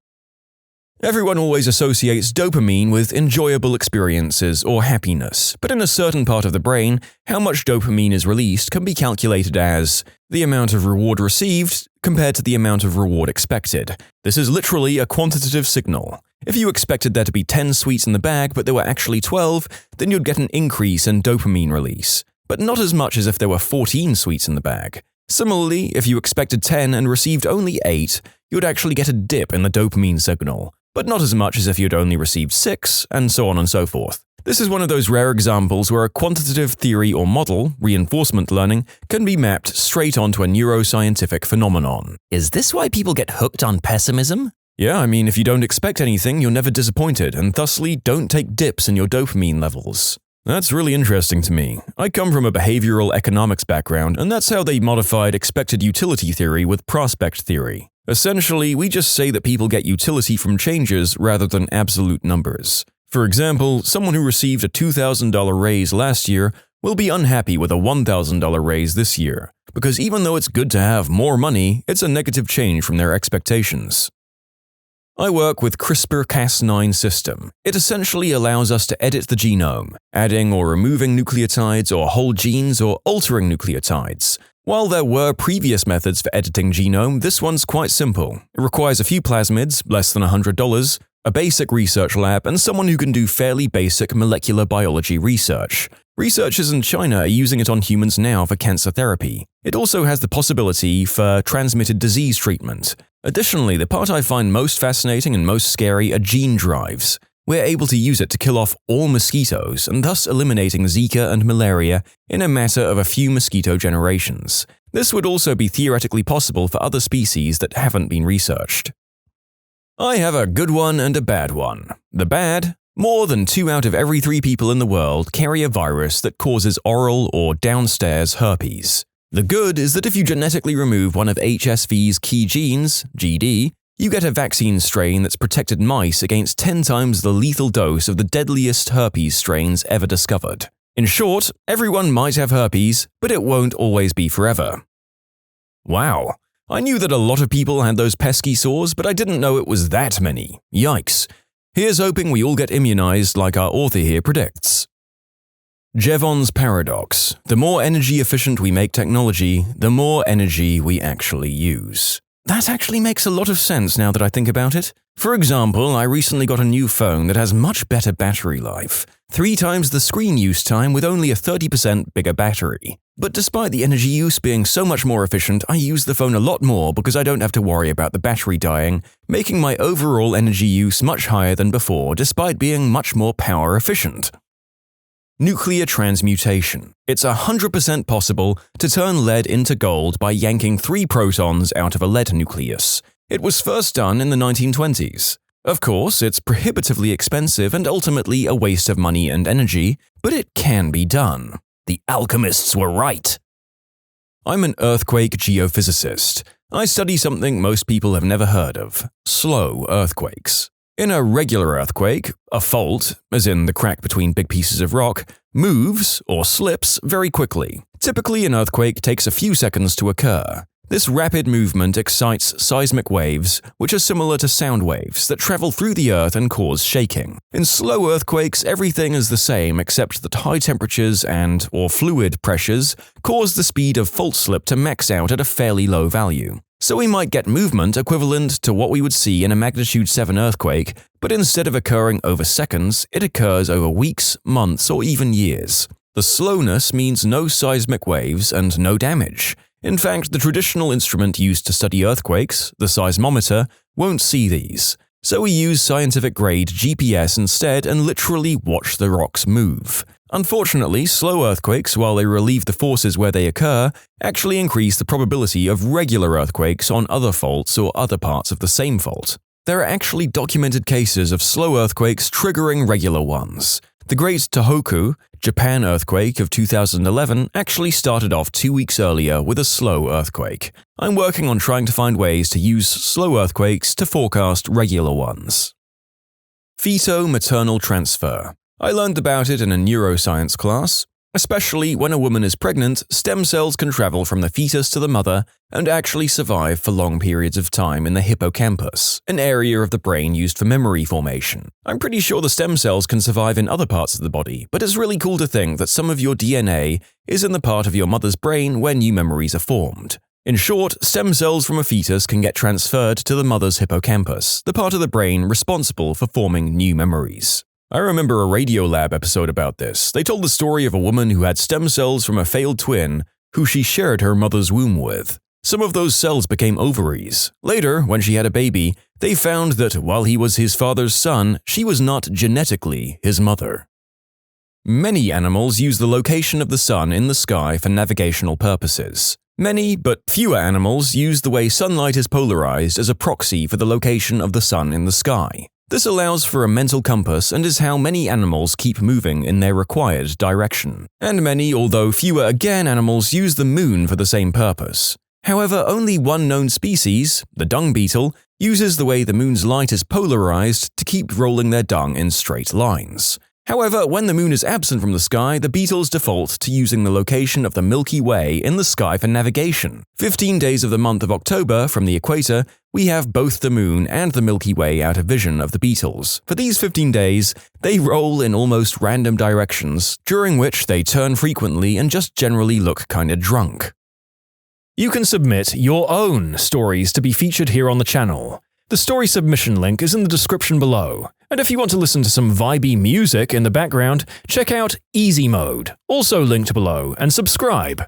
Everyone always associates dopamine with enjoyable experiences or happiness, but in a certain part of the brain, how much dopamine is released can be calculated as the amount of reward received compared to the amount of reward expected. This is literally a quantitative signal. If you expected there to be 10 sweets in the bag but there were actually 12, then you'd get an increase in dopamine release, but not as much as if there were 14 sweets in the bag. Similarly, if you expected 10 and received only 8, you'd actually get a dip in the dopamine signal, but not as much as if you'd only received 6, and so on and so forth. This is one of those rare examples where a quantitative theory or model, reinforcement learning, can be mapped straight onto a neuroscientific phenomenon. Is this why people get hooked on pessimism? Yeah, I mean, if you don't expect anything, you're never disappointed, and thusly don't take dips in your dopamine levels. That's really interesting to me. I come from a behavioral economics background, and that's how they modified expected utility theory with prospect theory. Essentially, we just say that people get utility from changes rather than absolute numbers. For example, someone who received a $2,000 raise last year will be unhappy with a $1,000 raise this year, because even though it's good to have more money, it's a negative change from their expectations. I work with CRISPR-Cas9 system. It essentially allows us to edit the genome, adding or removing nucleotides or whole genes or altering nucleotides. While there were previous methods for editing genome, this one's quite simple. It requires a few plasmids, less than $100, a basic research lab, and someone who can do fairly basic molecular biology research. Researchers in China are using it on humans now for cancer therapy. It also has the possibility for transmitted disease treatment. Additionally, the part I find most fascinating and most scary are gene drives. We're able to use it to kill off all mosquitoes and thus eliminating Zika and malaria in a matter of a few mosquito generations. This would also be theoretically possible for other species that haven't been researched. I have a good one and a bad one. The bad: more than 2 out of every 3 people in the world carry a virus that causes oral or downstairs herpes. The good is that if you genetically remove one of HSV's key genes, GD, you get a vaccine strain that's protected mice against 10 times the lethal dose of the deadliest herpes strains ever discovered. In short, everyone might have herpes, but it won't always be forever. Wow. I knew that a lot of people had those pesky sores, but I didn't know it was that many. Yikes. Here's hoping we all get immunized like our author here predicts. Jevons paradox. The more energy efficient we make technology, the more energy we actually use. That actually makes a lot of sense now that I think about it. For example, I recently got a new phone that has much better battery life, 3 times the screen use time with only a 30% bigger battery. But despite the energy use being so much more efficient, I use the phone a lot more because I don't have to worry about the battery dying, making my overall energy use much higher than before despite being much more power efficient. Nuclear transmutation. It's 100% possible to turn lead into gold by yanking 3 protons out of a lead nucleus. It was first done in the 1920s. Of course, it's prohibitively expensive and ultimately a waste of money and energy, but it can be done. The alchemists were right. I'm an earthquake geophysicist. I study something most people have never heard of: slow earthquakes. In a regular earthquake, a fault, as in the crack between big pieces of rock, moves or slips very quickly. Typically, an earthquake takes a few seconds to occur. This rapid movement excites seismic waves, which are similar to sound waves that travel through the earth and cause shaking. In slow earthquakes, everything is the same except that high temperatures or fluid pressures cause the speed of fault slip to max out at a fairly low value. So we might get movement equivalent to what we would see in a magnitude 7 earthquake, but instead of occurring over seconds, it occurs over weeks, months, or even years. The slowness means no seismic waves and no damage. In fact, the traditional instrument used to study earthquakes, the seismometer, won't see these. So we use scientific-grade GPS instead and literally watch the rocks move. Unfortunately, slow earthquakes, while they relieve the forces where they occur, actually increase the probability of regular earthquakes on other faults or other parts of the same fault. There are actually documented cases of slow earthquakes triggering regular ones. The Great Tohoku, Japan earthquake of 2011 actually started off 2 weeks earlier with a slow earthquake. I'm working on trying to find ways to use slow earthquakes to forecast regular ones. Feto-maternal transfer. I learned about it in a neuroscience class. Especially when a woman is pregnant, stem cells can travel from the fetus to the mother and actually survive for long periods of time in the hippocampus, an area of the brain used for memory formation. I'm pretty sure the stem cells can survive in other parts of the body, but it's really cool to think that some of your DNA is in the part of your mother's brain where new memories are formed. In short, stem cells from a fetus can get transferred to the mother's hippocampus, the part of the brain responsible for forming new memories. I remember a Radiolab episode about this. They told the story of a woman who had stem cells from a failed twin who she shared her mother's womb with. Some of those cells became ovaries. Later, when she had a baby, they found that while he was his father's son, she was not genetically his mother. Many animals use the location of the sun in the sky for navigational purposes. Many, but fewer animals use the way sunlight is polarized as a proxy for the location of the sun in the sky. This allows for a mental compass and is how many animals keep moving in their required direction. And many, although fewer again, animals use the moon for the same purpose. However, only one known species, the dung beetle, uses the way the moon's light is polarized to keep rolling their dung in straight lines. However, when the moon is absent from the sky, the beetles default to using the location of the Milky Way in the sky for navigation. 15 days of the month of October, from the equator, we have both the moon and the Milky Way out of vision of the beetles. For these 15 days, they roll in almost random directions, during which they turn frequently and just generally look kinda drunk. You can submit your own stories to be featured here on the channel. The story submission link is in the description below. And if you want to listen to some vibey music in the background, check out easymode, also linked below, and subscribe.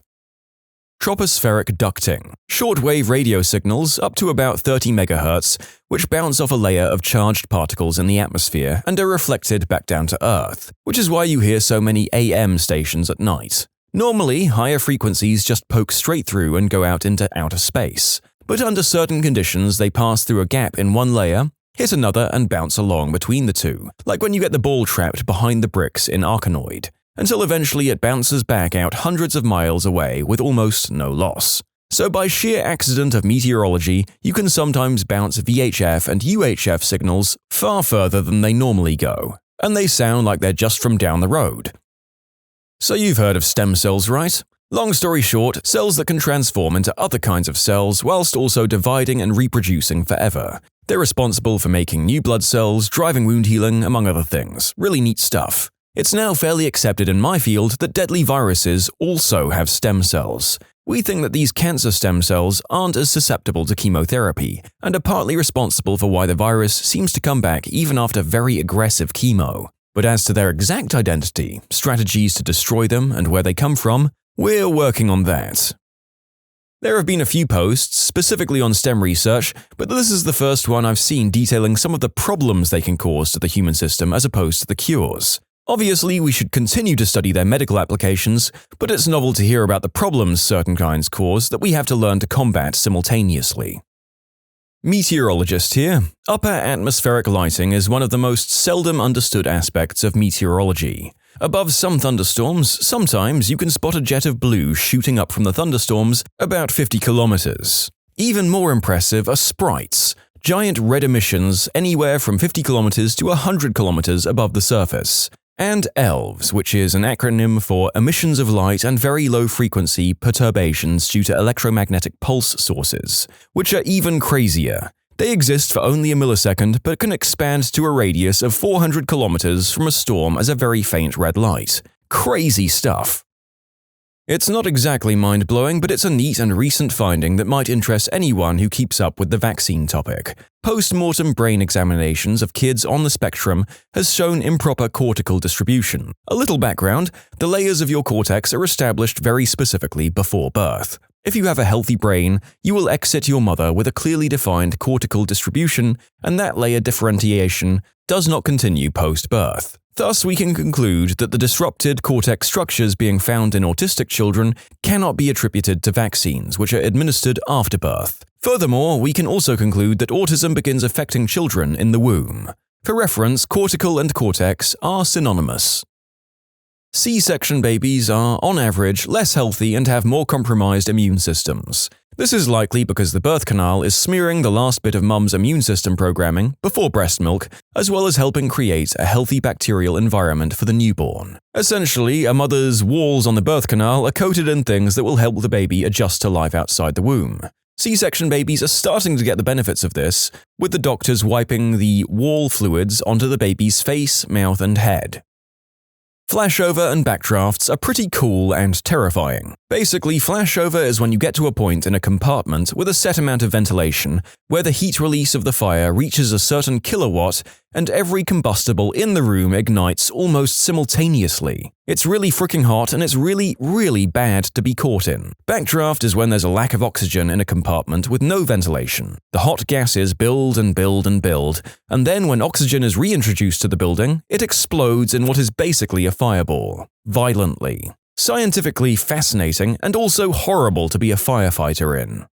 Tropospheric ducting. Shortwave radio signals up to about 30 MHz, which bounce off a layer of charged particles in the atmosphere and are reflected back down to Earth, which is why you hear so many AM stations at night. Normally, higher frequencies just poke straight through and go out into outer space. But under certain conditions, they pass through a gap in one layer, hit another, and bounce along between the two, like when you get the ball trapped behind the bricks in Arkanoid, until eventually it bounces back out hundreds of miles away with almost no loss. So by sheer accident of meteorology, you can sometimes bounce VHF and UHF signals far further than they normally go, and they sound like they're just from down the road. So you've heard of stem cells, right? Long story short, cells that can transform into other kinds of cells whilst also dividing and reproducing forever. They're responsible for making new blood cells, driving wound healing, among other things. Really neat stuff. It's now fairly accepted in my field that deadly viruses also have stem cells. We think that these cancer stem cells aren't as susceptible to chemotherapy, and are partly responsible for why the virus seems to come back even after very aggressive chemo. But as to their exact identity, strategies to destroy them, and where they come from, we're working on that. There have been a few posts, specifically on STEM research, but this is the first one I've seen detailing some of the problems they can cause to the human system as opposed to the cures. Obviously, we should continue to study their medical applications, but it's novel to hear about the problems certain kinds cause that we have to learn to combat simultaneously. Meteorologist here. Upper atmospheric lighting is one of the most seldom understood aspects of meteorology. Above some thunderstorms, sometimes you can spot a jet of blue shooting up from the thunderstorms about 50 kilometers. Even more impressive are sprites, giant red emissions anywhere from 50 kilometers to 100 kilometers above the surface. And ELVs, which is an acronym for emissions of light and very low-frequency perturbations due to electromagnetic pulse sources, which are even crazier. They exist for only a millisecond but can expand to a radius of 400 kilometers from a storm as a very faint red light. Crazy stuff. It's not exactly mind-blowing, but it's a neat and recent finding that might interest anyone who keeps up with the vaccine topic. Post-mortem brain examinations of kids on the spectrum has shown improper cortical distribution. A little background, the layers of your cortex are established very specifically before birth. If you have a healthy brain, you will exit your mother with a clearly defined cortical distribution, and that layer differentiation does not continue post-birth. Thus, we can conclude that the disrupted cortex structures being found in autistic children cannot be attributed to vaccines, which are administered after birth. Furthermore, we can also conclude that autism begins affecting children in the womb. For reference, cortical and cortex are synonymous. C-section babies are, on average, less healthy and have more compromised immune systems. This is likely because the birth canal is smearing the last bit of mum's immune system programming before breast milk, as well as helping create a healthy bacterial environment for the newborn. Essentially, a mother's walls on the birth canal are coated in things that will help the baby adjust to life outside the womb. C-section babies are starting to get the benefits of this, with the doctors wiping the wall fluids onto the baby's face, mouth, and head. Flashover and backdrafts are pretty cool and terrifying. Basically, flashover is when you get to a point in a compartment with a set amount of ventilation where the heat release of the fire reaches a certain kilowatt and every combustible in the room ignites almost simultaneously. It's really freaking hot and it's really, really bad to be caught in. Backdraft is when there's a lack of oxygen in a compartment with no ventilation. The hot gases build and build and build, and then when oxygen is reintroduced to the building, it explodes in what is basically a fireball. Violently. Scientifically fascinating and also horrible to be a firefighter in.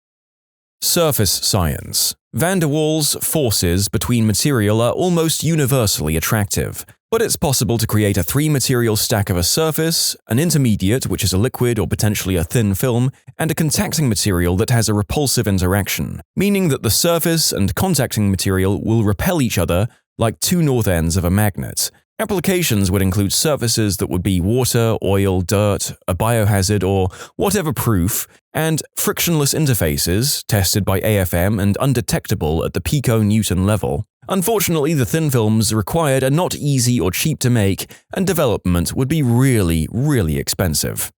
Surface science. Van der Waals forces between material are almost universally attractive, but it's possible to create a three-material stack of a surface, an intermediate, which is a liquid or potentially a thin film, and a contacting material that has a repulsive interaction, meaning that the surface and contacting material will repel each other like two north ends of a magnet. Applications would include surfaces that would be water, oil, dirt, a biohazard, or whatever proof, and frictionless interfaces, tested by AFM and undetectable at the pico-Newton level. Unfortunately, the thin films required are not easy or cheap to make, and development would be really, really expensive.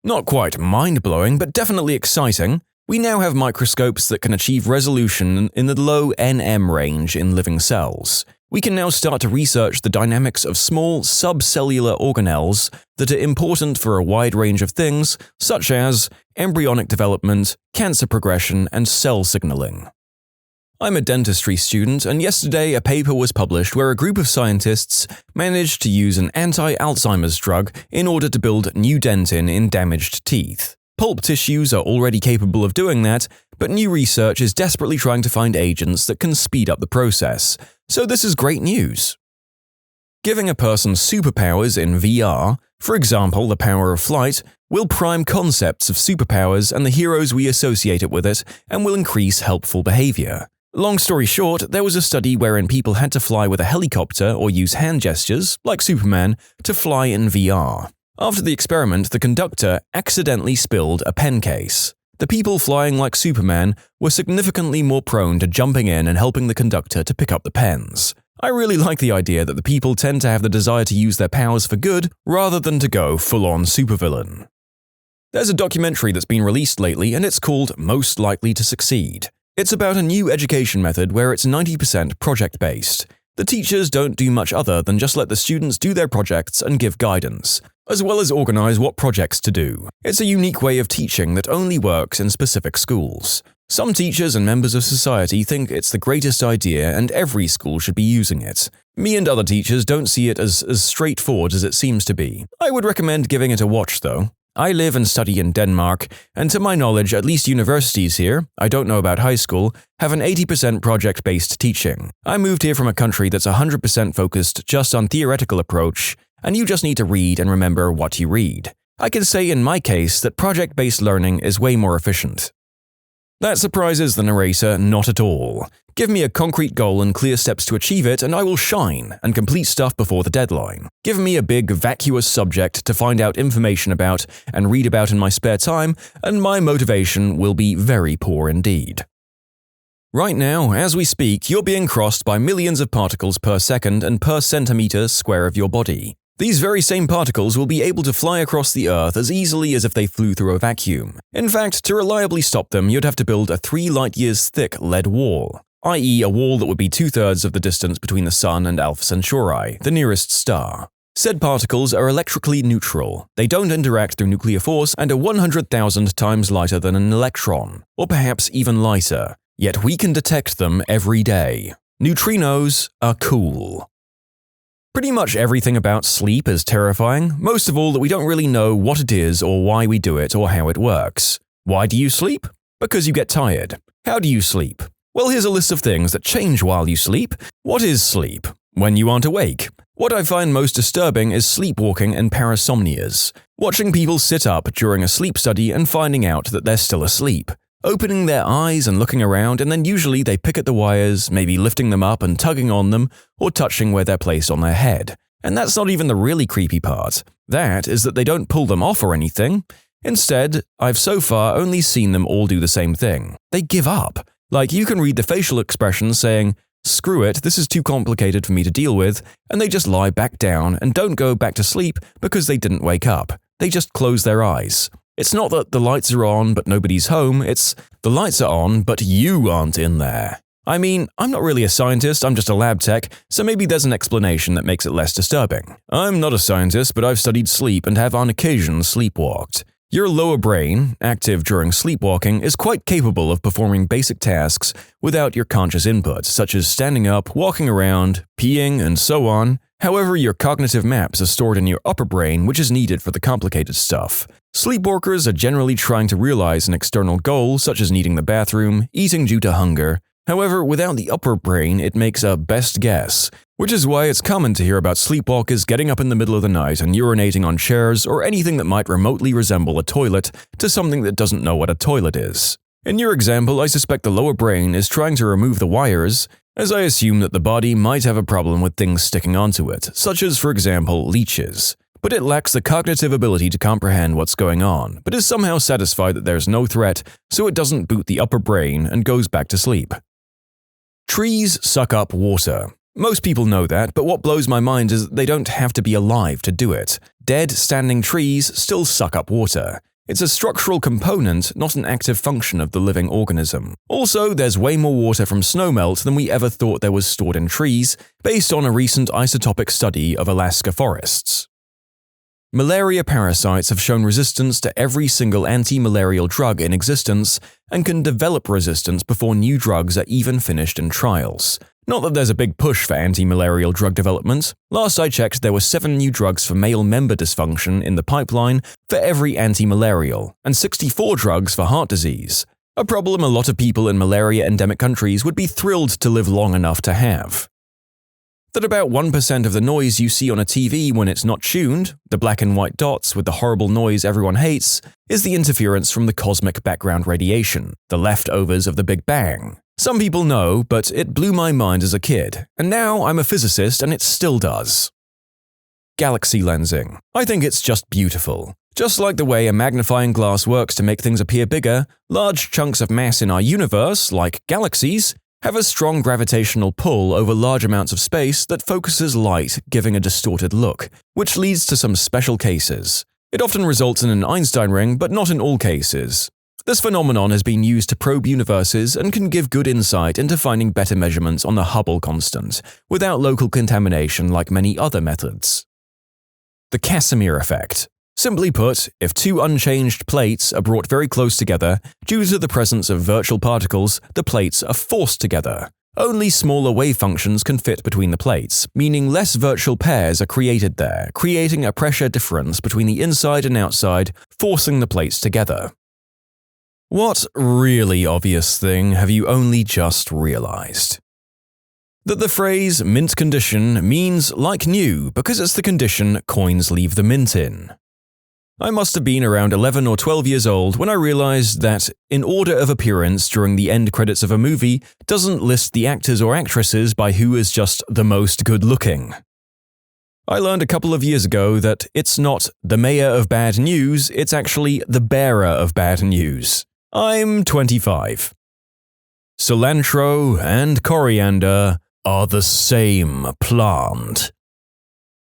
Not quite mind-blowing, but definitely exciting. We now have microscopes that can achieve resolution in the low nm range in living cells. We can now start to research the dynamics of small subcellular organelles that are important for a wide range of things, such as embryonic development, cancer progression, and cell signaling. I'm a dentistry student, and yesterday a paper was published where a group of scientists managed to use an anti-Alzheimer's drug in order to build new dentin in damaged teeth. Pulp tissues are already capable of doing that, but new research is desperately trying to find agents that can speed up the process. So this is great news. Giving a person superpowers in VR, for example the power of flight, will prime concepts of superpowers and the heroes we associate it with it, and will increase helpful behavior. Long story short, there was a study wherein people had to fly with a helicopter or use hand gestures, like Superman, to fly in VR. After the experiment, the conductor accidentally spilled a pen case. The people flying like Superman were significantly more prone to jumping in and helping the conductor to pick up the pens. I really like the idea that the people tend to have the desire to use their powers for good rather than to go full-on supervillain. There's a documentary that's been released lately and it's called Most Likely to Succeed. It's about a new education method where it's 90% project-based. The teachers don't do much other than just let the students do their projects and give guidance, as well as organize what projects to do. It's a unique way of teaching that only works in specific schools. Some teachers and members of society think it's the greatest idea and every school should be using it. Me and other teachers don't see it as straightforward as it seems to be. I would recommend giving it a watch though. I live and study in Denmark, and to my knowledge, at least universities here, I don't know about high school, have an 80% project-based teaching. I moved here from a country that's 100% focused just on theoretical approach, and you just need to read and remember what you read. I can say in my case that project-based learning is way more efficient. That surprises the narrator not at all. Give me a concrete goal and clear steps to achieve it, and I will shine and complete stuff before the deadline. Give me a big, vacuous subject to find out information about and read about in my spare time, and my motivation will be very poor indeed. Right now, as we speak, you're being crossed by millions of particles per second and per centimeter square of your body. These very same particles will be able to fly across the Earth as easily as if they flew through a vacuum. In fact, to reliably stop them, you'd have to build a 3 light-years thick lead wall, i.e. a wall that would be 2/3 of the distance between the Sun and Alpha Centauri, the nearest star. Said particles are electrically neutral. They don't interact through nuclear force and are 100,000 times lighter than an electron, or perhaps even lighter. Yet we can detect them every day. Neutrinos are cool. Pretty much everything about sleep is terrifying, most of all that we don't really know what it is or why we do it or how it works. Why do you sleep? Because you get tired. How do you sleep? Well, here's a list of things that change while you sleep. What is sleep? When you aren't awake. What I find most disturbing is sleepwalking and parasomnias. Watching people sit up during a sleep study and finding out that they're still asleep. Opening their eyes and looking around, and then usually they pick at the wires, maybe lifting them up and tugging on them, or touching where they're placed on their head. And that's not even the really creepy part. That is that they don't pull them off or anything. Instead, I've so far only seen them all do the same thing. They give up. Like, you can read the facial expressions saying, "Screw it, this is too complicated for me to deal with," and they just lie back down and don't go back to sleep because they didn't wake up. They just close their eyes. It's not that the lights are on but nobody's home, it's the lights are on but you aren't in there. I mean, I'm not really a scientist, I'm just a lab tech, so maybe there's an explanation that makes it less disturbing. I'm not a scientist, but I've studied sleep and have on occasion sleepwalked. Your lower brain, active during sleepwalking, is quite capable of performing basic tasks without your conscious input, such as standing up, walking around, peeing, and so on. However, your cognitive maps are stored in your upper brain, which is needed for the complicated stuff. Sleepwalkers are generally trying to realize an external goal, such as needing the bathroom, eating due to hunger. However, without the upper brain, it makes a best guess, which is why it's common to hear about sleepwalkers getting up in the middle of the night and urinating on chairs or anything that might remotely resemble a toilet to something that doesn't know what a toilet is. In your example, I suspect the lower brain is trying to remove the wires, as I assume that the body might have a problem with things sticking onto it, such as, for example, leeches. But it lacks the cognitive ability to comprehend what's going on, but is somehow satisfied that there's no threat, so it doesn't boot the upper brain and goes back to sleep. Trees suck up water. Most people know that, but what blows my mind is that they don't have to be alive to do it. Dead, standing trees still suck up water. It's a structural component, not an active function of the living organism. Also, there's way more water from snowmelt than we ever thought there was stored in trees, based on a recent isotopic study of Alaska forests. Malaria parasites have shown resistance to every single anti-malarial drug in existence and can develop resistance before new drugs are even finished in trials. Not that there's a big push for anti-malarial drug development. Last I checked, there were 7 new drugs for male member dysfunction in the pipeline for every anti-malarial, and 64 drugs for heart disease. A problem a lot of people in malaria-endemic countries would be thrilled to live long enough to have. That about 1% of the noise you see on a TV when it's not tuned, the black and white dots with the horrible noise everyone hates, is the interference from the cosmic background radiation, the leftovers of the Big Bang. Some people know, but it blew my mind as a kid, and now I'm a physicist and it still does. Galaxy lensing. I think it's just beautiful. Just like the way a magnifying glass works to make things appear bigger, large chunks of mass in our universe, like galaxies, have a strong gravitational pull over large amounts of space that focuses light, giving a distorted look, which leads to some special cases. It often results in an Einstein ring, but not in all cases. This phenomenon has been used to probe universes and can give good insight into finding better measurements on the Hubble constant, without local contamination like many other methods. The Casimir effect. Simply put, if 2 unchanged plates are brought very close together, due to the presence of virtual particles, the plates are forced together. Only smaller wave functions can fit between the plates, meaning less virtual pairs are created there, creating a pressure difference between the inside and outside, forcing the plates together. What really obvious thing have you only just realized? That the phrase mint condition means like new because it's the condition coins leave the mint in. I must have been around 11 or 12 years old when I realized that in order of appearance during the end credits of a movie doesn't list the actors or actresses by who is just the most good-looking. I learned a couple of years ago that it's not the mayor of bad news, it's actually the bearer of bad news. I'm 25. Cilantro and coriander are the same plant.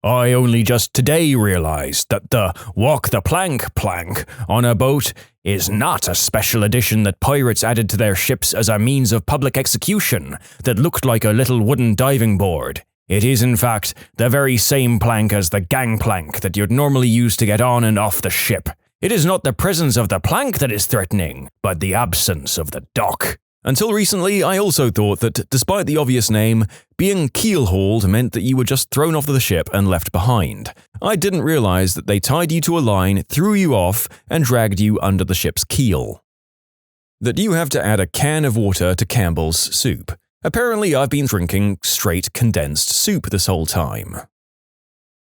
I only just today realized that the walk the plank on a boat is not a special edition that pirates added to their ships as a means of public execution that looked like a little wooden diving board. It is in fact the very same plank as the gangplank that you'd normally use to get on and off the ship. It is not the presence of the plank that is threatening, but the absence of the dock. Until recently, I also thought that, despite the obvious name, being keel-hauled meant that you were just thrown off the ship and left behind. I didn't realize that they tied you to a line, threw you off, and dragged you under the ship's keel. That you have to add a can of water to Campbell's soup. Apparently, I've been drinking straight condensed soup this whole time.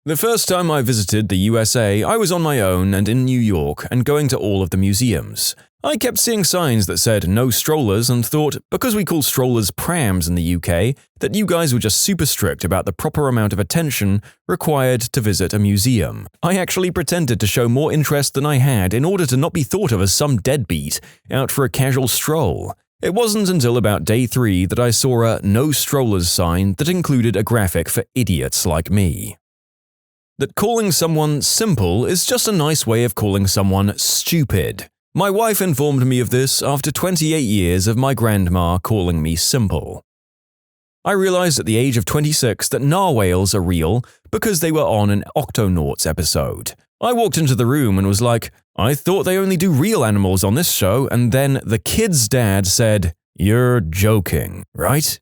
The first time I visited the USA, I was on my own and in New York and going to all of the museums. I kept seeing signs that said no strollers and thought, because we call strollers prams in the UK, that you guys were just super strict about the proper amount of attention required to visit a museum. I actually pretended to show more interest than I had in order to not be thought of as some deadbeat out for a casual stroll. It wasn't until about day 3 that I saw a no strollers sign that included a graphic for idiots like me. That calling someone simple is just a nice way of calling someone stupid. My wife informed me of this after 28 years of my grandma calling me simple. I realized at the age of 26 that narwhals are real because they were on an Octonauts episode. I walked into the room and was like, I thought they only do real animals on this show, and then the kid's dad said, "You're joking, right?"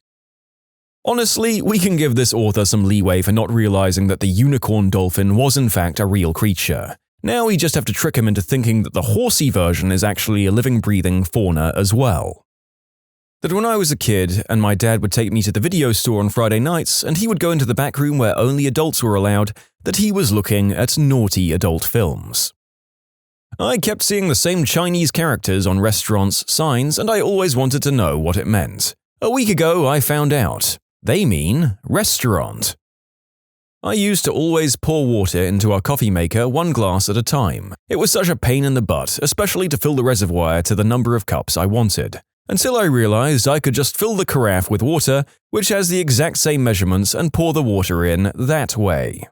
Honestly, we can give this author some leeway for not realizing that the unicorn dolphin was in fact a real creature. Now we just have to trick him into thinking that the horsey version is actually a living, breathing fauna as well. That when I was a kid and my dad would take me to the video store on Friday nights and he would go into the back room where only adults were allowed, that he was looking at naughty adult films. I kept seeing the same Chinese characters on restaurants' signs and I always wanted to know what it meant. A week ago I found out. They mean restaurant. I used to always pour water into our coffee maker 1 glass at a time. It was such a pain in the butt, especially to fill the reservoir to the number of cups I wanted. Until I realized I could just fill the carafe with water, which has the exact same measurements, and pour the water in that way.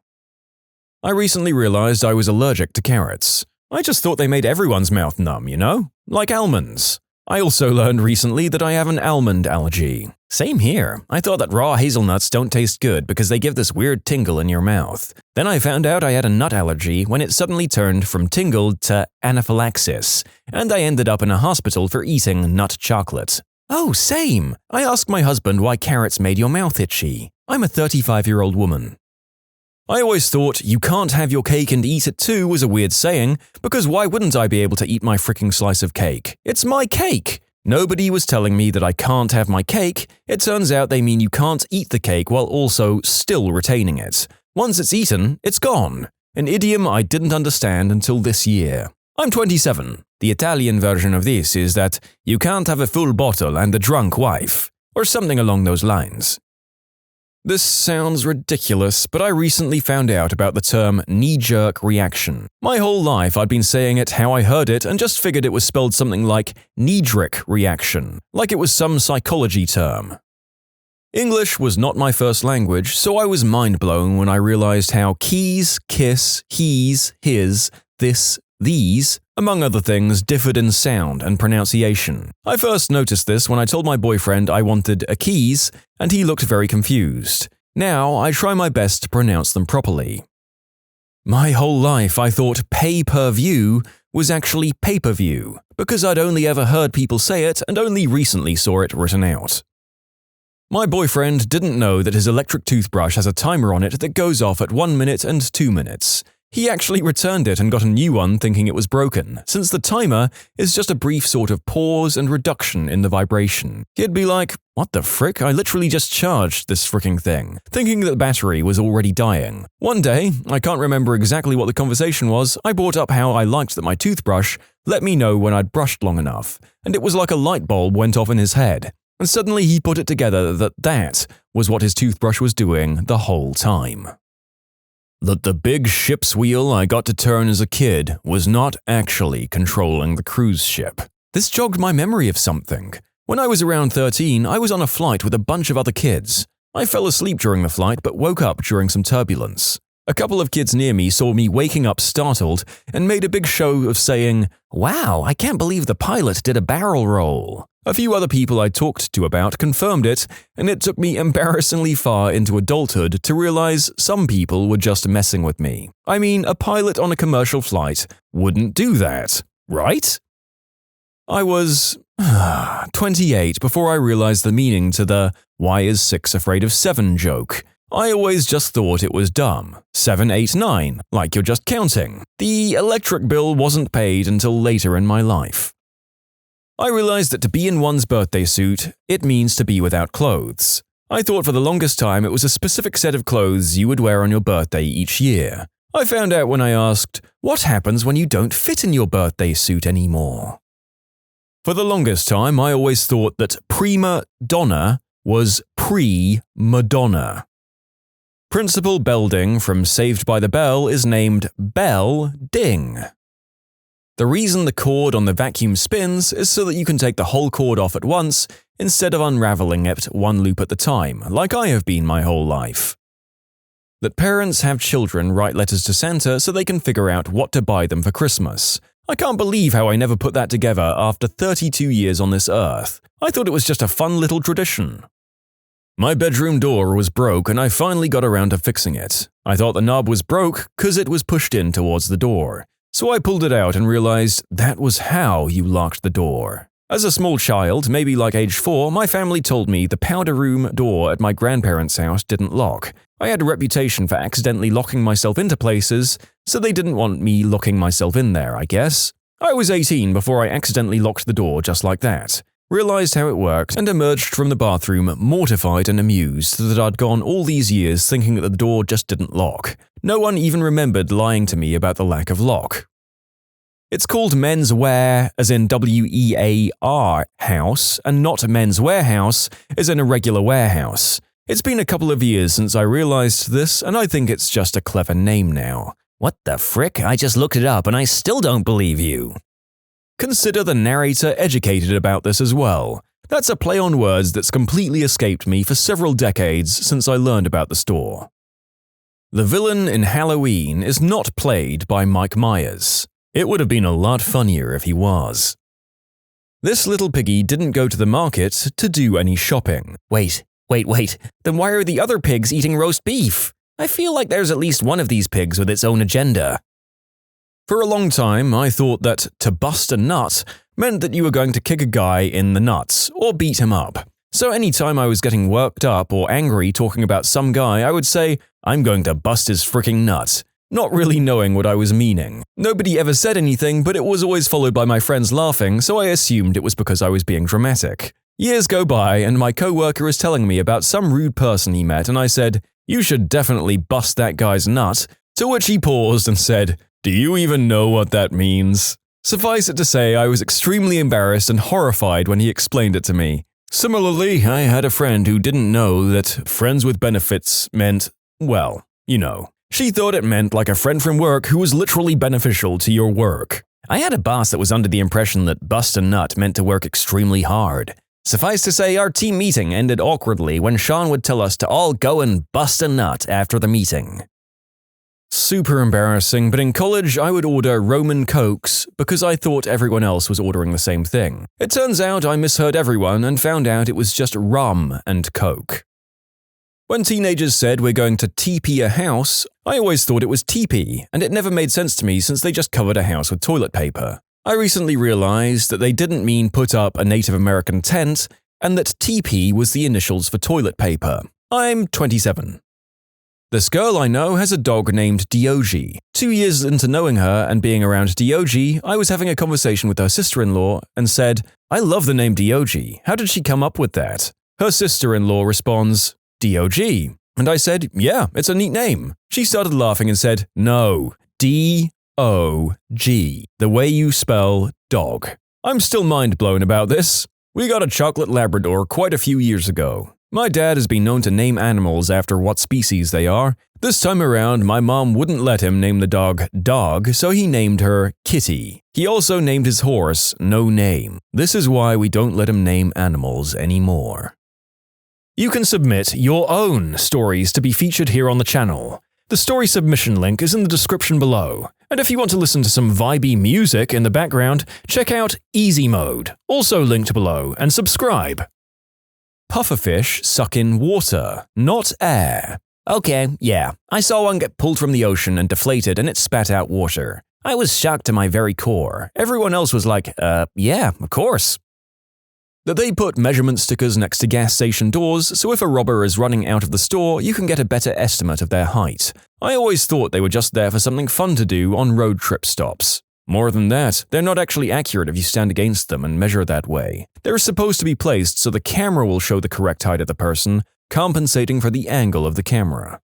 I recently realized I was allergic to carrots. I just thought they made everyone's mouth numb, you know? Like almonds. I also learned recently that I have an almond allergy. Same here. I thought that raw hazelnuts don't taste good because they give this weird tingle in your mouth. Then I found out I had a nut allergy when it suddenly turned from tingle to anaphylaxis, and I ended up in a hospital for eating nut chocolate. Oh, same! I asked my husband why carrots made your mouth itchy. I'm a 35-year-old woman. I always thought "you can't have your cake and eat it too" was a weird saying, because why wouldn't I be able to eat my freaking slice of cake? It's my cake! Nobody was telling me that I can't have my cake. It turns out they mean you can't eat the cake while also still retaining it. Once it's eaten, it's gone. An idiom I didn't understand until this year. I'm 27. The Italian version of this is that you can't have a full bottle and a drunk wife, or something along those lines. This sounds ridiculous, but I recently found out about the term knee-jerk reaction. My whole life I'd been saying it how I heard it and just figured it was spelled something like knee-jerk reaction, like it was some psychology term. English was not my first language, so I was mind-blown when I realized how keys, kiss, he's, his, this, these, among other things, differed in sound and pronunciation. I first noticed this when I told my boyfriend I wanted a keys, and he looked very confused. Now I try my best to pronounce them properly. My whole life I thought pay-per-view was actually pay-per-view, because I'd only ever heard people say it and only recently saw it written out. My boyfriend didn't know that his electric toothbrush has a timer on it that goes off at 1 minute and 2 minutes. He actually returned it and got a new one thinking it was broken, since the timer is just a brief sort of pause and reduction in the vibration. He'd be like, "What the frick? I literally just charged this fricking thing," thinking that the battery was already dying. One day, I can't remember exactly what the conversation was, I brought up how I liked that my toothbrush let me know when I'd brushed long enough, and it was like a light bulb went off in his head. And suddenly he put it together that that was what his toothbrush was doing the whole time. That the big ship's wheel I got to turn as a kid was not actually controlling the cruise ship. This jogged my memory of something. When I was around 13, I was on a flight with a bunch of other kids. I fell asleep during the flight but woke up during some turbulence. A couple of kids near me saw me waking up startled and made a big show of saying, "Wow, I can't believe the pilot did a barrel roll." A few other people I talked to about confirmed it, and it took me embarrassingly far into adulthood to realize some people were just messing with me. I mean, a pilot on a commercial flight wouldn't do that, right? I was 28 before I realized the meaning to the "why is 6 afraid of 7" joke. I always just thought it was dumb. 7, 8, 9, like you're just counting. The electric bill wasn't paid until later in my life. I realized that to be in one's birthday suit, it means to be without clothes. I thought for the longest time it was a specific set of clothes you would wear on your birthday each year. I found out when I asked, what happens when you don't fit in your birthday suit anymore? For the longest time, I always thought that prima donna was pre-Madonna. Principal Belding from Saved by the Bell is named Bell Ding. The reason the cord on the vacuum spins is so that you can take the whole cord off at once instead of unraveling it one loop at the time, like I have been my whole life. That parents have children write letters to Santa so they can figure out what to buy them for Christmas. I can't believe how I never put that together after 32 years on this earth. I thought it was just a fun little tradition. My bedroom door was broke and I finally got around to fixing it. I thought the knob was broke because it was pushed in towards the door. So I pulled it out and realized that was how you locked the door. As a small child, maybe like age 4, my family told me the powder room door at my grandparents' house didn't lock. I had a reputation for accidentally locking myself into places, so they didn't want me locking myself in there, I guess. I was 18 before I accidentally locked the door just like that, realized how it worked, and emerged from the bathroom mortified and amused that I'd gone all these years thinking that the door just didn't lock. No one even remembered lying to me about the lack of lock. It's called men's wear, as in W-E-A-R house, and not men's warehouse, as in a regular warehouse. It's been a couple of years since I realized this, and I think it's just a clever name now. What the frick? I just looked it up and I still don't believe you. Consider the narrator educated about this as well. That's a play on words that's completely escaped me for several decades since I learned about the store. The villain in Halloween is not played by Mike Myers. It would have been a lot funnier if he was. This little piggy didn't go to the market to do any shopping. Wait. Then why are the other pigs eating roast beef? I feel like there's at least one of these pigs with its own agenda. For a long time, I thought that to bust a nut meant that you were going to kick a guy in the nuts or beat him up. So anytime I was getting worked up or angry talking about some guy, I would say, "I'm going to bust his freaking nut," not really knowing what I was meaning. Nobody ever said anything, but it was always followed by my friends laughing, so I assumed it was because I was being dramatic. Years go by, and my coworker is telling me about some rude person he met, and I said, "You should definitely bust that guy's nut," to which he paused and said, "Do you even know what that means?" Suffice it to say, I was extremely embarrassed and horrified when he explained it to me. Similarly, I had a friend who didn't know that friends with benefits meant, well, you know. She thought it meant like a friend from work who was literally beneficial to your work. I had a boss that was under the impression that bust a nut meant to work extremely hard. Suffice to say, our team meeting ended awkwardly when Sean would tell us to all go and bust a nut after the meeting. Super embarrassing, but in college I would order Roman Cokes because I thought everyone else was ordering the same thing. It turns out I misheard everyone and found out it was just rum and Coke. When teenagers said we're going to TP a house, I always thought it was teepee, and it never made sense to me since they just covered a house with toilet paper. I recently realized that they didn't mean put up a Native American tent, and that TP was the initials for toilet paper. I'm 27. This girl I know has a dog named Diogi. 2 years into knowing her and being around Diogi, I was having a conversation with her sister-in-law and said, "I love the name Diogi. How did she come up with that?" Her sister-in-law responds, "Dog." And I said, "Yeah, it's a neat name." She started laughing and said, "No, D-O-G, the way you spell dog." I'm still mind blown about this. We got a chocolate Labrador quite a few years ago. My dad has been known to name animals after what species they are. This time around, my mom wouldn't let him name the dog Dog, so he named her Kitty. He also named his horse No Name. This is why we don't let him name animals anymore. You can submit your own stories to be featured here on the channel. The story submission link is in the description below. And if you want to listen to some vibey music in the background, check out easymode, also linked below, and subscribe. Pufferfish suck in water, not air. Okay, yeah, I saw one get pulled from the ocean and deflated and it spat out water. I was shocked to my very core. Everyone else was like, yeah, of course. That they put measurement stickers next to gas station doors, so if a robber is running out of the store, you can get a better estimate of their height. I always thought they were just there for something fun to do on road trip stops. More than that, they're not actually accurate if you stand against them and measure that way. They're supposed to be placed so the camera will show the correct height of the person, compensating for the angle of the camera.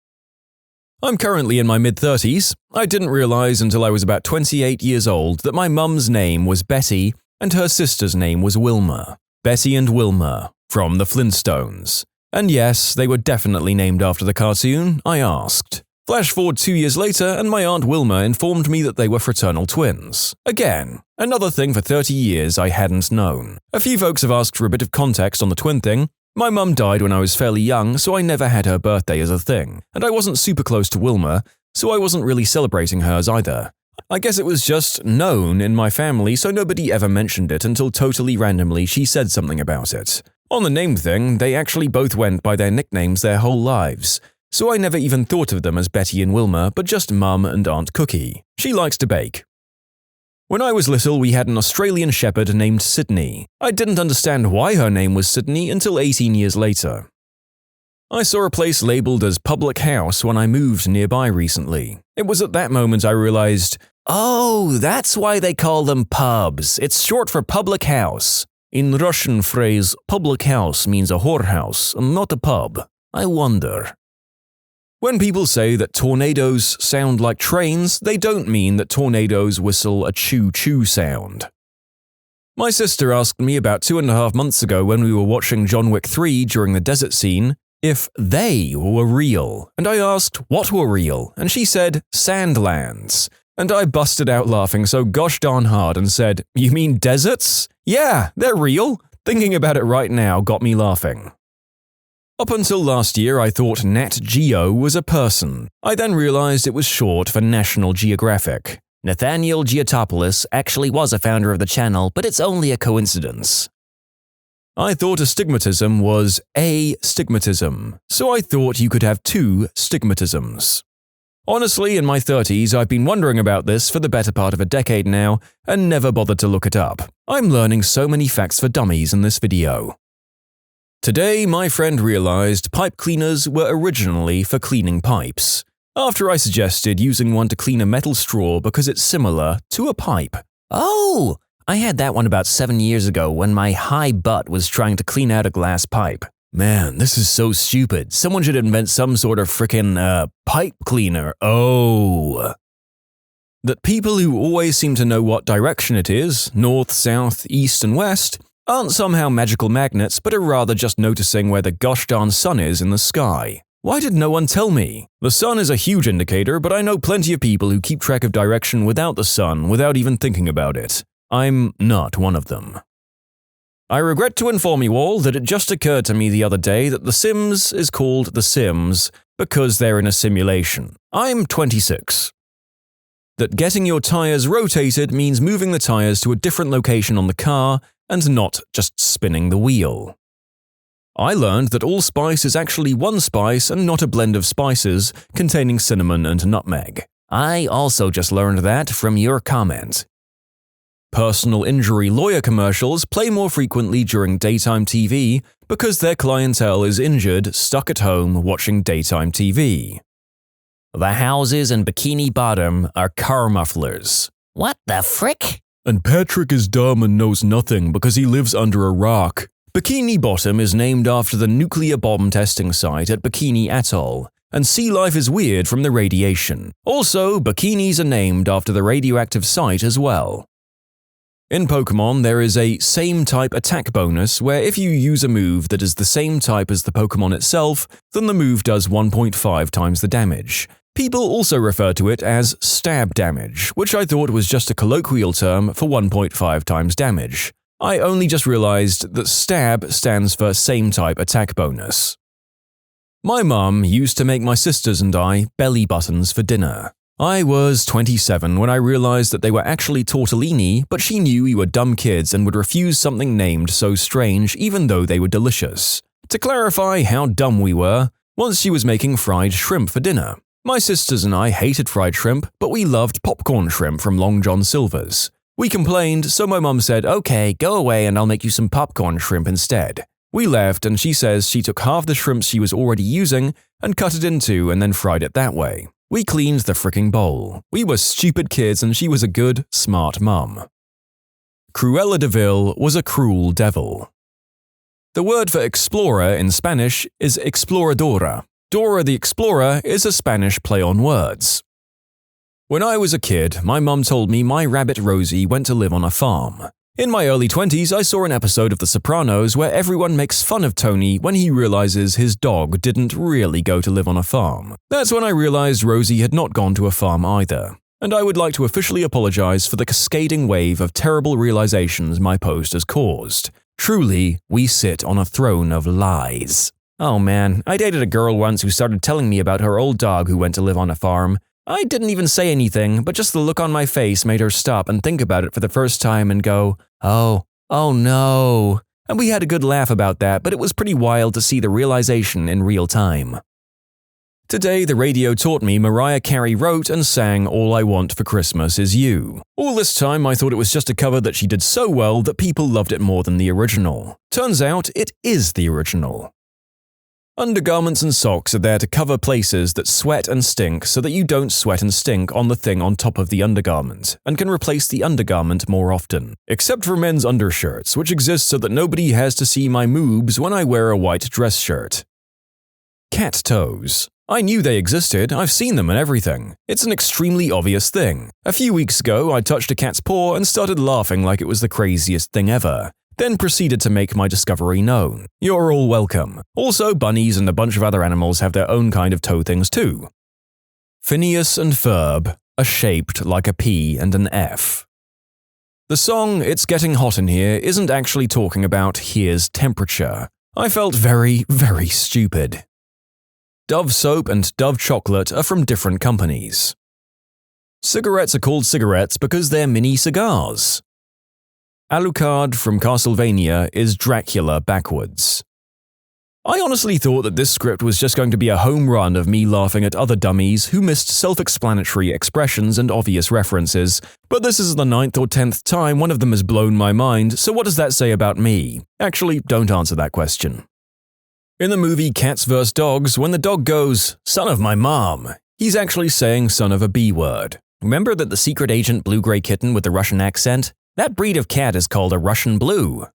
I'm currently in my mid-30s. I didn't realize until I was about 28 years old that my mum's name was Betty and her sister's name was Wilma. Betty and Wilma, from the Flintstones. And yes, they were definitely named after the cartoon, I asked. Flash forward 2 years later, and my Aunt Wilma informed me that they were fraternal twins. Again, another thing for 30 years I hadn't known. A few folks have asked for a bit of context on the twin thing. My mum died when I was fairly young, so I never had her birthday as a thing, and I wasn't super close to Wilma, so I wasn't really celebrating hers either. I guess it was just known in my family, so nobody ever mentioned it until totally randomly she said something about it. On the name thing, they actually both went by their nicknames their whole lives. So I never even thought of them as Betty and Wilma, but just Mum and Aunt Cookie. She likes to bake. When I was little, we had an Australian shepherd named Sydney. I didn't understand why her name was Sydney until 18 years later. I saw a place labeled as Public House when I moved nearby recently. It was at that moment I realized, oh, that's why they call them pubs. It's short for public house. In Russian phrase, public house means a whorehouse, not a pub. I wonder. When people say that tornadoes sound like trains, they don't mean that tornadoes whistle a choo-choo sound. My sister asked me about 2.5 months ago when we were watching John Wick 3 during the desert scene if they were real, and I asked what were real, and she said sandlands. And I busted out laughing so gosh darn hard and said, you mean deserts? Yeah, they're real. Thinking about it right now got me laughing. Up until last year, I thought Nat Geo was a person. I then realized it was short for National Geographic. Nathaniel Giotopoulos actually was a founder of the channel, but it's only a coincidence. I thought astigmatism was a stigmatism, so I thought you could have 2 stigmatisms. Honestly, in my 30s, I've been wondering about this for the better part of a decade now and never bothered to look it up. I'm learning so many facts for dummies in this video. Today, my friend realized pipe cleaners were originally for cleaning pipes, after I suggested using one to clean a metal straw because it's similar to a pipe. Oh! I had that one about 7 years ago when my high butt was trying to clean out a glass pipe. Man, this is so stupid. Someone should invent some sort of frickin' pipe cleaner. Oh. That people who always seem to know what direction it is, north, south, east, and west, aren't somehow magical magnets but are rather just noticing where the gosh darn sun is in the sky. Why did no one tell me? The sun is a huge indicator, but I know plenty of people who keep track of direction without the sun without even thinking about it. I'm not one of them. I regret to inform you all that it just occurred to me the other day that The Sims is called The Sims because they're in a simulation. I'm 26. That getting your tires rotated means moving the tires to a different location on the car and not just spinning the wheel. I learned that allspice is actually one spice and not a blend of spices containing cinnamon and nutmeg. I also just learned that from your comment. Personal injury lawyer commercials play more frequently during daytime TV because their clientele is injured, stuck at home watching daytime TV. The houses in Bikini Bottom are car mufflers. What the frick? And Patrick is dumb and knows nothing because he lives under a rock. Bikini Bottom is named after the nuclear bomb testing site at Bikini Atoll, and sea life is weird from the radiation. Also, bikinis are named after the radioactive site as well. In Pokemon, there is a same-type attack bonus where if you use a move that is the same type as the Pokemon itself, then the move does 1.5 times the damage. People also refer to it as stab damage, which I thought was just a colloquial term for 1.5 times damage. I only just realized that stab stands for same-type attack bonus. My mum used to make my sisters and I belly buttons for dinner. I was 27 when I realized that they were actually tortellini, but she knew we were dumb kids and would refuse something named so strange even though they were delicious. To clarify how dumb we were, once she was making fried shrimp for dinner. My sisters and I hated fried shrimp, but we loved popcorn shrimp from Long John Silver's. We complained, so my mum said, "Okay, go away and I'll make you some popcorn shrimp instead." We left and she says she took half the shrimp she was already using and cut it in two and then fried it that way. We cleaned the fricking bowl. We were stupid kids and she was a good, smart mum. Cruella de Vil was a cruel devil. The word for explorer in Spanish is exploradora. Dora the Explorer is a Spanish play on words. When I was a kid, my mum told me my rabbit Rosie went to live on a farm. In my early 20s, I saw an episode of The Sopranos where everyone makes fun of Tony when he realizes his dog didn't really go to live on a farm. That's when I realized Rosie had not gone to a farm either. And I would like to officially apologize for the cascading wave of terrible realizations my post has caused. Truly, we sit on a throne of lies. Oh man, I dated a girl once who started telling me about her old dog who went to live on a farm. I didn't even say anything, but just the look on my face made her stop and think about it for the first time and go, oh no. And we had a good laugh about that, but it was pretty wild to see the realization in real time. Today, the radio taught me Mariah Carey wrote and sang All I Want for Christmas Is You. All this time, I thought it was just a cover that she did so well that people loved it more than the original. Turns out, it is the original. Undergarments and socks are there to cover places that sweat and stink so that you don't sweat and stink on the thing on top of the undergarment, and can replace the undergarment more often. Except for men's undershirts, which exist so that nobody has to see my moobs when I wear a white dress shirt. Cat toes. I knew they existed, I've seen them and everything. It's an extremely obvious thing. A few weeks ago, I touched a cat's paw and started laughing like it was the craziest thing ever. Then proceeded to make my discovery known. You're all welcome. Also, bunnies and a bunch of other animals have their own kind of toe things too. Phineas and Ferb are shaped like a P and an F. The song It's Getting Hot in Here isn't actually talking about here's temperature. I felt very, very stupid. Dove soap and Dove chocolate are from different companies. Cigarettes are called cigarettes because they're mini cigars. Alucard from Castlevania is Dracula backwards. I honestly thought that this script was just going to be a home run of me laughing at other dummies who missed self-explanatory expressions and obvious references, but this is the 9th or 10th time one of them has blown my mind, so what does that say about me? Actually, don't answer that question. In the movie Cats vs. Dogs, when the dog goes, "Son of my mom," he's actually saying son of a B word. Remember that the secret agent blue-gray kitten with the Russian accent? That breed of cat is called a Russian blue.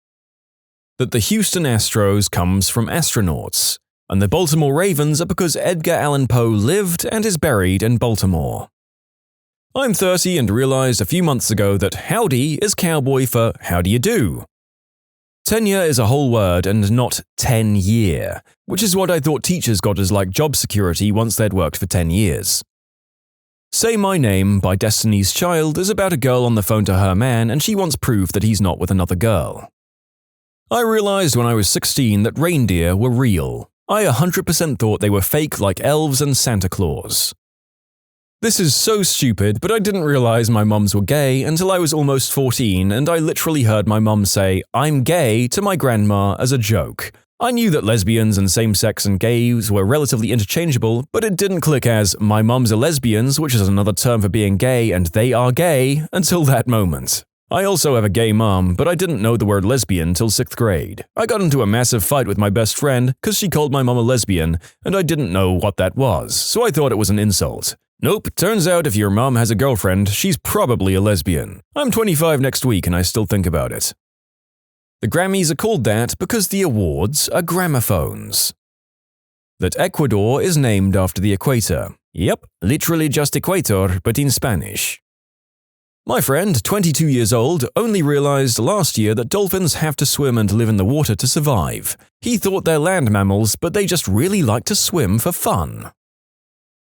That the Houston Astros comes from astronauts, and the Baltimore Ravens are because Edgar Allan Poe lived and is buried in Baltimore. I'm 30 and realized a few months ago that howdy is cowboy for how do you do. Tenure is a whole word and not 10-year, which is what I thought teachers got as like job security once they'd worked for 10 years. Say My Name by Destiny's Child is about a girl on the phone to her man and she wants proof that he's not with another girl. I realized when I was 16 that reindeer were real. I 100% thought they were fake like elves and Santa Claus. This is so stupid, but I didn't realize my mums were gay until I was almost 14 and I literally heard my mum say, "I'm gay" to my grandma as a joke. I knew that lesbians and same-sex and gays were relatively interchangeable, but it didn't click as "my mums are lesbians," which is another term for being gay, and they are gay, until that moment. I also have a gay mom, but I didn't know the word lesbian till 6th grade. I got into a massive fight with my best friend because she called my mom a lesbian, and I didn't know what that was, so I thought it was an insult. Nope, turns out if your mom has a girlfriend, she's probably a lesbian. I'm 25 next week and I still think about it. The Grammys are called that because the awards are gramophones. That Ecuador is named after the equator. Yep, literally just equator, but in Spanish. My friend, 22 years old, only realized last year that dolphins have to swim and live in the water to survive. He thought they're land mammals, but they just really like to swim for fun.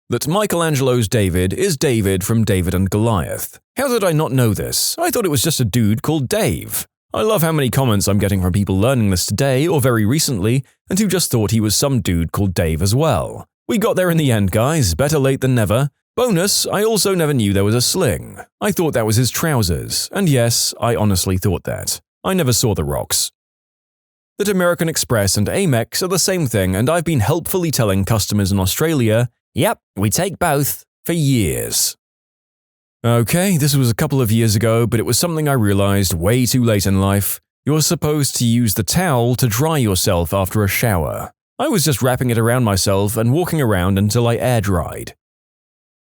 That Michelangelo's David is David from David and Goliath. How did I not know this? I thought it was just a dude called Dave. I love how many comments I'm getting from people learning this today or very recently, and who just thought he was some dude called Dave as well. We got there in the end, guys, better late than never. Bonus, I also never knew there was a sling. I thought that was his trousers, and yes, I honestly thought that. I never saw the rocks. That American Express and Amex are the same thing, and I've been helpfully telling customers in Australia, "Yep, we take both," for years. Okay, this was a couple of years ago, but it was something I realized way too late in life. You're supposed to use the towel to dry yourself after a shower. I was just wrapping it around myself and walking around until I air dried.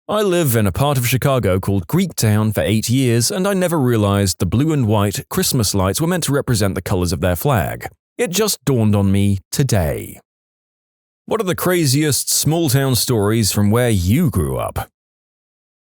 I live in a part of Chicago called Greektown for 8 years, and I never realized the blue and white Christmas lights were meant to represent the colors of their flag. It just dawned on me today. What are the craziest small-town stories from where you grew up?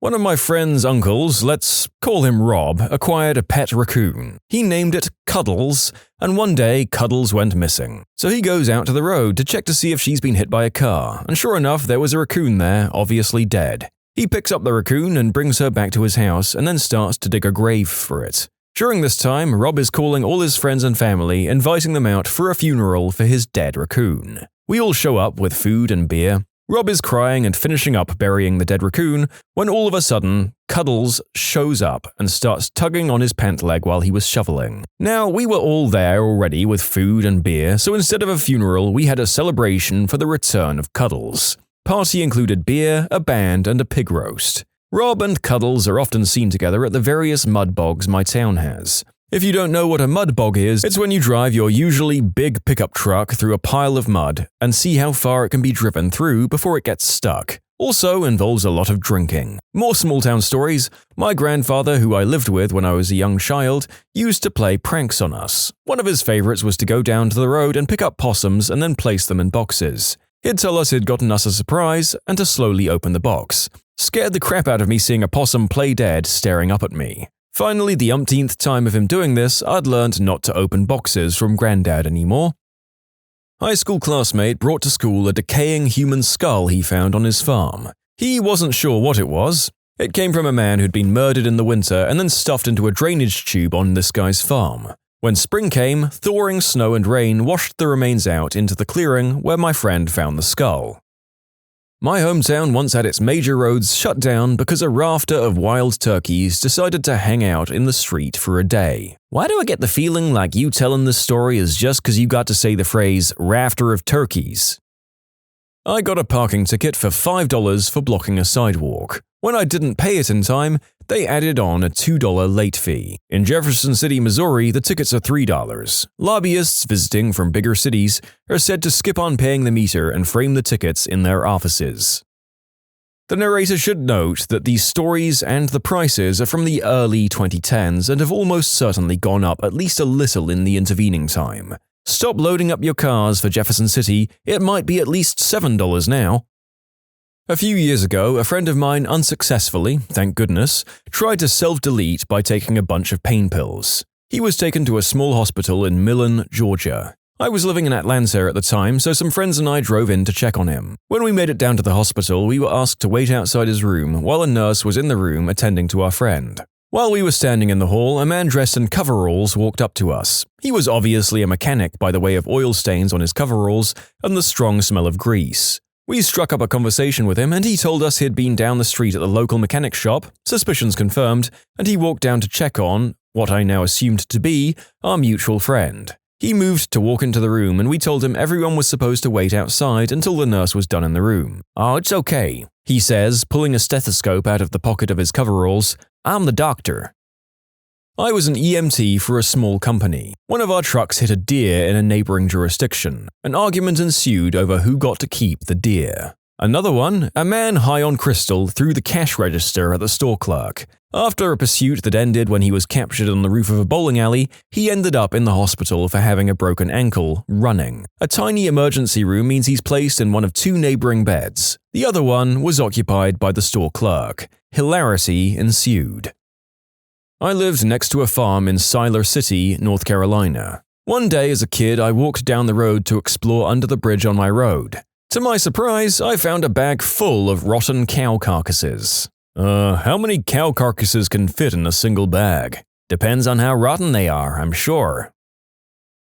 One of my friend's uncles, let's call him Rob, acquired a pet raccoon. He named it Cuddles, and one day Cuddles went missing. So he goes out to the road to check to see if she's been hit by a car, and sure enough, there was a raccoon there, obviously dead. He picks up the raccoon and brings her back to his house and then starts to dig a grave for it. During this time, Rob is calling all his friends and family, inviting them out for a funeral for his dead raccoon. We all show up with food and beer. Rob is crying and finishing up burying the dead raccoon when all of a sudden, Cuddles shows up and starts tugging on his pant leg while he was shoveling. Now, we were all there already with food and beer, so instead of a funeral, we had a celebration for the return of Cuddles. party included beer, a band, and a pig roast. Rob and Cuddles are often seen together at the various mud bogs my town has. If you don't know what a mud bog is, it's when you drive your usually big pickup truck through a pile of mud and see how far it can be driven through before it gets stuck. Also involves a lot of drinking. More small town stories. My grandfather, who I lived with when I was a young child, used to play pranks on us. One of his favorites was to go down to the road and pick up possums and then place them in boxes. He'd tell us he'd gotten us a surprise and to slowly open the box. Scared the crap out of me seeing a possum play dead staring up at me. Finally, the umpteenth time of him doing this, I'd learned not to open boxes from Granddad anymore. High school classmate brought to school a decaying human skull he found on his farm. He wasn't sure what it was. It came from a man who'd been murdered in the winter and then stuffed into a drainage tube on this guy's farm. When spring came, thawing snow and rain washed the remains out into the clearing where my friend found the skull. My hometown once had its major roads shut down because a rafter of wild turkeys decided to hang out in the street for a day. Why do I get the feeling like you telling this story is just because you got to say the phrase rafter of turkeys? I got a parking ticket for $5 for blocking a sidewalk. When I didn't pay it in time, they added on a $2 late fee. In Jefferson City, Missouri, the tickets are $3. Lobbyists visiting from bigger cities are said to skip on paying the meter and frame the tickets in their offices. The narrator should note that these stories and the prices are from the early 2010s and have almost certainly gone up at least a little in the intervening time. Stop loading up your cars for Jefferson City, it might be at least $7 now. A few years ago, a friend of mine unsuccessfully, thank goodness, tried to self-delete by taking a bunch of pain pills. He was taken to a small hospital in Millen, Georgia. I was living in Atlanta at the time, so some friends and I drove in to check on him. When we made it down to the hospital, we were asked to wait outside his room while a nurse was in the room attending to our friend. While we were standing in the hall, a man dressed in coveralls walked up to us. He was obviously a mechanic by the way of oil stains on his coveralls and the strong smell of grease. We struck up a conversation with him and he told us he'd been down the street at the local mechanic shop, suspicions confirmed, and he walked down to check on, what I now assumed to be, our mutual friend. He moved to walk into the room and we told him everyone was supposed to wait outside until the nurse was done in the room. "Oh, it's okay," he says, pulling a stethoscope out of the pocket of his coveralls. "I'm the doctor." I was an EMT for a small company. One of our trucks hit a deer in a neighboring jurisdiction. An argument ensued over who got to keep the deer. Another one, a man high on crystal threw the cash register at the store clerk. After a pursuit that ended when he was captured on the roof of a bowling alley, he ended up in the hospital for having a broken ankle, running. A tiny emergency room means he's placed in one of two neighboring beds. The other one was occupied by the store clerk. Hilarity ensued. I lived next to a farm in Siler City, North Carolina. One day as a kid, I walked down the road to explore under the bridge on my road. To my surprise, I found a bag full of rotten cow carcasses. How many cow carcasses can fit in a single bag? Depends on how rotten they are, I'm sure.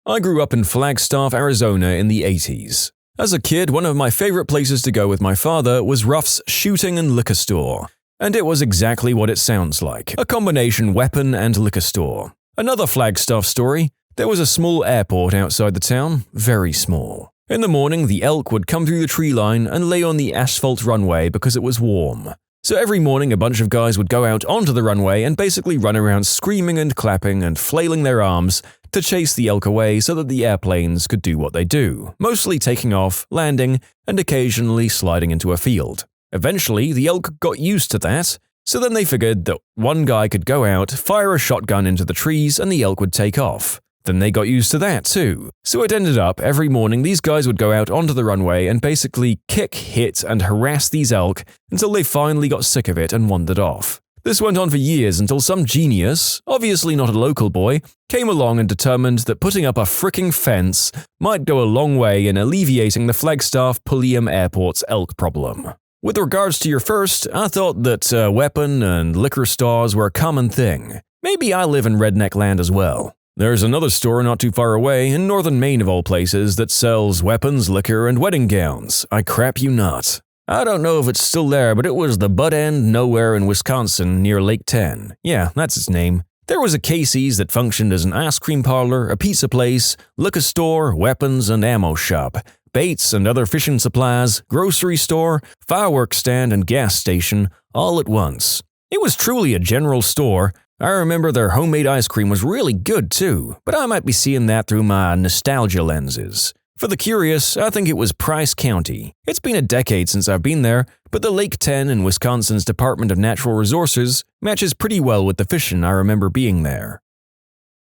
I grew up in Flagstaff, Arizona in the 80s. As a kid, one of my favorite places to go with my father was Ruff's Shooting and Liquor Store. And it was exactly what it sounds like, a combination weapon and liquor store. Another Flagstaff story, there was a small airport outside the town, very small. In the morning, the elk would come through the tree line and lay on the asphalt runway because it was warm. So every morning a bunch of guys would go out onto the runway and basically run around screaming and clapping and flailing their arms to chase the elk away so that the airplanes could do what they do, mostly taking off, landing, and occasionally sliding into a field. Eventually, the elk got used to that, so then they figured that one guy could go out, fire a shotgun into the trees, and the elk would take off. Then they got used to that too. So it ended up, every morning these guys would go out onto the runway and basically kick, hit, and harass these elk until they finally got sick of it and wandered off. This went on for years until some genius, obviously not a local boy, came along and determined that putting up a fricking fence might go a long way in alleviating the Flagstaff Pulliam Airport's elk problem. With regards to your first, I thought that weapon and liquor stores were a common thing. Maybe I live in redneck land as well. There's another store not too far away, in northern Maine of all places, that sells weapons, liquor, and wedding gowns. I crap you not. I don't know if it's still there, but it was the butt end nowhere in Wisconsin near Lake 10. Yeah, that's its name. There was a Casey's that functioned as an ice cream parlor, a pizza place, liquor store, weapons, and ammo shop, baits and other fishing supplies, grocery store, fireworks stand, and gas station all at once. It was truly a general store. I remember their homemade ice cream was really good too, but I might be seeing that through my nostalgia lenses. For the curious, I think it was Price County. It's been a decade since I've been there, but the Lake 10 in Wisconsin's Department of Natural Resources matches pretty well with the fishing I remember being there.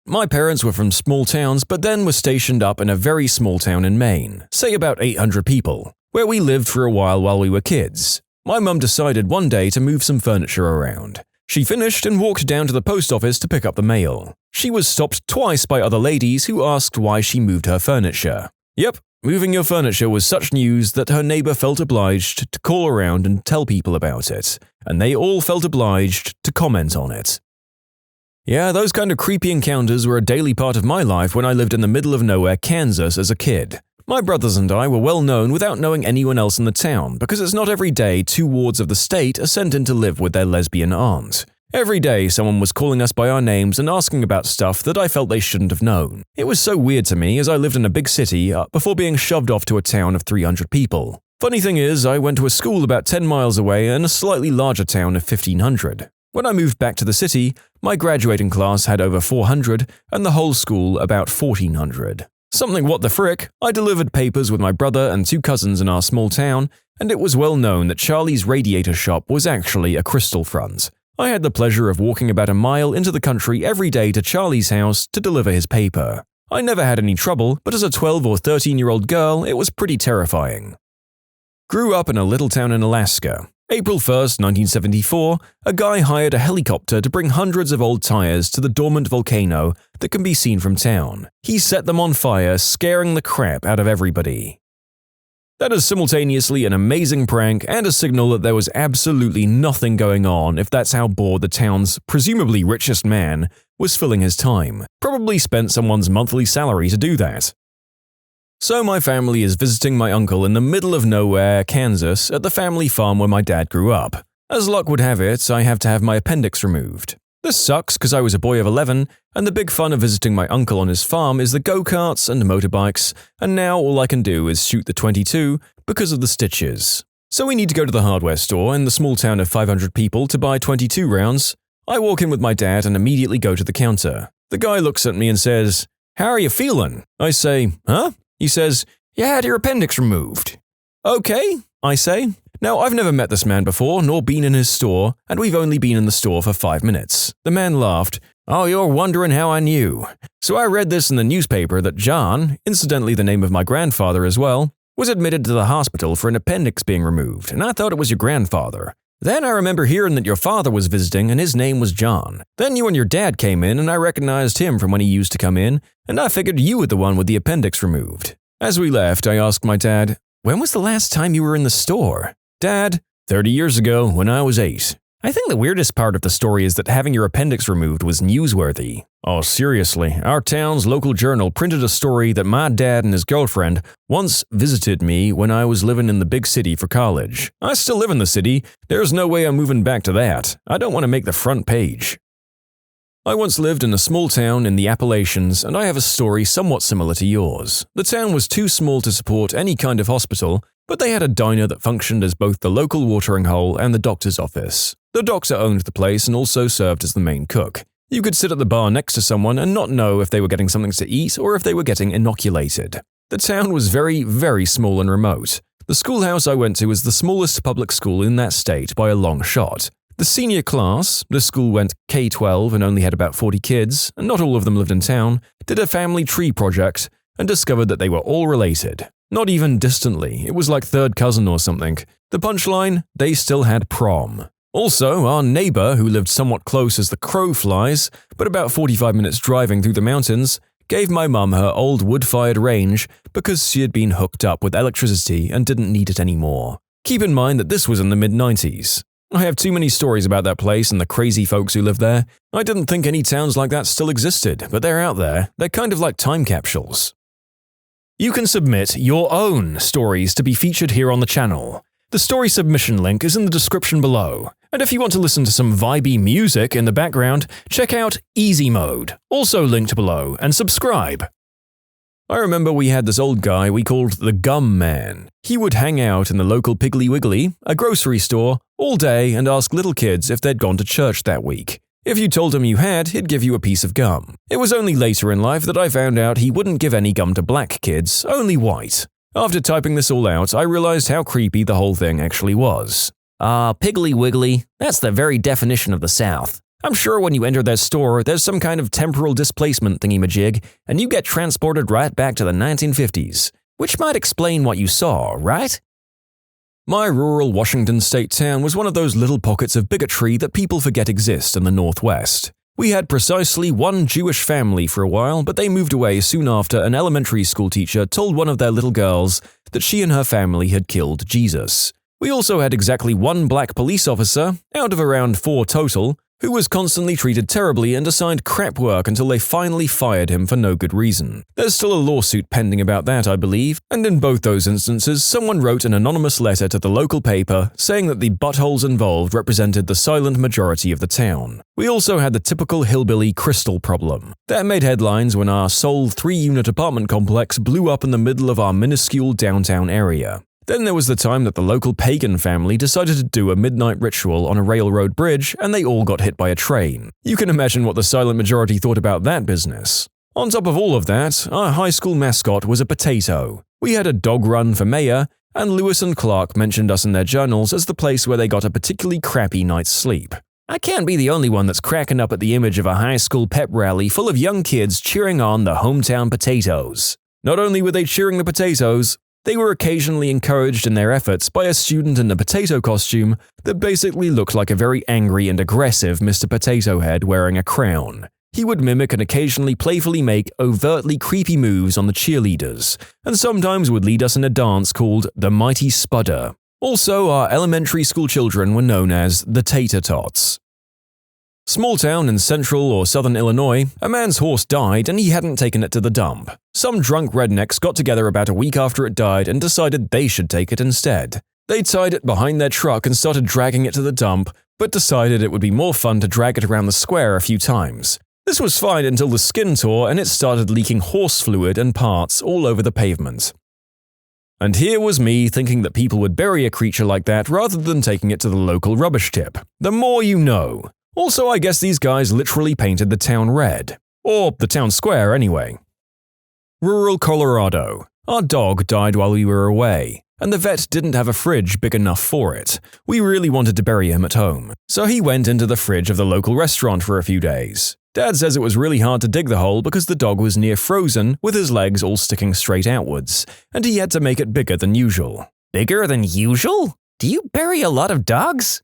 My parents were from small towns, but then were stationed up in a very small town in Maine, say about 800 people, where we lived for a while we were kids. My mum decided one day to move some furniture around. She finished and walked down to the post office to pick up the mail. She was stopped twice by other ladies who asked why she moved her furniture. Yep, moving your furniture was such news that her neighbor felt obliged to call around and tell people about it, and they all felt obliged to comment on it. Yeah, those kind of creepy encounters were a daily part of my life when I lived in the middle of nowhere, Kansas as a kid. My brothers and I were well known without knowing anyone else in the town because it's not every day 2 wards of the state are sent in to live with their lesbian aunt. Every day someone was calling us by our names and asking about stuff that I felt they shouldn't have known. It was so weird to me as I lived in a big city before being shoved off to a town of 300 people. Funny thing is, I went to a school about 10 miles away in a slightly larger town of 1,500. When I moved back to the city, my graduating class had over 400 and the whole school about 1,400. Something what the frick, I delivered papers with my brother and 2 cousins in our small town, and it was well known that Charlie's radiator shop was actually a crystal front. I had the pleasure of walking about a mile into the country every day to Charlie's house to deliver his paper. I never had any trouble, but as a 12 or 13-year-old girl, it was pretty terrifying. Grew up in a little town in Alaska. April 1st, 1974, a guy hired a helicopter to bring hundreds of old tires to the dormant volcano that can be seen from town. He set them on fire, scaring the crap out of everybody. That is simultaneously an amazing prank and a signal that there was absolutely nothing going on if that's how bored the town's presumably richest man was filling his time. Probably spent someone's monthly salary to do that. So my family is visiting my uncle in the middle of nowhere, Kansas, at the family farm where my dad grew up. As luck would have it, I have to have my appendix removed. This sucks because I was a boy of 11, and the big fun of visiting my uncle on his farm is the go-karts and motorbikes, and now all I can do is shoot the .22 because of the stitches. So we need to go to the hardware store in the small town of 500 people to buy .22 rounds. I walk in with my dad and immediately go to the counter. The guy looks at me and says, "How are you feeling?" I say, "Huh?" He says, "You had your appendix removed." "Okay," I say. Now, I've never met this man before, nor been in his store, and we've only been in the store for 5 minutes. The man laughed. "Oh, you're wondering how I knew. So I read this in the newspaper that John, incidentally the name of my grandfather as well, was admitted to the hospital for an appendix being removed, and I thought it was your grandfather. Then I remember hearing that your father was visiting and his name was John. Then you and your dad came in and I recognized him from when he used to come in, and I figured you were the one with the appendix removed." As we left, I asked my dad, "When was the last time you were in the store?" "Dad, 30 years ago when I was 8. I think the weirdest part of the story is that having your appendix removed was newsworthy. Oh, seriously, our town's local journal printed a story that my dad and his girlfriend once visited me when I was living in the big city for college. I still live in the city. There's no way I'm moving back to that. I don't want to make the front page. I once lived in a small town in the Appalachians, and I have a story somewhat similar to yours. The town was too small to support any kind of hospital, but they had a diner that functioned as both the local watering hole and the doctor's office. The doctor owned the place and also served as the main cook. You could sit at the bar next to someone and not know if they were getting something to eat or if they were getting inoculated. The town was very, very small and remote. The schoolhouse I went to was the smallest public school in that state by a long shot. The senior class, the school went K-12 and only had about 40 kids, and not all of them lived in town, did a family tree project and discovered that they were all related. Not even distantly, it was like third cousin or something. The punchline? They still had prom. Also, our neighbor, who lived somewhat close as the crow flies, but about 45 minutes driving through the mountains, gave my mum her old wood-fired range because she had been hooked up with electricity and didn't need it anymore. Keep in mind that this was in the mid-90s. I have too many stories about that place and the crazy folks who live there. I didn't think any towns like that still existed, but they're out there. They're kind of like time capsules. You can submit your own stories to be featured here on the channel. The story submission link is in the description below. And if you want to listen to some vibey music in the background, check out easymode, also linked below, and subscribe. I remember we had this old guy we called the Gum Man. He would hang out in the local Piggly Wiggly, a grocery store, all day and ask little kids if they'd gone to church that week. If you told him you had, he'd give you a piece of gum. It was only later in life that I found out he wouldn't give any gum to black kids, only white. After typing this all out, I realized how creepy the whole thing actually was. Piggly Wiggly, that's the very definition of the South. I'm sure when you enter that store, there's some kind of temporal displacement thingy-majig, and you get transported right back to the 1950s, which might explain what you saw, right? My rural Washington state town was one of those little pockets of bigotry that people forget exist in the Northwest. We had precisely one Jewish family for a while, but they moved away soon after an elementary school teacher told one of their little girls that she and her family had killed Jesus. We also had exactly one black police officer, out of around 4 total, who was constantly treated terribly and assigned crap work until they finally fired him for no good reason. There's still a lawsuit pending about that, I believe, and in both those instances, someone wrote an anonymous letter to the local paper saying that the buttholes involved represented the silent majority of the town. We also had the typical hillbilly crystal problem. That made headlines when our sole 3-unit apartment complex blew up in the middle of our minuscule downtown area. Then there was the time that the local pagan family decided to do a midnight ritual on a railroad bridge and they all got hit by a train. You can imagine what the silent majority thought about that business. On top of all of that, our high school mascot was a potato. We had a dog run for mayor, and Lewis and Clark mentioned us in their journals as the place where they got a particularly crappy night's sleep. I can't be the only one that's cracking up at the image of a high school pep rally full of young kids cheering on the hometown potatoes. Not only were they cheering the potatoes, they were occasionally encouraged in their efforts by a student in a potato costume that basically looked like a very angry and aggressive Mr. Potato Head wearing a crown. He would mimic and occasionally playfully make overtly creepy moves on the cheerleaders, and sometimes would lead us in a dance called the Mighty Spudder. Also, our elementary school children were known as the Tater Tots. Small town in central or southern Illinois, a man's horse died and he hadn't taken it to the dump. Some drunk rednecks got together about a week after it died and decided they should take it instead. They tied it behind their truck and started dragging it to the dump, but decided it would be more fun to drag it around the square a few times. This was fine until the skin tore and it started leaking horse fluid and parts all over the pavement. And here was me thinking that people would bury a creature like that rather than taking it to the local rubbish tip. The more you know. Also, I guess these guys literally painted the town red. Or the town square, anyway. Rural Colorado. Our dog died while we were away, and the vet didn't have a fridge big enough for it. We really wanted to bury him at home, so he went into the fridge of the local restaurant for a few days. Dad says it was really hard to dig the hole because the dog was near frozen with his legs all sticking straight outwards, and he had to make it bigger than usual. Bigger than usual? Do you bury a lot of dogs?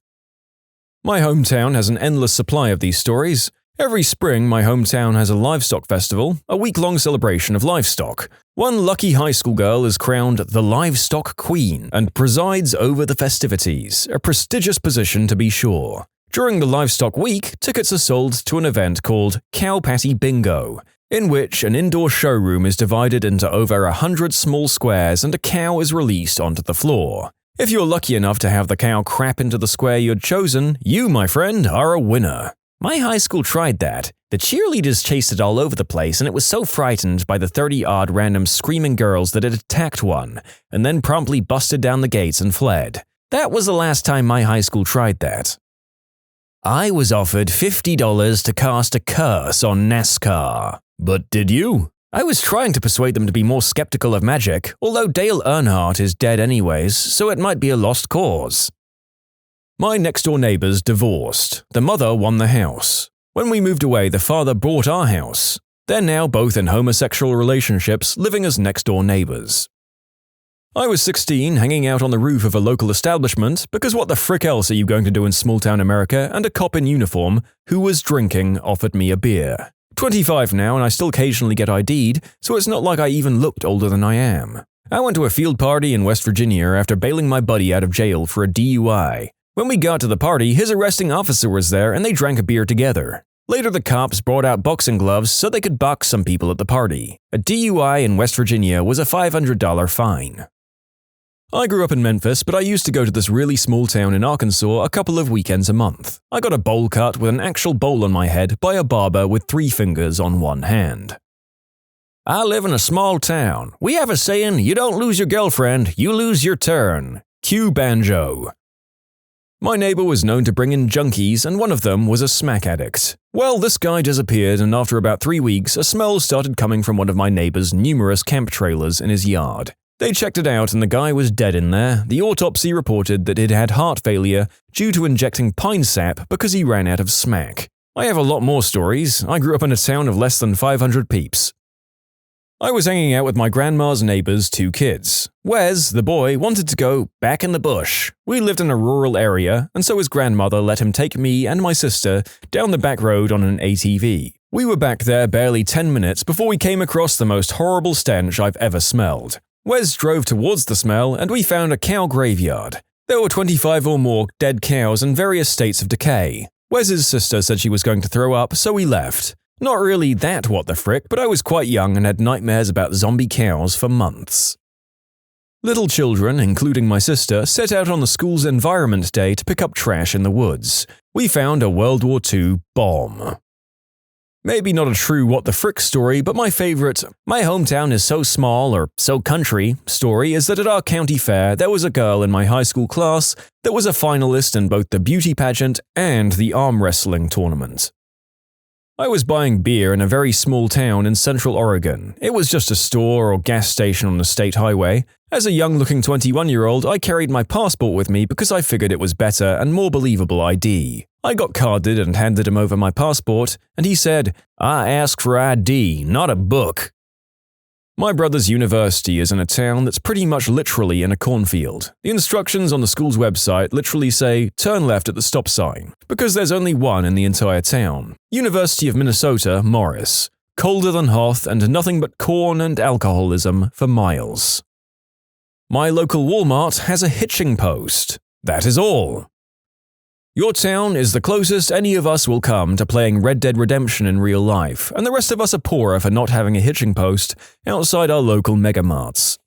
My hometown has an endless supply of these stories. Every spring, my hometown has a livestock festival, a week-long celebration of livestock. One lucky high school girl is crowned the Livestock Queen and presides over the festivities, a prestigious position to be sure. During the Livestock Week, tickets are sold to an event called Cow Patty Bingo, in which an indoor showroom is divided into over 100 small squares and a cow is released onto the floor. If you're lucky enough to have the cow crap into the square you'd chosen, you, my friend, are a winner. My high school tried that. The cheerleaders chased it all over the place and it was so frightened by the 30-odd random screaming girls that it attacked one, and then promptly busted down the gates and fled. That was the last time my high school tried that. I was offered $50 to cast a curse on NASCAR. But did you? I was trying to persuade them to be more skeptical of magic, although Dale Earnhardt is dead anyways, so it might be a lost cause. My next-door neighbors divorced. The mother won the house. When we moved away, the father bought our house. They're now both in homosexual relationships, living as next-door neighbors. I was 16, hanging out on the roof of a local establishment, because what the frick else are you going to do in small-town America, and a cop in uniform, who was drinking, offered me a beer. 25 now and I still occasionally get ID'd, so it's not like I even looked older than I am. I went to a field party in West Virginia after bailing my buddy out of jail for a DUI. When we got to the party, his arresting officer was there and they drank a beer together. Later the cops brought out boxing gloves so they could box some people at the party. A DUI in West Virginia was a $500 fine. I grew up in Memphis, but I used to go to this really small town in Arkansas a couple of weekends a month. I got a bowl cut with an actual bowl on my head by a barber with 3 fingers on one hand. I live in a small town. We have a saying, you don't lose your girlfriend, you lose your turn. Cue banjo. My neighbor was known to bring in junkies, and one of them was a smack addict. Well, this guy disappeared, and after about 3 weeks, a smell started coming from one of my neighbor's numerous camp trailers in his yard. They checked it out, and the guy was dead in there. The autopsy reported that he'd had heart failure due to injecting pine sap because he ran out of smack. I have a lot more stories. I grew up in a town of less than 500 peeps. I was hanging out with my grandma's neighbor's 2 kids. Wes, the boy, wanted to go back in the bush. We lived in a rural area, and so his grandmother let him take me and my sister down the back road on an ATV. We were back there barely 10 minutes before we came across the most horrible stench I've ever smelled. Wes drove towards the smell, and we found a cow graveyard. There were 25 or more dead cows in various states of decay. Wes's sister said she was going to throw up, so we left. Not really that what the frick, but I was quite young and had nightmares about zombie cows for months. Little children, including my sister, set out on the school's environment day to pick up trash in the woods. We found a World War II bomb. Maybe not a true what the frick story, but my favorite, my hometown is so small or so country story is that at our county fair there was a girl in my high school class that was a finalist in both the beauty pageant and the arm wrestling tournament. I was buying beer in a very small town in central Oregon. It was just a store or gas station on a state highway. As a young-looking 21-year-old, I carried my passport with me because I figured it was better and more believable ID. I got carded and handed him over my passport, and he said, "I asked for ID, not a book." My brother's university is in a town that's pretty much literally in a cornfield. The instructions on the school's website literally say, turn left at the stop sign, because there's only one in the entire town. University of Minnesota, Morris. Colder than Hoth and nothing but corn and alcoholism for miles. My local Walmart has a hitching post. That is all. Your town is the closest any of us will come to playing Red Dead Redemption in real life, and the rest of us are poorer for not having a hitching post outside our local megamarts.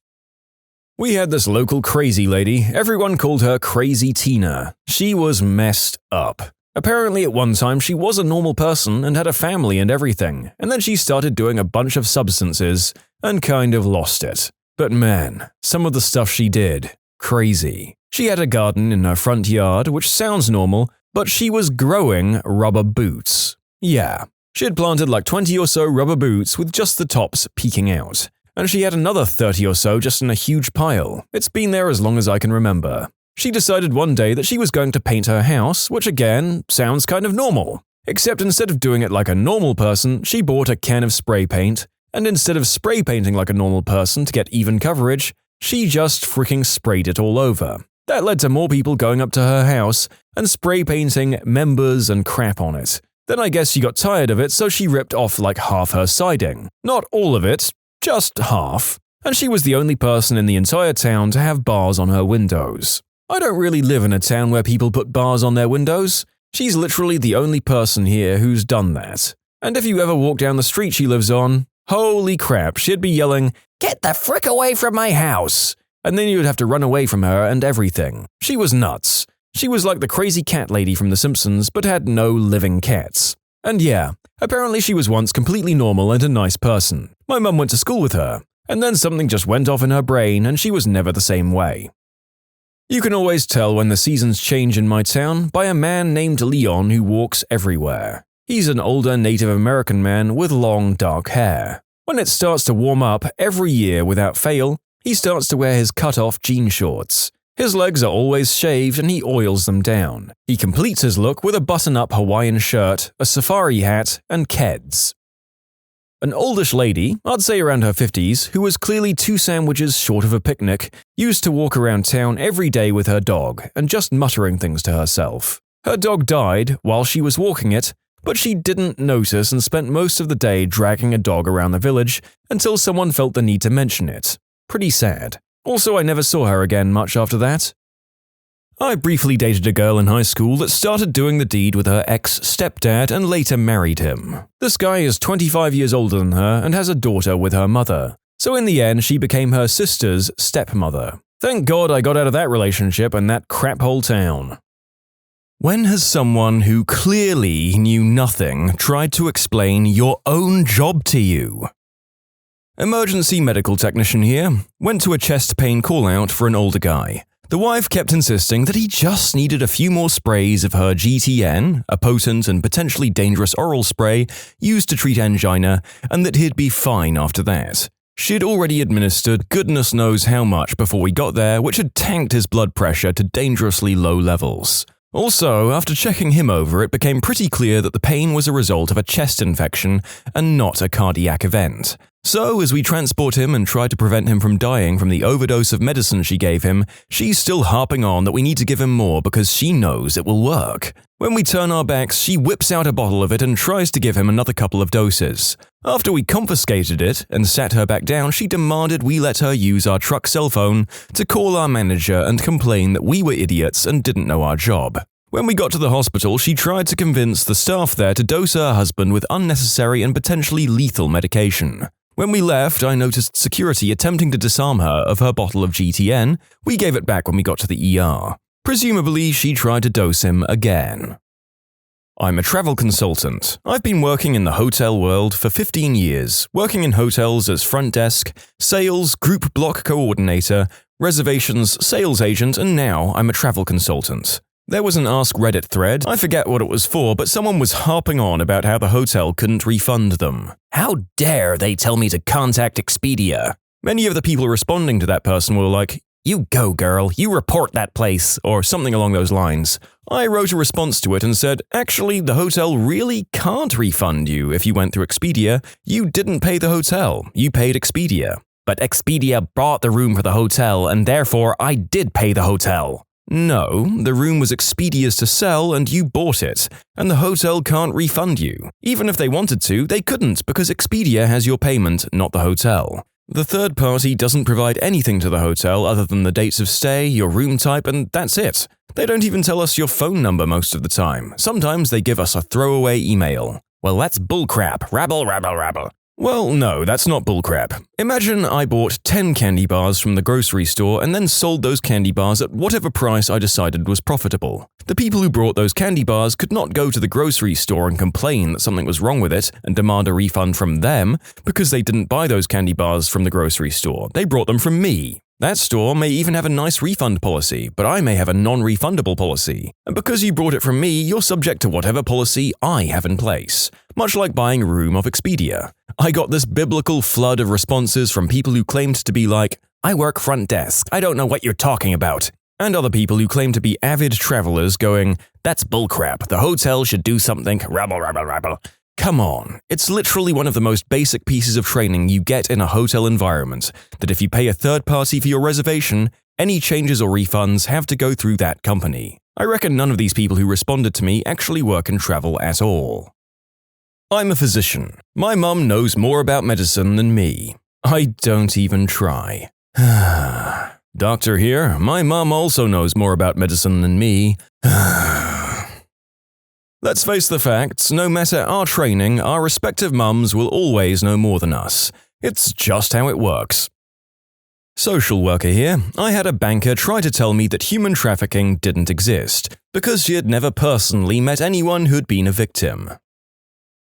We had this local crazy lady. Everyone called her Crazy Tina. She was messed up. Apparently at one time she was a normal person and had a family and everything, and then she started doing a bunch of substances and kind of lost it. But man, some of the stuff she did, crazy. She had a garden in her front yard, which sounds normal, but she was growing rubber boots. Yeah, she had planted like 20 or so rubber boots with just the tops peeking out. And she had another 30 or so just in a huge pile. It's been there as long as I can remember. She decided one day that she was going to paint her house, which again, sounds kind of normal. Except instead of doing it like a normal person, she bought a can of spray paint, and instead of spray painting like a normal person to get even coverage, she just freaking sprayed it all over. That led to more people going up to her house and spray painting members and crap on it. Then I guess she got tired of it, so she ripped off like half her siding. Not all of it, just half. And she was the only person in the entire town to have bars on her windows. I don't really live in a town where people put bars on their windows. She's literally the only person here who's done that. And if you ever walk down the street she lives on, holy crap, she'd be yelling, "Get the frick away from my house!" And then you'd have to run away from her and everything. She was nuts. She was like the crazy cat lady from The Simpsons, but had no living cats. And yeah, apparently she was once completely normal and a nice person. My mum went to school with her, and then something just went off in her brain and she was never the same way. You can always tell when the seasons change in my town by a man named Leon who walks everywhere. He's an older Native American man with long dark hair. When it starts to warm up every year without fail, he starts to wear his cut-off jean shorts. His legs are always shaved and he oils them down. He completes his look with a button-up Hawaiian shirt, a safari hat, and keds. An oldish lady, I'd say around her 50s, who was clearly 2 sandwiches short of a picnic, used to walk around town every day with her dog and just muttering things to herself. Her dog died while she was walking it, but she didn't notice and spent most of the day dragging a dog around the village until someone felt the need to mention it. Pretty sad. Also, I never saw her again much after that. I briefly dated a girl in high school that started doing the deed with her ex-stepdad and later married him. This guy is 25 years older than her and has a daughter with her mother. So in the end, she became her sister's stepmother. Thank God I got out of that relationship and that crap-hole town. When has someone who clearly knew nothing tried to explain your own job to you? Emergency medical technician here. Went to a chest pain call-out for an older guy. The wife kept insisting that he just needed a few more sprays of her GTN, a potent and potentially dangerous oral spray used to treat angina, and that he'd be fine after that. She'd already administered goodness knows how much before we got there, which had tanked his blood pressure to dangerously low levels. Also, after checking him over, it became pretty clear that the pain was a result of a chest infection and not a cardiac event. So, as we transport him and try to prevent him from dying from the overdose of medicine she gave him, she's still harping on that we need to give him more because she knows it will work. When we turn our backs, she whips out a bottle of it and tries to give him another couple of doses. After we confiscated it and sat her back down, she demanded we let her use our truck cell phone to call our manager and complain that we were idiots and didn't know our job. When we got to the hospital, she tried to convince the staff there to dose her husband with unnecessary and potentially lethal medication. When we left, I noticed security attempting to disarm her of her bottle of GTN. We gave it back when we got to the ER. Presumably, she tried to dose him again. I'm a travel consultant. I've been working in the hotel world for 15 years, working in hotels as front desk, sales, group block coordinator, reservations, sales agent, and now I'm a travel consultant. There was an Ask Reddit thread, I forget what it was for, but someone was harping on about how the hotel couldn't refund them. How dare they tell me to contact Expedia? Many of the people responding to that person were like, "You go, girl, you report that place," or something along those lines. I wrote a response to it and said, actually, the hotel really can't refund you if you went through Expedia. You didn't pay the hotel, you paid Expedia. But Expedia bought the room for the hotel, and therefore I did pay the hotel. No, the room was Expedia's to sell and you bought it, and the hotel can't refund you. Even if they wanted to, they couldn't because Expedia has your payment, not the hotel. The third party doesn't provide anything to the hotel other than the dates of stay, your room type, and that's it. They don't even tell us your phone number most of the time. Sometimes they give us a throwaway email. Well, that's bullcrap. Rabble, rabble, rabble. Well, no, that's not bullcrap. Imagine I bought 10 candy bars from the grocery store and then sold those candy bars at whatever price I decided was profitable. The people who brought those candy bars could not go to the grocery store and complain that something was wrong with it and demand a refund from them because they didn't buy those candy bars from the grocery store. They brought them from me. That store may even have a nice refund policy, but I may have a non-refundable policy. And because you brought it from me, you're subject to whatever policy I have in place. Much like buying a room off Expedia. I got this biblical flood of responses from people who claimed to be like, "I work front desk, I don't know what you're talking about." And other people who claim to be avid travelers going, "That's bullcrap, the hotel should do something, rabble, rabble, rabble." Come on, it's literally one of the most basic pieces of training you get in a hotel environment, that if you pay a third party for your reservation, any changes or refunds have to go through that company. I reckon none of these people who responded to me actually work in travel at all. I'm a physician. My mum knows more about medicine than me. I don't even try. Doctor here, my mum also knows more about medicine than me. Let's face the facts, no matter our training, our respective mums will always know more than us. It's just how it works. Social worker here, I had a banker try to tell me that human trafficking didn't exist, because she had never personally met anyone who'd been a victim.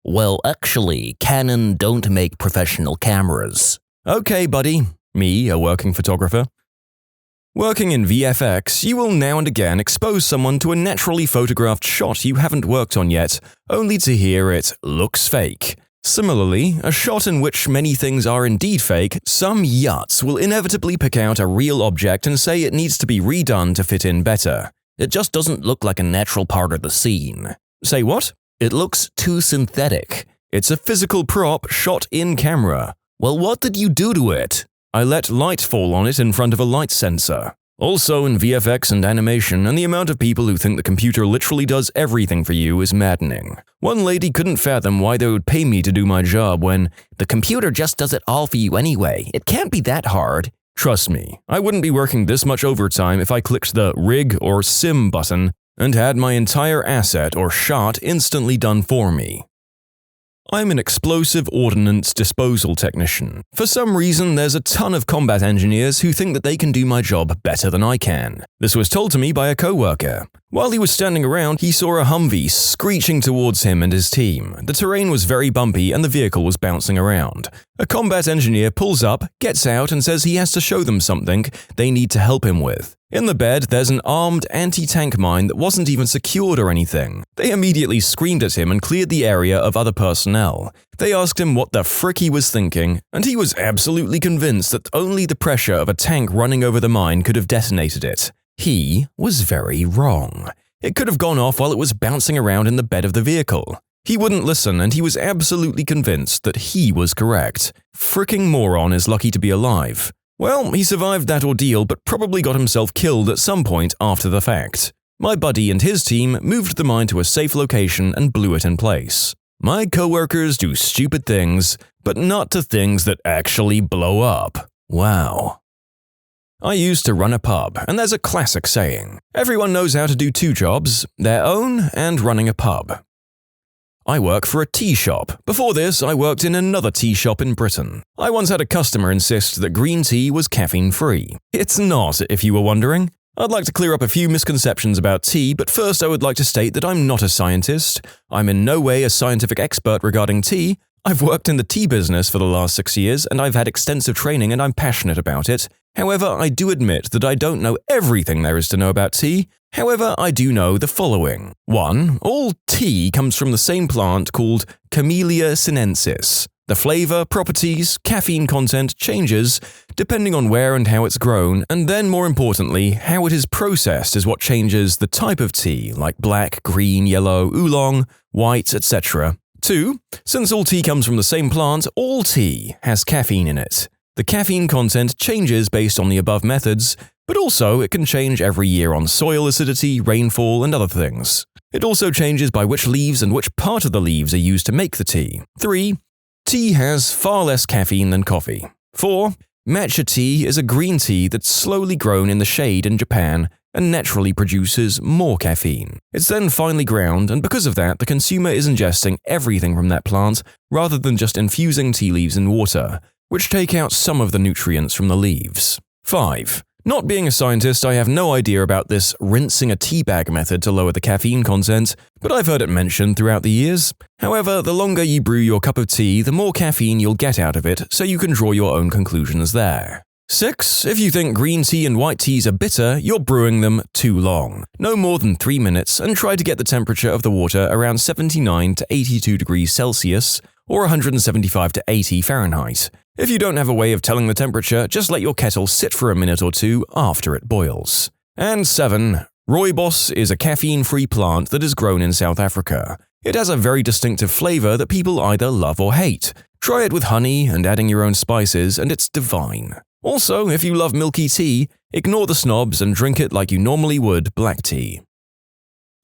Well, actually, Canon don't make professional cameras. Okay, buddy. Me, a working photographer. Working in VFX, you will now and again expose someone to a naturally photographed shot you haven't worked on yet, only to hear it looks fake. Similarly, a shot in which many things are indeed fake, some yutz will inevitably pick out a real object and say it needs to be redone to fit in better. It just doesn't look like a natural part of the scene. Say what? It looks too synthetic. It's a physical prop shot in camera. Well, what did you do to it? I let light fall on it in front of a light sensor. Also in VFX and animation, and the amount of people who think the computer literally does everything for you is maddening. One lady couldn't fathom why they would pay me to do my job when the computer just does it all for you anyway. It can't be that hard. Trust me, I wouldn't be working this much overtime if I clicked the rig or sim button and had my entire asset or shot instantly done for me. I'm an explosive ordnance disposal technician. For some reason, there's a ton of combat engineers who think that they can do my job better than I can. This was told to me by a coworker. While he was standing around, he saw a Humvee screeching towards him and his team. The terrain was very bumpy and the vehicle was bouncing around. A combat engineer pulls up, gets out, and says he has to show them something they need to help him with. In the bed, there's an armed anti-tank mine that wasn't even secured or anything. They immediately screamed at him and cleared the area of other personnel. They asked him what the frick he was thinking, and he was absolutely convinced that only the pressure of a tank running over the mine could have detonated it. He was very wrong. It could have gone off while it was bouncing around in the bed of the vehicle. He wouldn't listen, and he was absolutely convinced that he was correct. Fricking moron is lucky to be alive. Well, he survived that ordeal, but probably got himself killed at some point after the fact. My buddy and his team moved the mine to a safe location and blew it in place. My coworkers do stupid things, but not to things that actually blow up. Wow. I used to run a pub, and there's a classic saying. Everyone knows how to do two jobs, their own and running a pub. I work for a tea shop. Before this, I worked in another tea shop in Britain. I once had a customer insist that green tea was caffeine-free. It's not, if you were wondering. I'd like to clear up a few misconceptions about tea, but first I would like to state that I'm not a scientist. I'm in no way a scientific expert regarding tea. I've worked in the tea business for the last 6 years, and I've had extensive training and I'm passionate about it. However, I do admit that I don't know everything there is to know about tea. However, I do know the following. 1. All tea comes from the same plant called Camellia sinensis. The flavor, properties, caffeine content changes depending on where and how it's grown, and then more importantly, how it is processed is what changes the type of tea, like black, green, yellow, oolong, white, etc. 2. Since all tea comes from the same plant, all tea has caffeine in it. The caffeine content changes based on the above methods, but also it can change every year on soil acidity, rainfall, and other things. It also changes by which leaves and which part of the leaves are used to make the tea. 3. Tea has far less caffeine than coffee. 4. Matcha tea is a green tea that's slowly grown in the shade in Japan and naturally produces more caffeine. It's then finely ground, and because of that, the consumer is ingesting everything from that plant rather than just infusing tea leaves in water, which take out some of the nutrients from the leaves. 5. Not being a scientist, I have no idea about this rinsing a tea bag method to lower the caffeine content, but I've heard it mentioned throughout the years. However, the longer you brew your cup of tea, the more caffeine you'll get out of it, so you can draw your own conclusions there. 6. If you think green tea and white teas are bitter, you're brewing them too long. No more than 3 minutes, and try to get the temperature of the water around 79 to 82 degrees Celsius or 175 to 80 Fahrenheit. If you don't have a way of telling the temperature, just let your kettle sit for a minute or two after it boils. And 7. Rooibos is a caffeine-free plant that is grown in South Africa. It has a very distinctive flavor that people either love or hate. Try it with honey and adding your own spices, and it's divine. Also, if you love milky tea, ignore the snobs and drink it like you normally would black tea.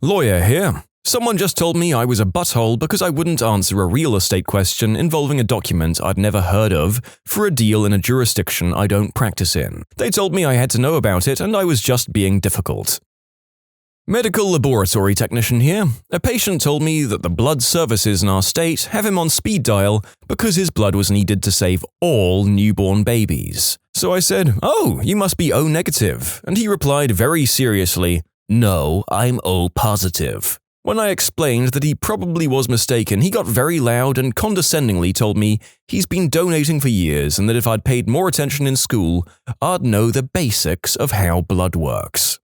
Lawyer here. Someone just told me I was a butthole because I wouldn't answer a real estate question involving a document I'd never heard of for a deal in a jurisdiction I don't practice in. They told me I had to know about it and I was just being difficult. Medical laboratory technician here. A patient told me that the blood services in our state have him on speed dial because his blood was needed to save all newborn babies. So I said, "Oh, you must be O negative," and he replied very seriously, "No, I'm O positive." When I explained that he probably was mistaken, he got very loud and condescendingly told me he's been donating for years and that if I'd paid more attention in school, I'd know the basics of how blood works.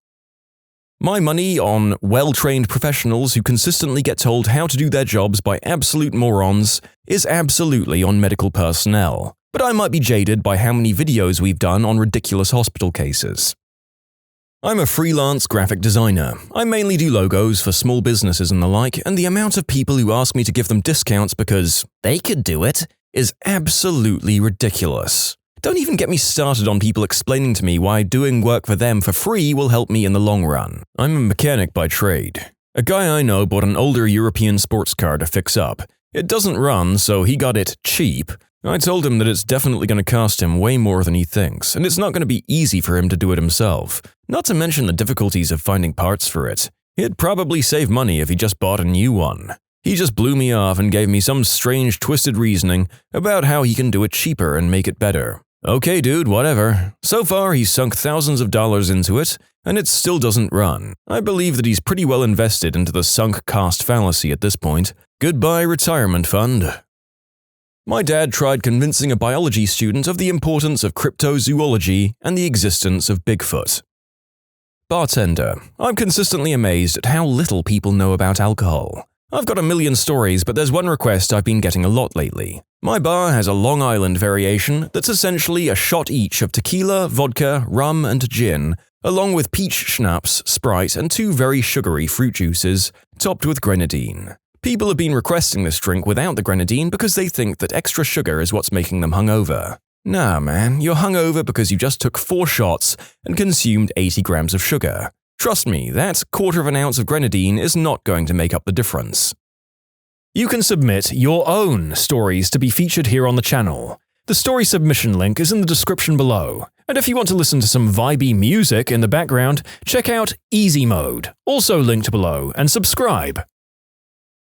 My money on well-trained professionals who consistently get told how to do their jobs by absolute morons is absolutely on medical personnel, but I might be jaded by how many videos we've done on ridiculous hospital cases. I'm a freelance graphic designer. I mainly do logos for small businesses and the like, and the amount of people who ask me to give them discounts because they could do it is absolutely ridiculous. Don't even get me started on people explaining to me why doing work for them for free will help me in the long run. I'm a mechanic by trade. A guy I know bought an older European sports car to fix up. It doesn't run, so he got it cheap. I told him that it's definitely going to cost him way more than he thinks, and it's not going to be easy for him to do it himself, not to mention the difficulties of finding parts for it. He'd probably save money if he just bought a new one. He just blew me off and gave me some strange twisted reasoning about how he can do it cheaper and make it better. Okay dude, whatever. So far he's sunk thousands of dollars into it, and it still doesn't run. I believe that he's pretty well invested into the sunk cost fallacy at this point. Goodbye, retirement fund. My dad tried convincing a biology student of the importance of cryptozoology and the existence of Bigfoot. Bartender, I'm consistently amazed at how little people know about alcohol. I've got a million stories, but there's one request I've been getting a lot lately. My bar has a Long Island variation that's essentially a shot each of tequila, vodka, rum, and gin, along with peach schnapps, Sprite, and 2 very sugary fruit juices, topped with grenadine. People have been requesting this drink without the grenadine because they think that extra sugar is what's making them hungover. Nah, man, you're hungover because you just took 4 shots and consumed 80 grams of sugar. Trust me, that 1/4 ounce of grenadine is not going to make up the difference. You can submit your own stories to be featured here on the channel. The story submission link is in the description below. And if you want to listen to some vibey music in the background, check out easymode, also linked below, and subscribe.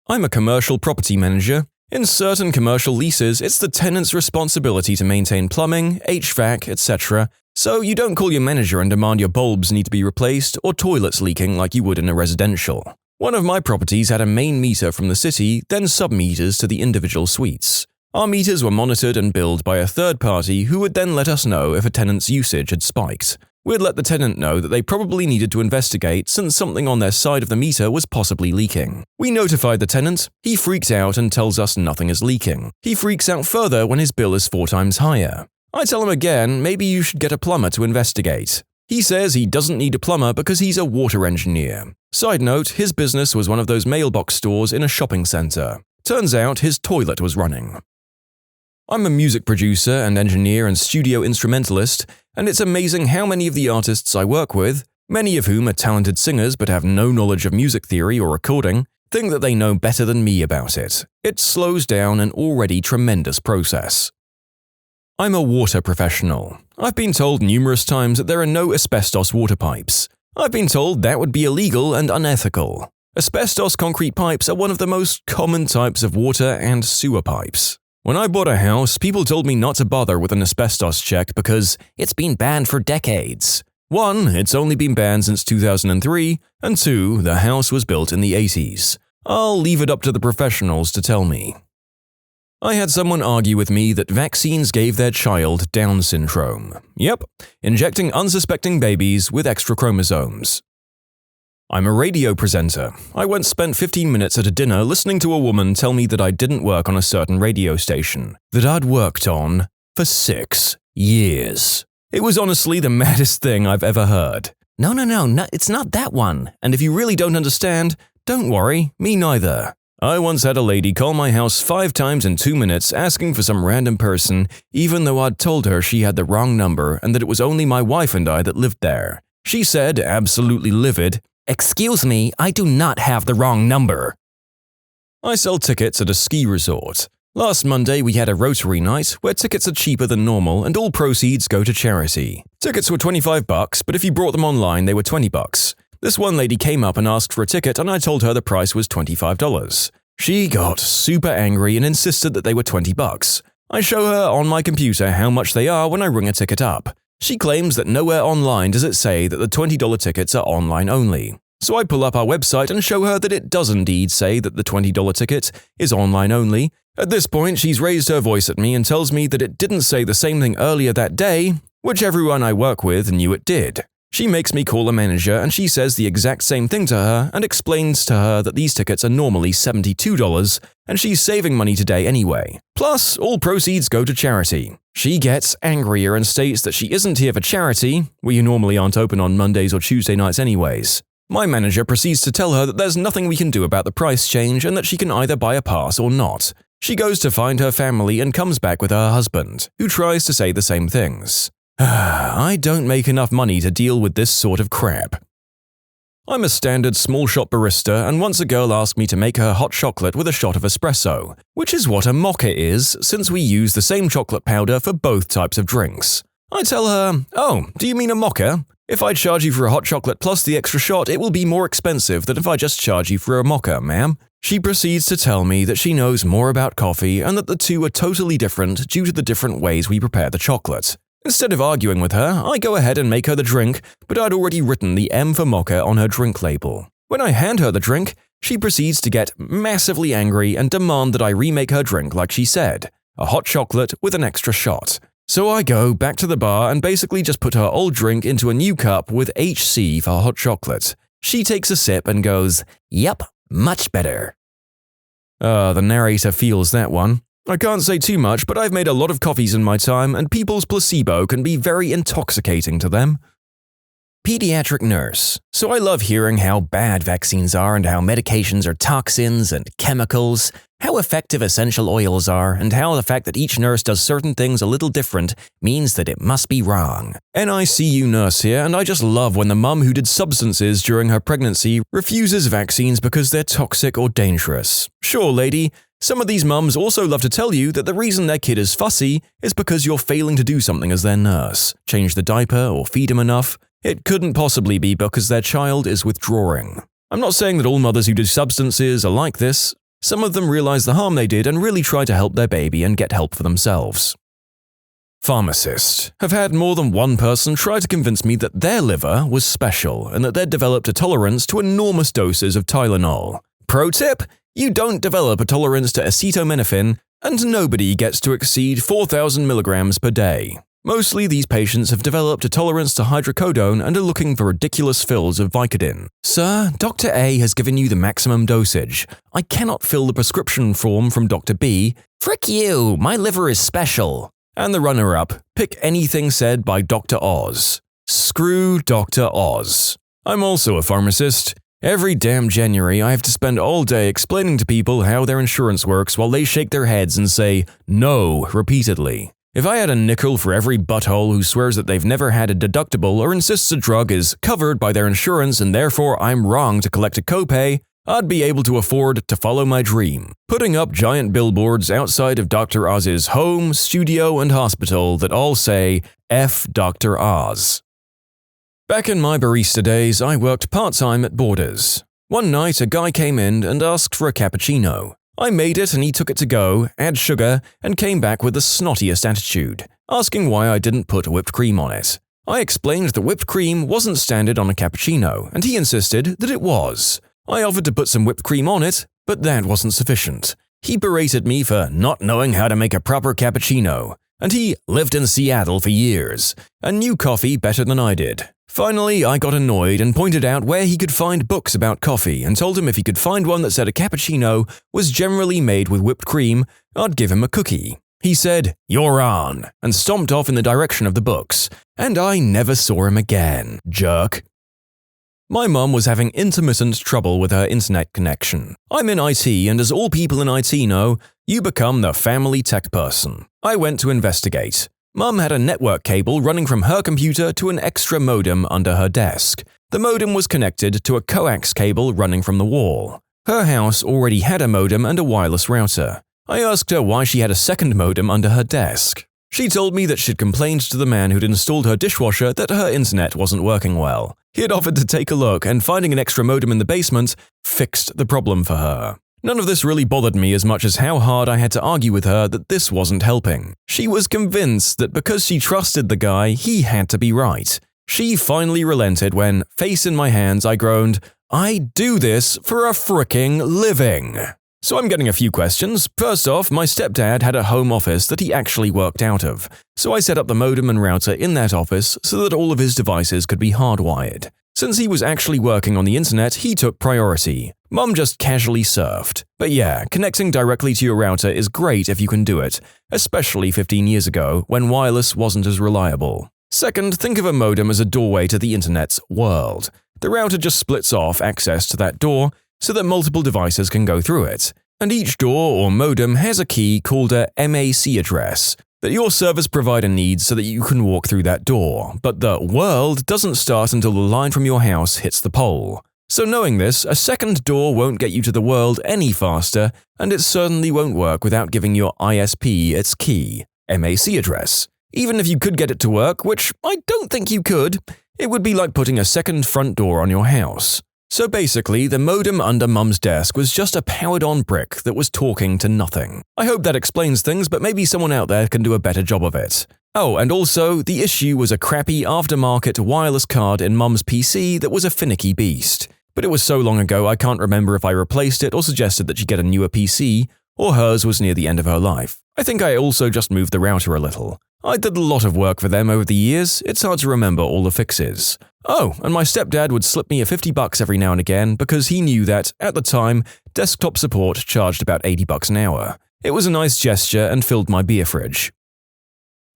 I'm a commercial property manager. In certain commercial leases, it's the tenant's responsibility to maintain plumbing, HVAC, etc., so you don't call your manager and demand your bulbs need to be replaced or toilets leaking like you would in a residential. One of my properties had a main meter from the city, then sub-meters to the individual suites. Our meters were monitored and billed by a third party who would then let us know if a tenant's usage had spiked. We'd let the tenant know that they probably needed to investigate since something on their side of the meter was possibly leaking. We notified the tenant. He freaks out and tells us nothing is leaking. He freaks out further when his bill is 4 times higher. I tell him again, maybe you should get a plumber to investigate. He says he doesn't need a plumber because he's a water engineer. Side note, his business was one of those mailbox stores in a shopping center. Turns out his toilet was running. I'm a music producer and engineer and studio instrumentalist, and it's amazing how many of the artists I work with, many of whom are talented singers but have no knowledge of music theory or recording, think that they know better than me about it. It slows down an already tremendous process. I'm a water professional. I've been told numerous times that there are no asbestos water pipes. I've been told that would be illegal and unethical. Asbestos concrete pipes are one of the most common types of water and sewer pipes. When I bought a house, people told me not to bother with an asbestos check because it's been banned for decades. 1, it's only been banned since 2003, and 2, the house was built in the 80s. I'll leave it up to the professionals to tell me. I had someone argue with me that vaccines gave their child Down syndrome. Yep, injecting unsuspecting babies with extra chromosomes. I'm a radio presenter. I once spent 15 minutes at a dinner listening to a woman tell me that I didn't work on a certain radio station, that I'd worked on for 6 years. It was honestly the maddest thing I've ever heard. No, it's not that one. And if you really don't understand, don't worry, me neither. I once had a lady call my house 5 times in 2 minutes asking for some random person, even though I'd told her she had the wrong number and that it was only my wife and I that lived there. She said, absolutely livid, "Excuse me, I do not have the wrong number." I sell tickets at a ski resort. Last Monday we had a Rotary night where tickets are cheaper than normal and all proceeds go to charity. Tickets were $25, but if you brought them online they were $20. This one lady came up and asked for a ticket and I told her the price was $25. She got super angry and insisted that they were $20. I show her on my computer how much they are when I ring a ticket up. She claims that nowhere online does it say that the $20 tickets are online only. So I pull up our website and show her that it does indeed say that the $20 ticket is online only. At this point, she's raised her voice at me and tells me that it didn't say the same thing earlier that day, which everyone I work with knew it did. She makes me call a manager and she says the exact same thing to her and explains to her that these tickets are normally $72 and she's saving money today anyway. Plus, all proceeds go to charity. She gets angrier and states that she isn't here for charity, we normally aren't open on Mondays or Tuesday nights anyways. My manager proceeds to tell her that there's nothing we can do about the price change and that she can either buy a pass or not. She goes to find her family and comes back with her husband, who tries to say the same things. I don't make enough money to deal with this sort of crap. I'm a standard small shop barista and once a girl asked me to make her hot chocolate with a shot of espresso, which is what a mocha is since we use the same chocolate powder for both types of drinks. I tell her, "Oh, do you mean a mocha? If I charge you for a hot chocolate plus the extra shot, it will be more expensive than if I just charge you for a mocha, ma'am." She proceeds to tell me that she knows more about coffee and that the two are totally different due to the different ways we prepare the chocolate. Instead of arguing with her, I go ahead and make her the drink, but I'd already written the M for mocha on her drink label. When I hand her the drink, she proceeds to get massively angry and demand that I remake her drink like she said, a hot chocolate with an extra shot. So I go back to the bar and basically just put her old drink into a new cup with HC for hot chocolate. She takes a sip and goes, "Yep, much better." The narrator feels that one. I can't say too much, but I've made a lot of coffees in my time, and people's placebo can be very intoxicating to them. Pediatric nurse. So I love hearing how bad vaccines are and how medications are toxins and chemicals, how effective essential oils are, and how the fact that each nurse does certain things a little different means that it must be wrong. NICU nurse here, and I just love when the mum who did substances during her pregnancy refuses vaccines because they're toxic or dangerous. Sure, lady, some of these mums also love to tell you that the reason their kid is fussy is because you're failing to do something as their nurse, change the diaper or feed him enough. It couldn't possibly be because their child is withdrawing. I'm not saying that all mothers who do substances are like this. Some of them realize the harm they did and really try to help their baby and get help for themselves. Pharmacist. Have had more than one person try to convince me that their liver was special and that they'd developed a tolerance to enormous doses of Tylenol. Pro tip: you don't develop a tolerance to acetaminophen, and nobody gets to exceed 4,000 milligrams per day. Mostly these patients have developed a tolerance to hydrocodone and are looking for ridiculous fills of Vicodin. Sir, Dr. A has given you the maximum dosage. I cannot fill the prescription form from Dr. B. Frick you, my liver is special. And the runner-up, pick anything said by Dr. Oz. Screw Dr. Oz. I'm also a pharmacist. Every damn January I have to spend all day explaining to people how their insurance works while they shake their heads and say no repeatedly. If I had a nickel for every butthole who swears that they've never had a deductible or insists a drug is covered by their insurance and therefore I'm wrong to collect a copay, I'd be able to afford to follow my dream, putting up giant billboards outside of Dr. Oz's home, studio, and hospital that all say, F Dr. Oz. Back in my barista days, I worked part-time at Borders. One night, a guy came in and asked for a cappuccino. I made it and he took it to go, add sugar, and came back with the snottiest attitude, asking why I didn't put whipped cream on it. I explained that whipped cream wasn't standard on a cappuccino, and he insisted that it was. I offered to put some whipped cream on it, but that wasn't sufficient. He berated me for not knowing how to make a proper cappuccino, and he lived in Seattle for years, and knew coffee better than I did. Finally, I got annoyed and pointed out where he could find books about coffee and told him if he could find one that said a cappuccino was generally made with whipped cream, I'd give him a cookie. He said, "You're on," and stomped off in the direction of the books, and I never saw him again, jerk. My mum was having intermittent trouble with her internet connection. I'm in IT, and as all people in IT know, you become the family tech person. I went to investigate. Mum had a network cable running from her computer to an extra modem under her desk. The modem was connected to a coax cable running from the wall. Her house already had a modem and a wireless router. I asked her why she had a second modem under her desk. She told me that she'd complained to the man who'd installed her dishwasher that her internet wasn't working well. He had offered to take a look, and finding an extra modem in the basement fixed the problem for her. None of this really bothered me as much as how hard I had to argue with her that this wasn't helping. She was convinced that because she trusted the guy, he had to be right. She finally relented when, face in my hands, I groaned, "I do this for a fricking living." So I'm getting a few questions. First off, my stepdad had a home office that he actually worked out of. So I set up the modem and router in that office so that all of his devices could be hardwired. Since he was actually working on the internet, he took priority. Mum just casually surfed. But yeah, connecting directly to your router is great if you can do it, especially 15 years ago when wireless wasn't as reliable. Second, think of a modem as a doorway to the internet's world. The router just splits off access to that door so that multiple devices can go through it. And each door or modem has a key called a MAC address that your service provider needs so that you can walk through that door, but the world doesn't start until the line from your house hits the pole. So knowing this, a second door won't get you to the world any faster, and it certainly won't work without giving your ISP its key, MAC address. Even if you could get it to work, which I don't think you could, it would be like putting a second front door on your house. So basically, the modem under Mum's desk was just a powered-on brick that was talking to nothing. I hope that explains things, but maybe someone out there can do a better job of it. Oh, and also, the issue was a crappy aftermarket wireless card in Mum's PC that was a finicky beast. But it was so long ago I can't remember if I replaced it or suggested that she get a newer PC, or hers was near the end of her life. I think I also just moved the router a little. I did a lot of work for them over the years, it's hard to remember all the fixes. Oh, and my stepdad would slip me a $50 every now and again because he knew that, at the time, desktop support charged about $80 an hour. It was a nice gesture and filled my beer fridge.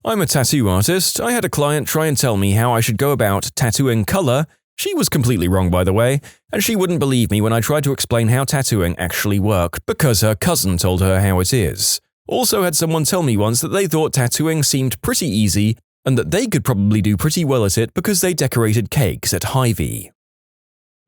I'm a tattoo artist. I had a client try and tell me how I should go about tattooing color. She was completely wrong, by the way, and she wouldn't believe me when I tried to explain how tattooing actually worked because her cousin told her how it is. Also had someone tell me once that they thought tattooing seemed pretty easy and that they could probably do pretty well at it because they decorated cakes at Hy-Vee.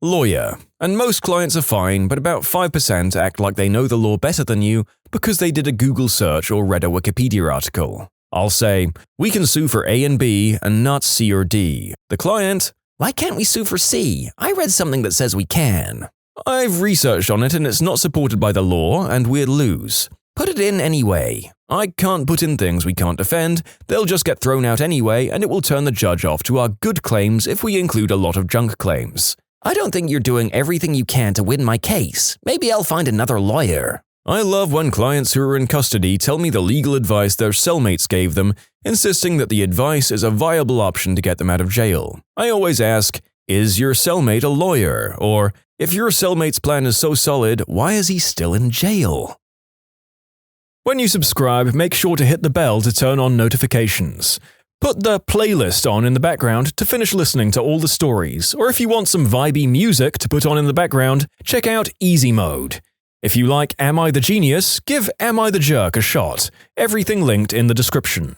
Lawyer. And most clients are fine, but about 5% act like they know the law better than you because they did a Google search or read a Wikipedia article. I'll say, we can sue for A and B and not C or D. The client, Why can't we sue for C? I read something that says we can. I've researched on it and it's not supported by the law and we'd lose. Put it in anyway. I can't put in things we can't defend, they'll just get thrown out anyway and it will turn the judge off to our good claims if we include a lot of junk claims. I don't think you're doing everything you can to win my case. Maybe I'll find another lawyer. I love when clients who are in custody tell me the legal advice their cellmates gave them, insisting that the advice is a viable option to get them out of jail. I always ask, is your cellmate a lawyer? Or, if your cellmate's plan is so solid, why is he still in jail? When you subscribe, make sure to hit the bell to turn on notifications. Put the playlist on in the background to finish listening to all the stories, or if you want some vibey music to put on in the background, check out easymode. If you like Am I the Genius, give Am I the Jerk a shot. Everything linked in the description.